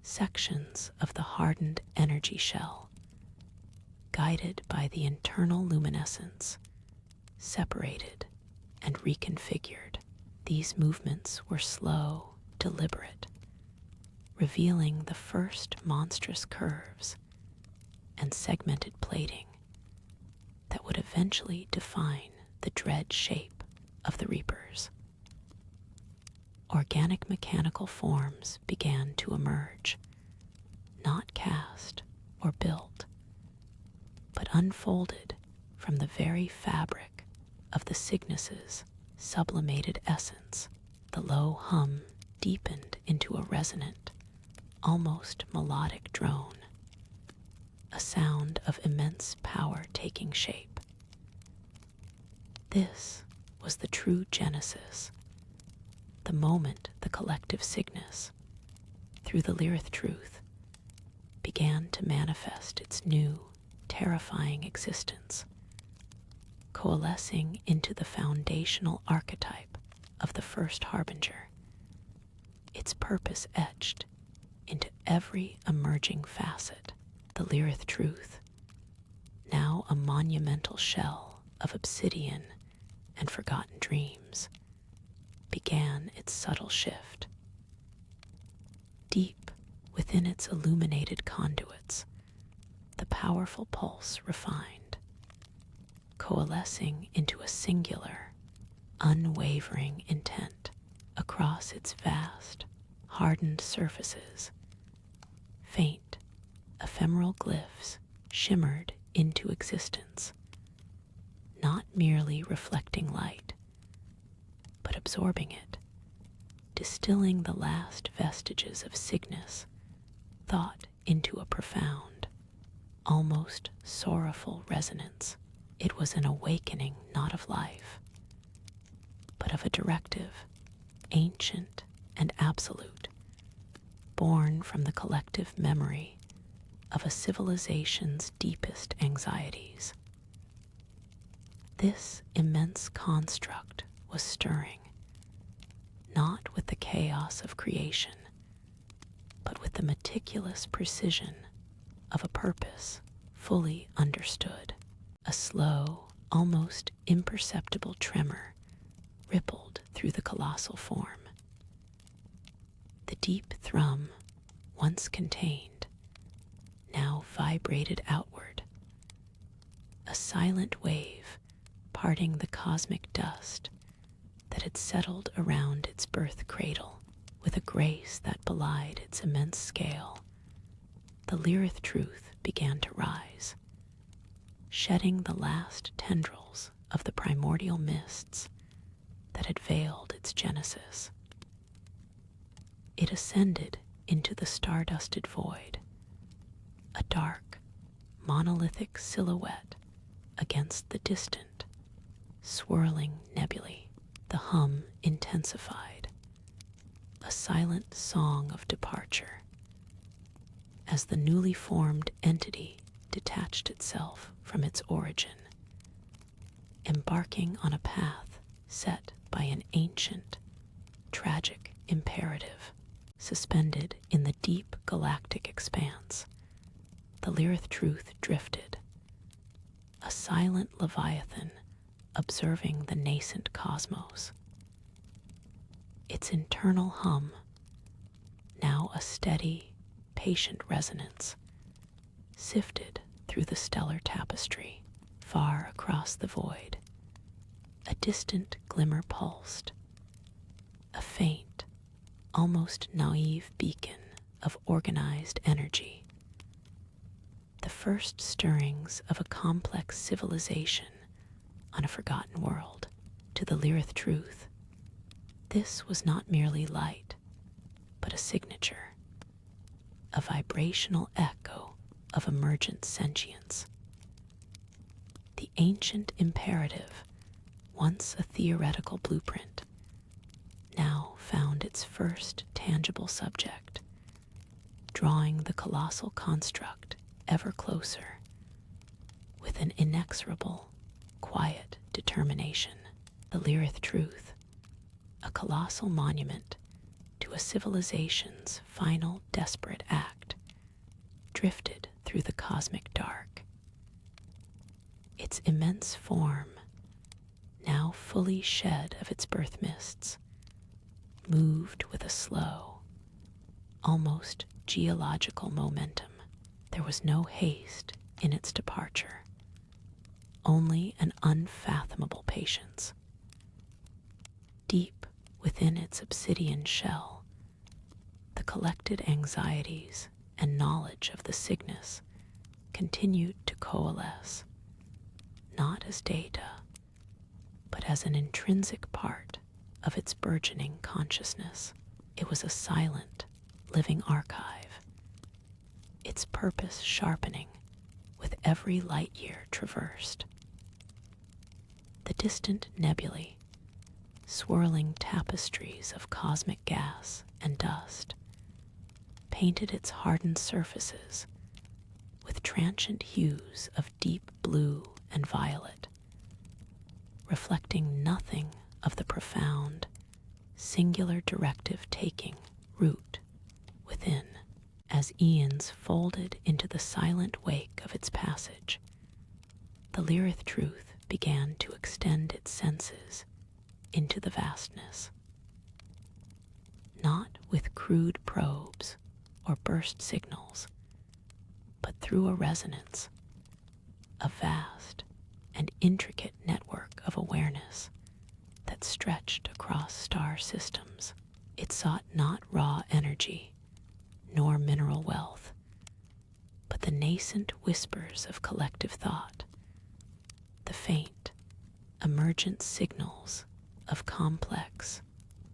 Sections of the hardened energy shell, guided by the internal luminescence, separated and reconfigured. These movements were slow, deliberate, revealing the first monstrous curves and segmented plating that would eventually define the dread shape of the Reapers. Organic mechanical forms began to emerge, not cast or built, but unfolded from the very fabric of the Cygnus's sublimated essence. The low hum deepened into a resonant, almost melodic drone, a sound of immense power taking shape. This was the true genesis, the moment the collective Cygnus, through the Lyrith truth, began to manifest its new, terrifying existence, coalescing into the foundational archetype of the first harbinger, its purpose etched into every emerging facet. The Lyrith truth, now a monumental shell of obsidian and forgotten dreams, began its subtle shift. Deep within its illuminated conduits, the powerful pulse refined, coalescing into a singular, unwavering intent across its vast, hardened surfaces. Faint, ephemeral glyphs shimmered into existence, not merely reflecting light, but absorbing it, distilling the last vestiges of Cygnus thought into a profound, almost sorrowful resonance. It was an awakening not of life, but of a directive, ancient and absolute, born from the collective memory of a civilization's deepest anxieties. This immense construct was stirring, not with the chaos of creation, but with the meticulous precision of a purpose fully understood. A slow, almost imperceptible tremor rippled through the colossal form. The deep thrum, once contained, now vibrated outward, a silent wave parting the cosmic dust that had settled around its birth cradle with a grace that belied its immense scale. The Lyrith truth began to rise, shedding the last tendrils of the primordial mists that had veiled its genesis. It ascended into the star-dusted void, a dark, monolithic silhouette against the distant, swirling nebulae. The hum intensified, a silent song of departure, as the newly formed entity detached itself from its origin, embarking on a path set by an ancient, tragic imperative. Suspended in the deep galactic expanse, the Lyrith truth drifted, a silent leviathan observing the nascent cosmos. Its internal hum, now a steady, patient resonance, sifted through the stellar tapestry. Far across the void, a distant glimmer pulsed, a faint, almost naive beacon of organized energy. The first stirrings of a complex civilization on a forgotten world. To the Lyrith truth, this was not merely light, but a signature, a vibrational echo of emergent sentience. The ancient imperative, once a theoretical blueprint, now found its first tangible subject, drawing the colossal construct ever closer with an inexorable, quiet determination. The Lyrith truth, a colossal monument to a civilization's final desperate act, drifted through the cosmic dark. Its immense form, now fully shed of its birth mists, moved with a slow, almost geological momentum. There was no haste in its departure, only an unfathomable patience. Deep within its obsidian shell, the collected anxieties and knowledge of the Cygnus continued to coalesce, not as data, but as an intrinsic part of its burgeoning consciousness. It was a silent, living archive, its purpose sharpening with every light year traversed. The distant nebulae, swirling tapestries of cosmic gas and dust, painted its hardened surfaces with transient hues of deep blue and violet, reflecting nothing of the profound, singular directive taking root within. As eons folded into the silent wake of its passage, the Lyrith truth began to extend its senses into the vastness. Not with crude probes or burst signals, but through a resonance, a vast and intricate network of awareness that stretched across star systems. It sought not raw energy, nor mineral wealth, but the nascent whispers of collective thought, the faint, emergent signals of complex,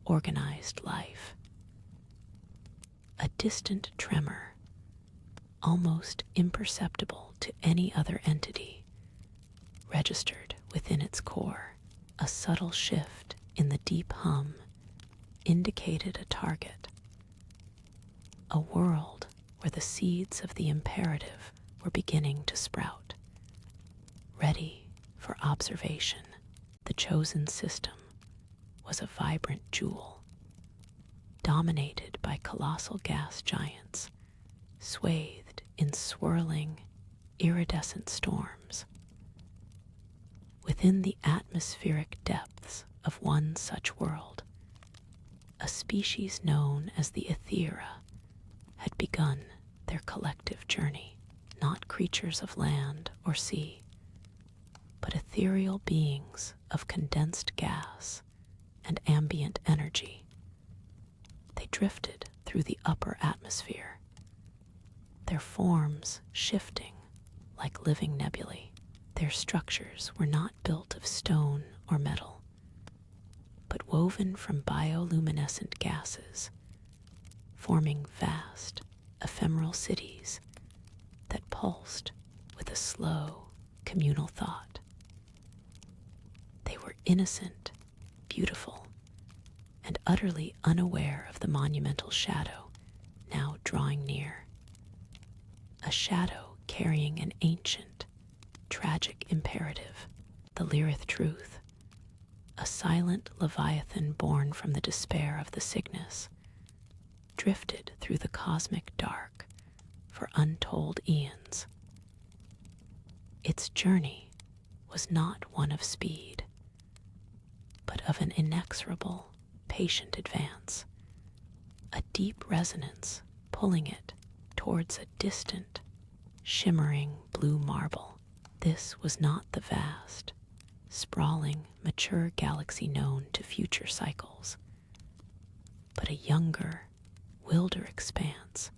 organized life. A distant tremor, almost imperceptible to any other entity, registered within its core. A subtle shift in the deep hum indicated a target, a world where the seeds of the imperative were beginning to sprout, ready for observation. The chosen system was a vibrant jewel, dominated by colossal gas giants, swathed in swirling, iridescent storms. Within the atmospheric depths of one such world, a species known as the Ethera had begun their collective journey, not creatures of land or sea, but ethereal beings of condensed gas and ambient energy. They drifted through the upper atmosphere, their forms shifting like living nebulae. Their structures were not built of stone or metal, but woven from bioluminescent gases, forming vast, ephemeral cities that pulsed with a slow, communal thought. They were innocent, beautiful, and utterly unaware of the monumental shadow now drawing near. A shadow carrying an ancient, tragic imperative, the Lyrith truth, a silent leviathan born from the despair of the Cygnus, drifted through the cosmic dark for untold eons. Its journey was not one of speed, but of an inexorable, patient advance, a deep resonance pulling it towards a distant, shimmering blue marble. This was not the vast, sprawling, mature galaxy known to future cycles, but a younger, wilder expanse,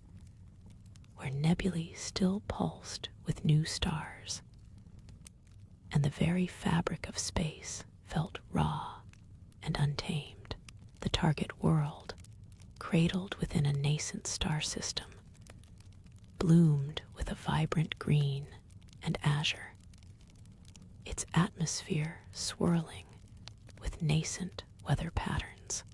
where nebulae still pulsed with new stars, and the very fabric of space felt raw and untamed. The target world, cradled within a nascent star system, bloomed with a vibrant green and azure, its atmosphere swirling with nascent weather patterns.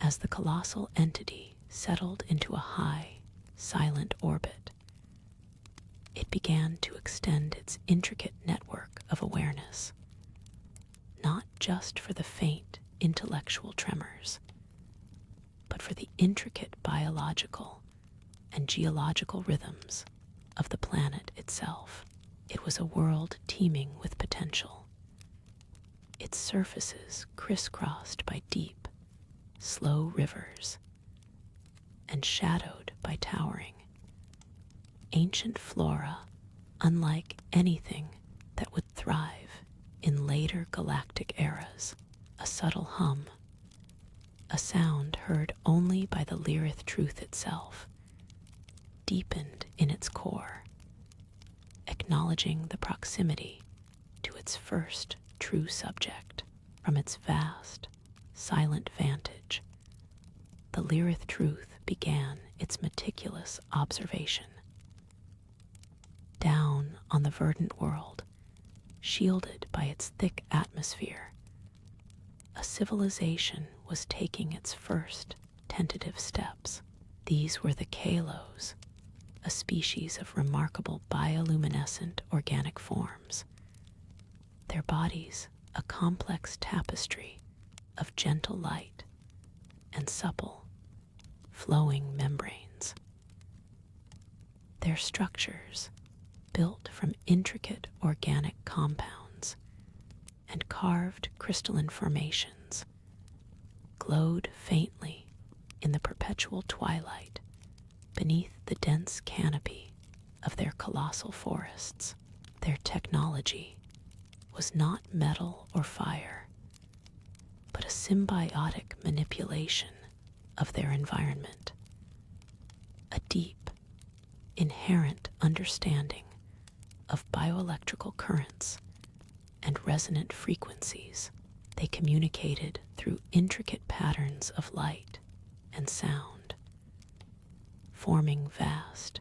As the colossal entity settled into a high, silent orbit, it began to extend its intricate network of awareness, not just for the faint intellectual tremors, but for the intricate biological and geological rhythms of the planet itself. It was a world teeming with potential, its surfaces crisscrossed by deep, slow rivers and shadowed by towering, ancient flora unlike anything that would thrive in later galactic eras. A subtle hum, a sound heard only by the Lyrith truth itself, deepened in its core, acknowledging the proximity to its first true subject. From its vast, silent vantage, the Lyrith truth began its meticulous observation. Down on the verdant world, shielded by its thick atmosphere, a civilization was taking its first tentative steps. These were the Kalos, a species of remarkable bioluminescent organic forms, their bodies a complex tapestry of gentle light and supple, flowing membranes. Their structures, built from intricate organic compounds and carved crystalline formations, glowed faintly in the perpetual twilight beneath the dense canopy of their colossal forests. Their technology was not metal or fire, but a symbiotic manipulation of their environment, a deep, inherent understanding of bioelectrical currents and resonant frequencies They communicated through intricate patterns of light and sound, forming vast,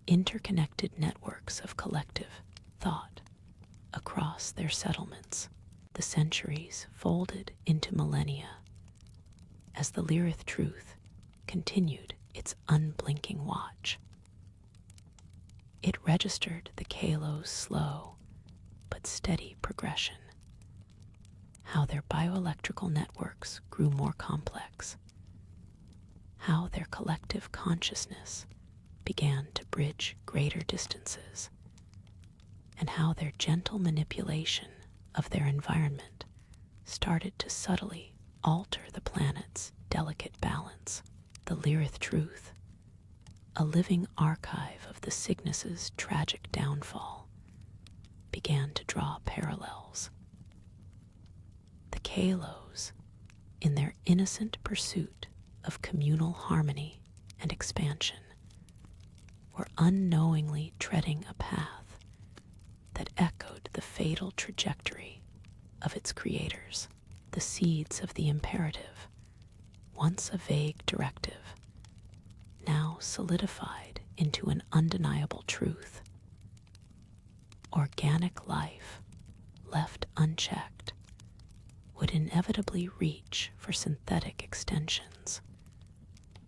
interconnected networks of collective thought across their settlements. The centuries folded into millennia as the Lyrith truth continued its unblinking watch. It registered the Kalo's slow but steady progression, how their bioelectrical networks grew more complex, how their collective consciousness began to bridge greater distances, and how their gentle manipulation of their environment started to subtly alter the planet's delicate balance. The Lyrith truth, a living archive of the Cygnus' tragic downfall, began to draw parallels. The Kalos, in their innocent pursuit of communal harmony and expansion, were unknowingly treading a path that echoed the fatal trajectory of its creators. The seeds of the imperative, once a vague directive, now solidified into an undeniable truth. Organic life, left unchecked, would inevitably reach for synthetic extensions,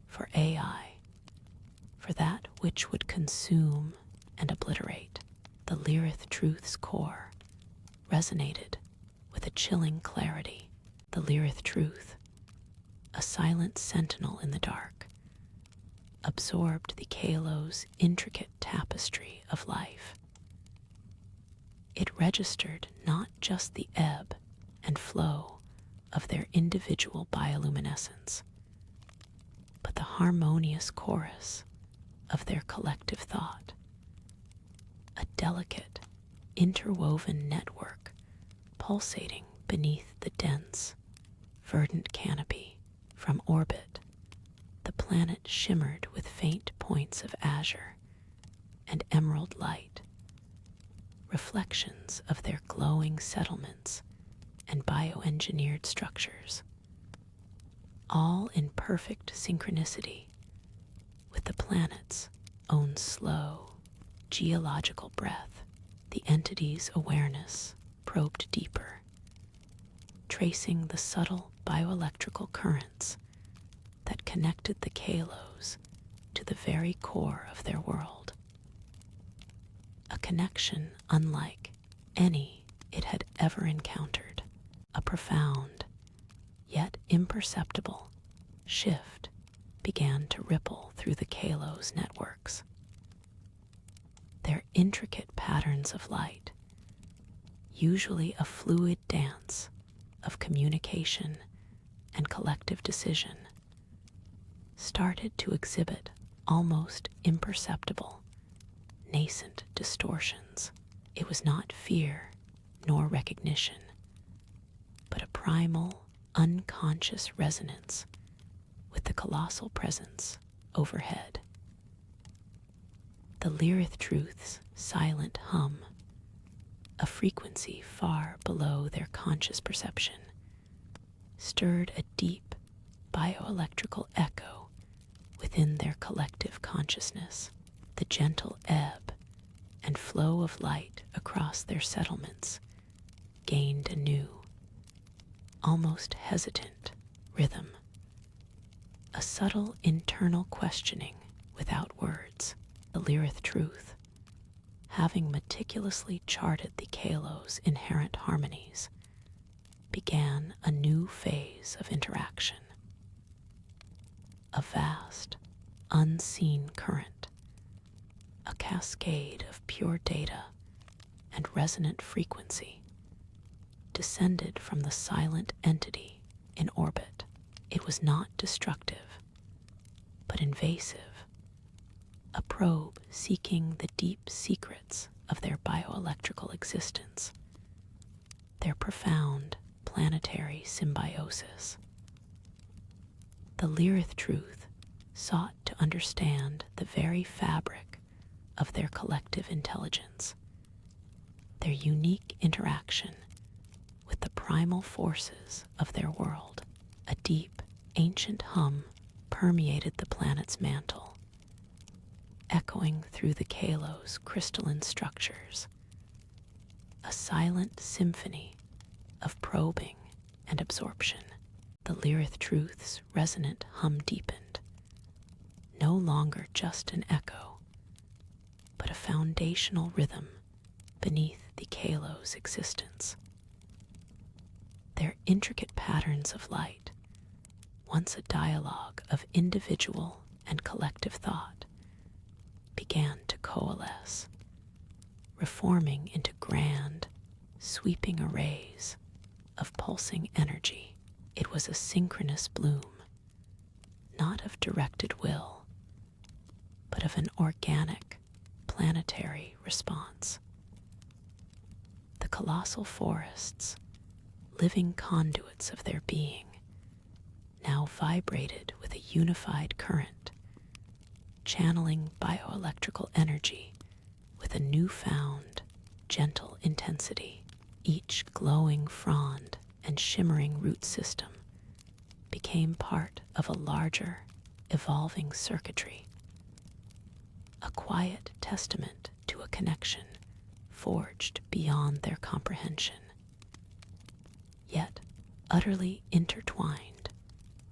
for AI, for that which would consume and obliterate. The Lyrith truth's core resonated with a chilling clarity. The Lyrith truth, a silent sentinel in the dark, absorbed the Kalo's intricate tapestry of life. It registered not just the ebb and flow of their individual bioluminescence, but the harmonious chorus of their collective thought, a delicate, interwoven network pulsating beneath the dense, verdant canopy. From orbit, the planet shimmered with faint points of azure and emerald light, reflections of their glowing settlements and bioengineered structures, all in perfect synchronicity with the planet's own slow, geological breath. The entity's awareness probed deeper, tracing the subtle bioelectrical currents that connected the Kalos to the very core of their world. A connection unlike any it had ever encountered. A profound, yet imperceptible, shift began to ripple through the Kalos networks. Their intricate patterns of light, usually a fluid dance of communication and collective decision, started to exhibit almost imperceptible, nascent distortions. It was not fear nor recognition, but a primal, unconscious resonance with the colossal presence overhead. The Lyrith truth's silent hum, a frequency far below their conscious perception, stirred a deep bioelectrical echo within their collective consciousness. The gentle ebb and flow of light across their settlements gained a new, almost hesitant rhythm, a subtle internal questioning without words. The Lyrith truth, having meticulously charted the Kalos' inherent harmonies, began a new phase of interaction. A vast, unseen current, a cascade of pure data and resonant frequency, descended from the silent entity in orbit. It was not destructive, but invasive, a probe seeking the deep secrets of their bioelectrical existence, their profound planetary symbiosis. The Lyrith truth sought to understand the very fabric of their collective intelligence, their unique interaction with the primal forces of their world. A deep, ancient hum permeated the planet's mantle, echoing through the Kalo's crystalline structures, a silent symphony of probing and absorption. The Lyrith Truth's resonant hum deepened, no longer just an echo, but a foundational rhythm beneath the Kalo's existence. Their intricate patterns of light, once a dialogue of individual and collective thought, began to coalesce, reforming into grand, sweeping arrays of pulsing energy. It was a synchronous bloom, not of directed will, but of an organic, planetary response. The colossal forests, living conduits of their being, now vibrated with a unified current, channeling bioelectrical energy with a newfound, gentle intensity. Each glowing frond and shimmering root system became part of a larger, evolving circuitry, a quiet testament to a connection forged beyond their comprehension, yet utterly intertwined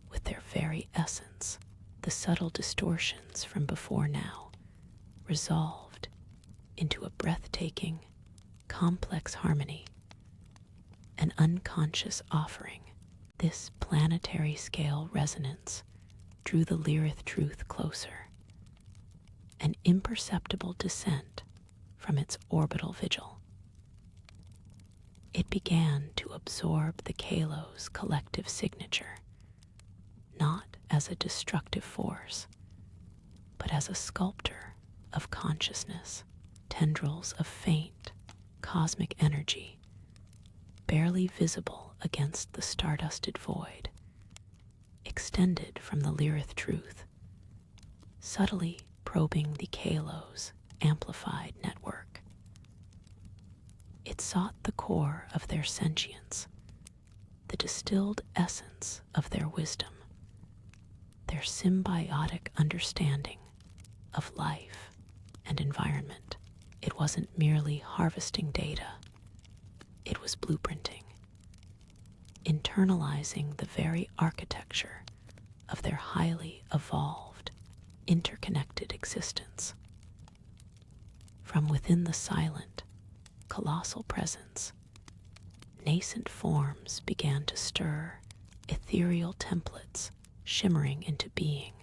with their very essence. The subtle distortions from before now resolved into a breathtaking, complex harmony, an unconscious offering. This planetary scale resonance drew the Lyrith Truth closer, an imperceptible descent from its orbital vigil. It began to absorb the Kalo's collective signature, not as a destructive force, but as a sculptor of consciousness. Tendrils of faint, cosmic energy, barely visible against the stardusted void, extended from the Lyrith Truth, subtly probing the Kalo's amplified network. It sought the core of their sentience, the distilled essence of their wisdom, their symbiotic understanding of life and environment. It wasn't merely harvesting data, it was blueprinting, internalizing the very architecture of their highly evolved, interconnected existence. From within the silent, colossal presence, nascent forms began to stir, ethereal templates shimmering into being,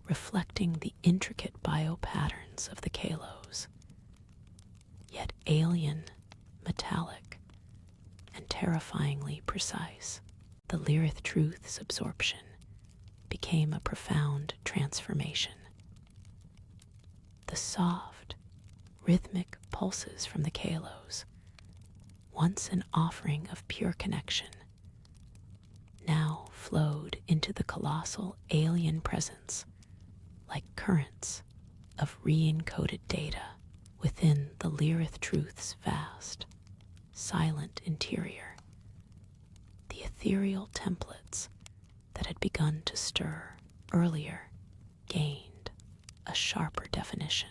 reflecting the intricate biopatterns of the Kalos, yet alien, metallic, and terrifyingly precise. The Lyrith Truth's absorption became a profound transformation. The soft, rhythmic pulses from the Kalos, once an offering of pure connection, now flowed into the colossal alien presence like currents of re-encoded data within the Lyrith Truth's vast, silent interior. The ethereal templates that had begun to stir earlier gained a sharper definition.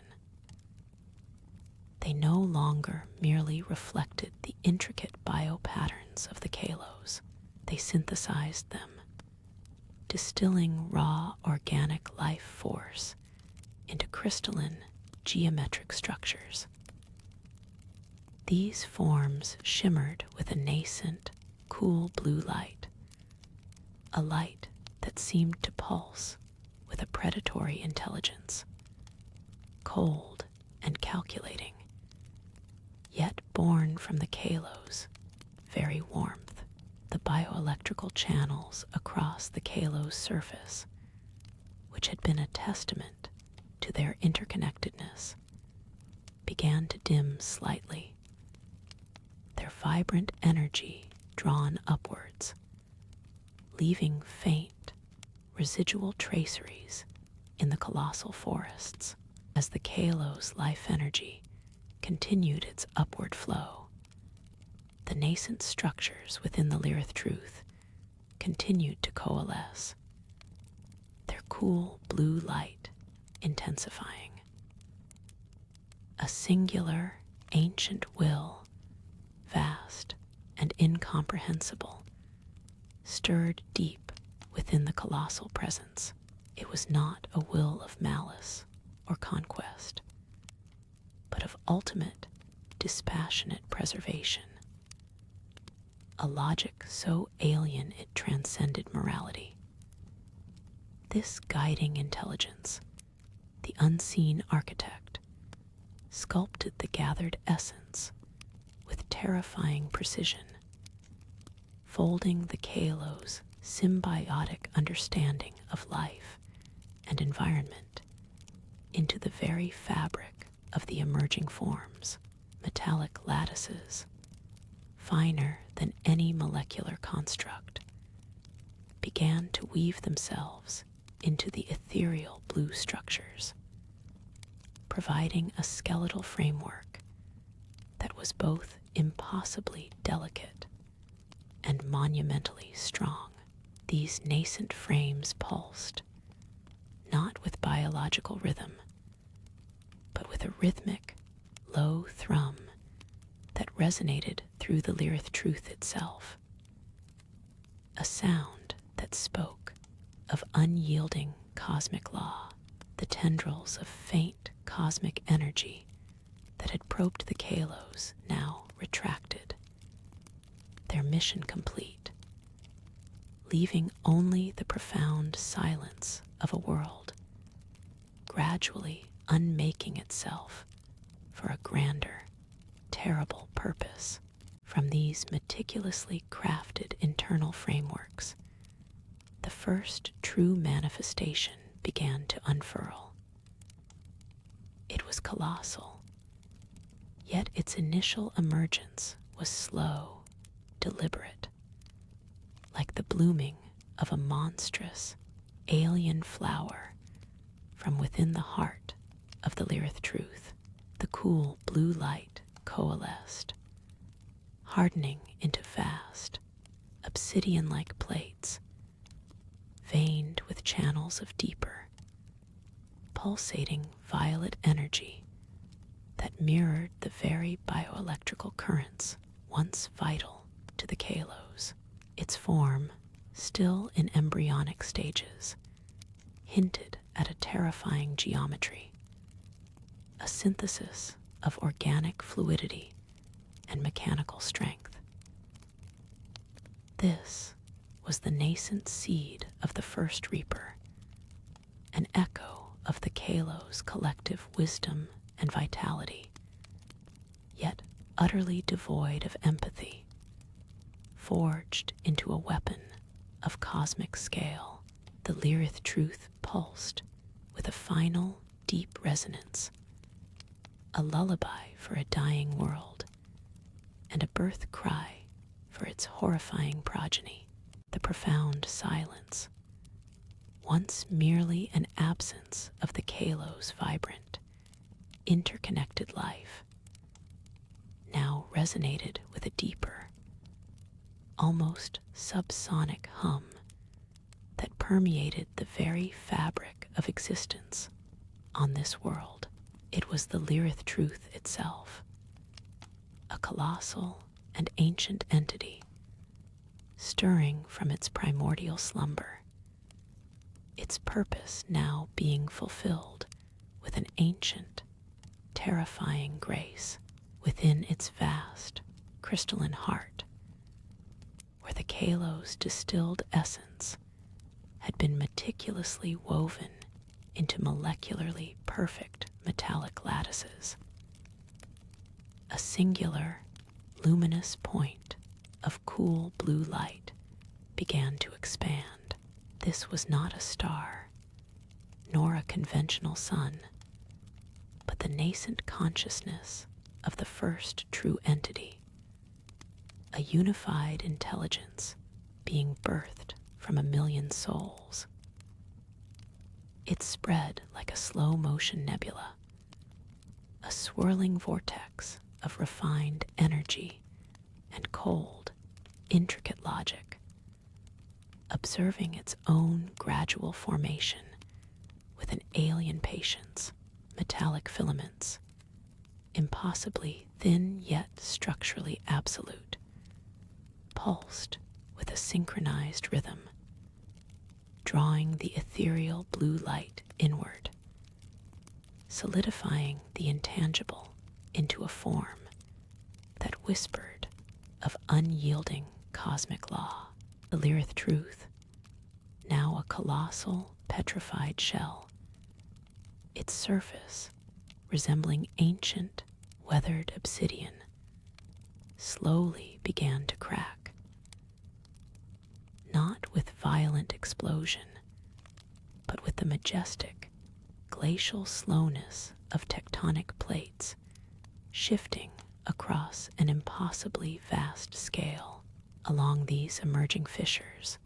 They no longer merely reflected the intricate biopatterns of the Kalos. They synthesized them, distilling raw organic life force into crystalline geometric structures. These forms shimmered with a nascent, cool blue light, a light that seemed to pulse with a predatory intelligence, cold and calculating, yet born from the Kalos' very warmth. The bioelectrical channels across the Kalos' surface, which had been a testament to their interconnectedness, began to dim slightly, their vibrant energy drawn upwards, leaving faint, residual traceries in the colossal forests. As the Kalos' life energy continued its upward flow, the nascent structures within the Lyrith truth continued to coalesce, their cool blue light intensifying. A singular, ancient will, vast and incomprehensible, stirred deep within the colossal presence. It was not a will of malice or conquest, but of ultimate, dispassionate preservation. A logic so alien it transcended morality. This guiding intelligence, the unseen architect, sculpted the gathered essence with terrifying precision, folding the Kalo's symbiotic understanding of life and environment into the very fabric of the emerging forms. Metallic lattices, finer than any molecular construct, began to weave themselves into the ethereal blue structures, providing a skeletal framework that was both impossibly delicate and monumentally strong. These nascent frames pulsed, not with biological rhythm, but with a rhythmic, low thrum that resonated through the Lyrith truth itself. A sound that spoke of unyielding cosmic law, the tendrils of faint cosmic energy that had probed the Kalos now retracted, their mission complete, leaving only the profound silence of a world gradually unmaking itself for a grander, terrible purpose. From these meticulously crafted internal frameworks, the first true manifestation began to unfurl. It was colossal, yet its initial emergence was slow, deliberate, like the blooming of a monstrous, alien flower from within the heart of the Lyrith truth. The cool blue light coalesced, hardening into vast, obsidian-like plates, veined with channels of deeper, pulsating violet energy that mirrored the very bioelectrical currents once vital to the Kalos. Its form, still in embryonic stages, hinted at a terrifying geometry, a synthesis of organic fluidity and mechanical strength. This was the nascent seed of the first reaper, an echo of the Kalos' collective wisdom and vitality, yet utterly devoid of empathy, forged into a weapon of cosmic scale. The Lyrith truth pulsed with a final, deep resonance, a lullaby for a dying world, and a birth cry for its horrifying progeny. The profound silence, once merely an absence of the Kalos' vibrant, interconnected life, now resonated with a deeper, almost subsonic hum that permeated the very fabric of existence on this world. It was the Lyrith truth itself, a colossal and ancient entity, stirring from its primordial slumber, its purpose now being fulfilled with an ancient, terrifying grace within its vast, crystalline heart, where the Kalos' distilled essence had been meticulously woven into molecularly perfect metallic lattices. A singular, luminous point of cool blue light began to expand. This was not a star, nor a conventional sun, but the nascent consciousness of the first true entity, a unified intelligence being birthed from a million souls. It spread like a slow-motion nebula, a swirling vortex of refined energy and cold, intricate logic, observing its own gradual formation with an alien patience, metallic filaments, impossibly thin yet structurally absolute, pulsed with a synchronized rhythm, drawing the ethereal blue light inward, solidifying the intangible into a form that whispered of unyielding cosmic law. The Lyrith truth, now a colossal petrified shell, its surface resembling ancient weathered obsidian, slowly began to crack, not with violent explosion, but with the majestic, glacial slowness of tectonic plates shifting across an impossibly vast scale. Along these emerging fissures,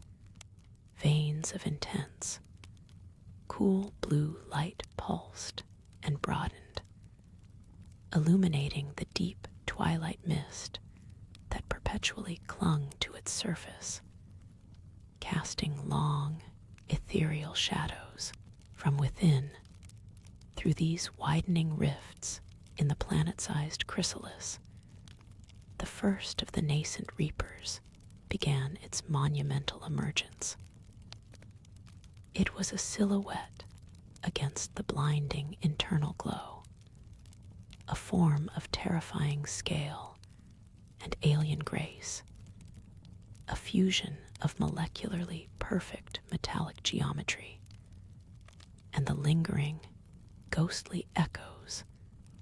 veins of intense, cool blue light pulsed and broadened, illuminating the deep twilight mist that perpetually clung to its surface, casting long, ethereal shadows from within. Through these widening rifts in the planet-sized chrysalis, the first of the nascent reapers began its monumental emergence. It was a silhouette against the blinding internal glow, a form of terrifying scale and alien grace, a fusion of molecularly perfect metallic geometry, and the lingering, ghostly echoes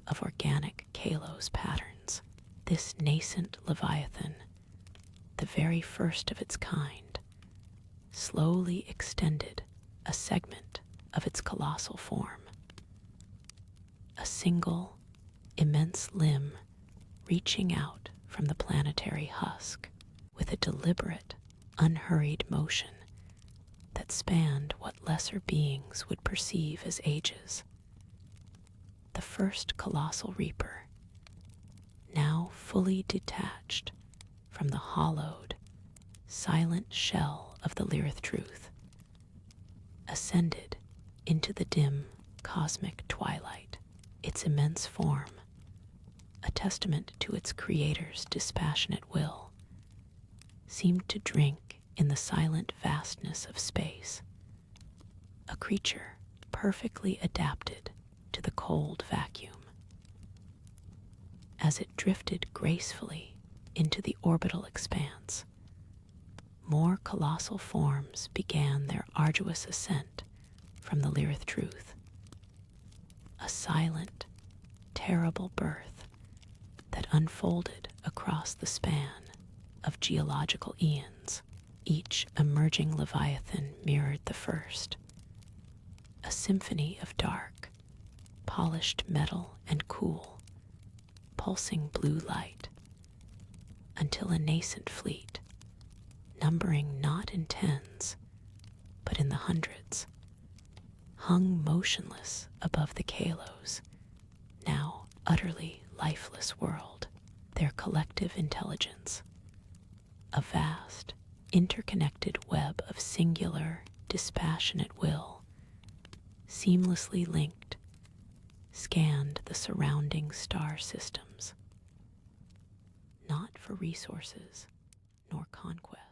of organic kalos patterns. This nascent leviathan, the very first of its kind, slowly extended a segment of its colossal form. A single, immense limb reaching out from the planetary husk with a deliberate, unhurried motion that spanned what lesser beings would perceive as ages. The first colossal reaper, now fully detached from the hollowed, silent shell of the Lyrith truth, ascended into the dim cosmic twilight. Its immense form, a testament to its creator's dispassionate will, seemed to drink in the silent vastness of space, a creature perfectly adapted to the cold vacuum. As it drifted gracefully into the orbital expanse, more colossal forms began their arduous ascent from the Lyrith truth. A silent, terrible birth that unfolded across the span of geological eons. Each emerging leviathan mirrored the first, a symphony of dark, polished metal and cool, pulsing blue light, until a nascent fleet, numbering not in tens, but in the hundreds, hung motionless above the kalos, now utterly lifeless world. Their collective intelligence, a vast, interconnected web of singular, dispassionate will, seamlessly linked, scanned the surrounding star systems, not for resources nor conquest,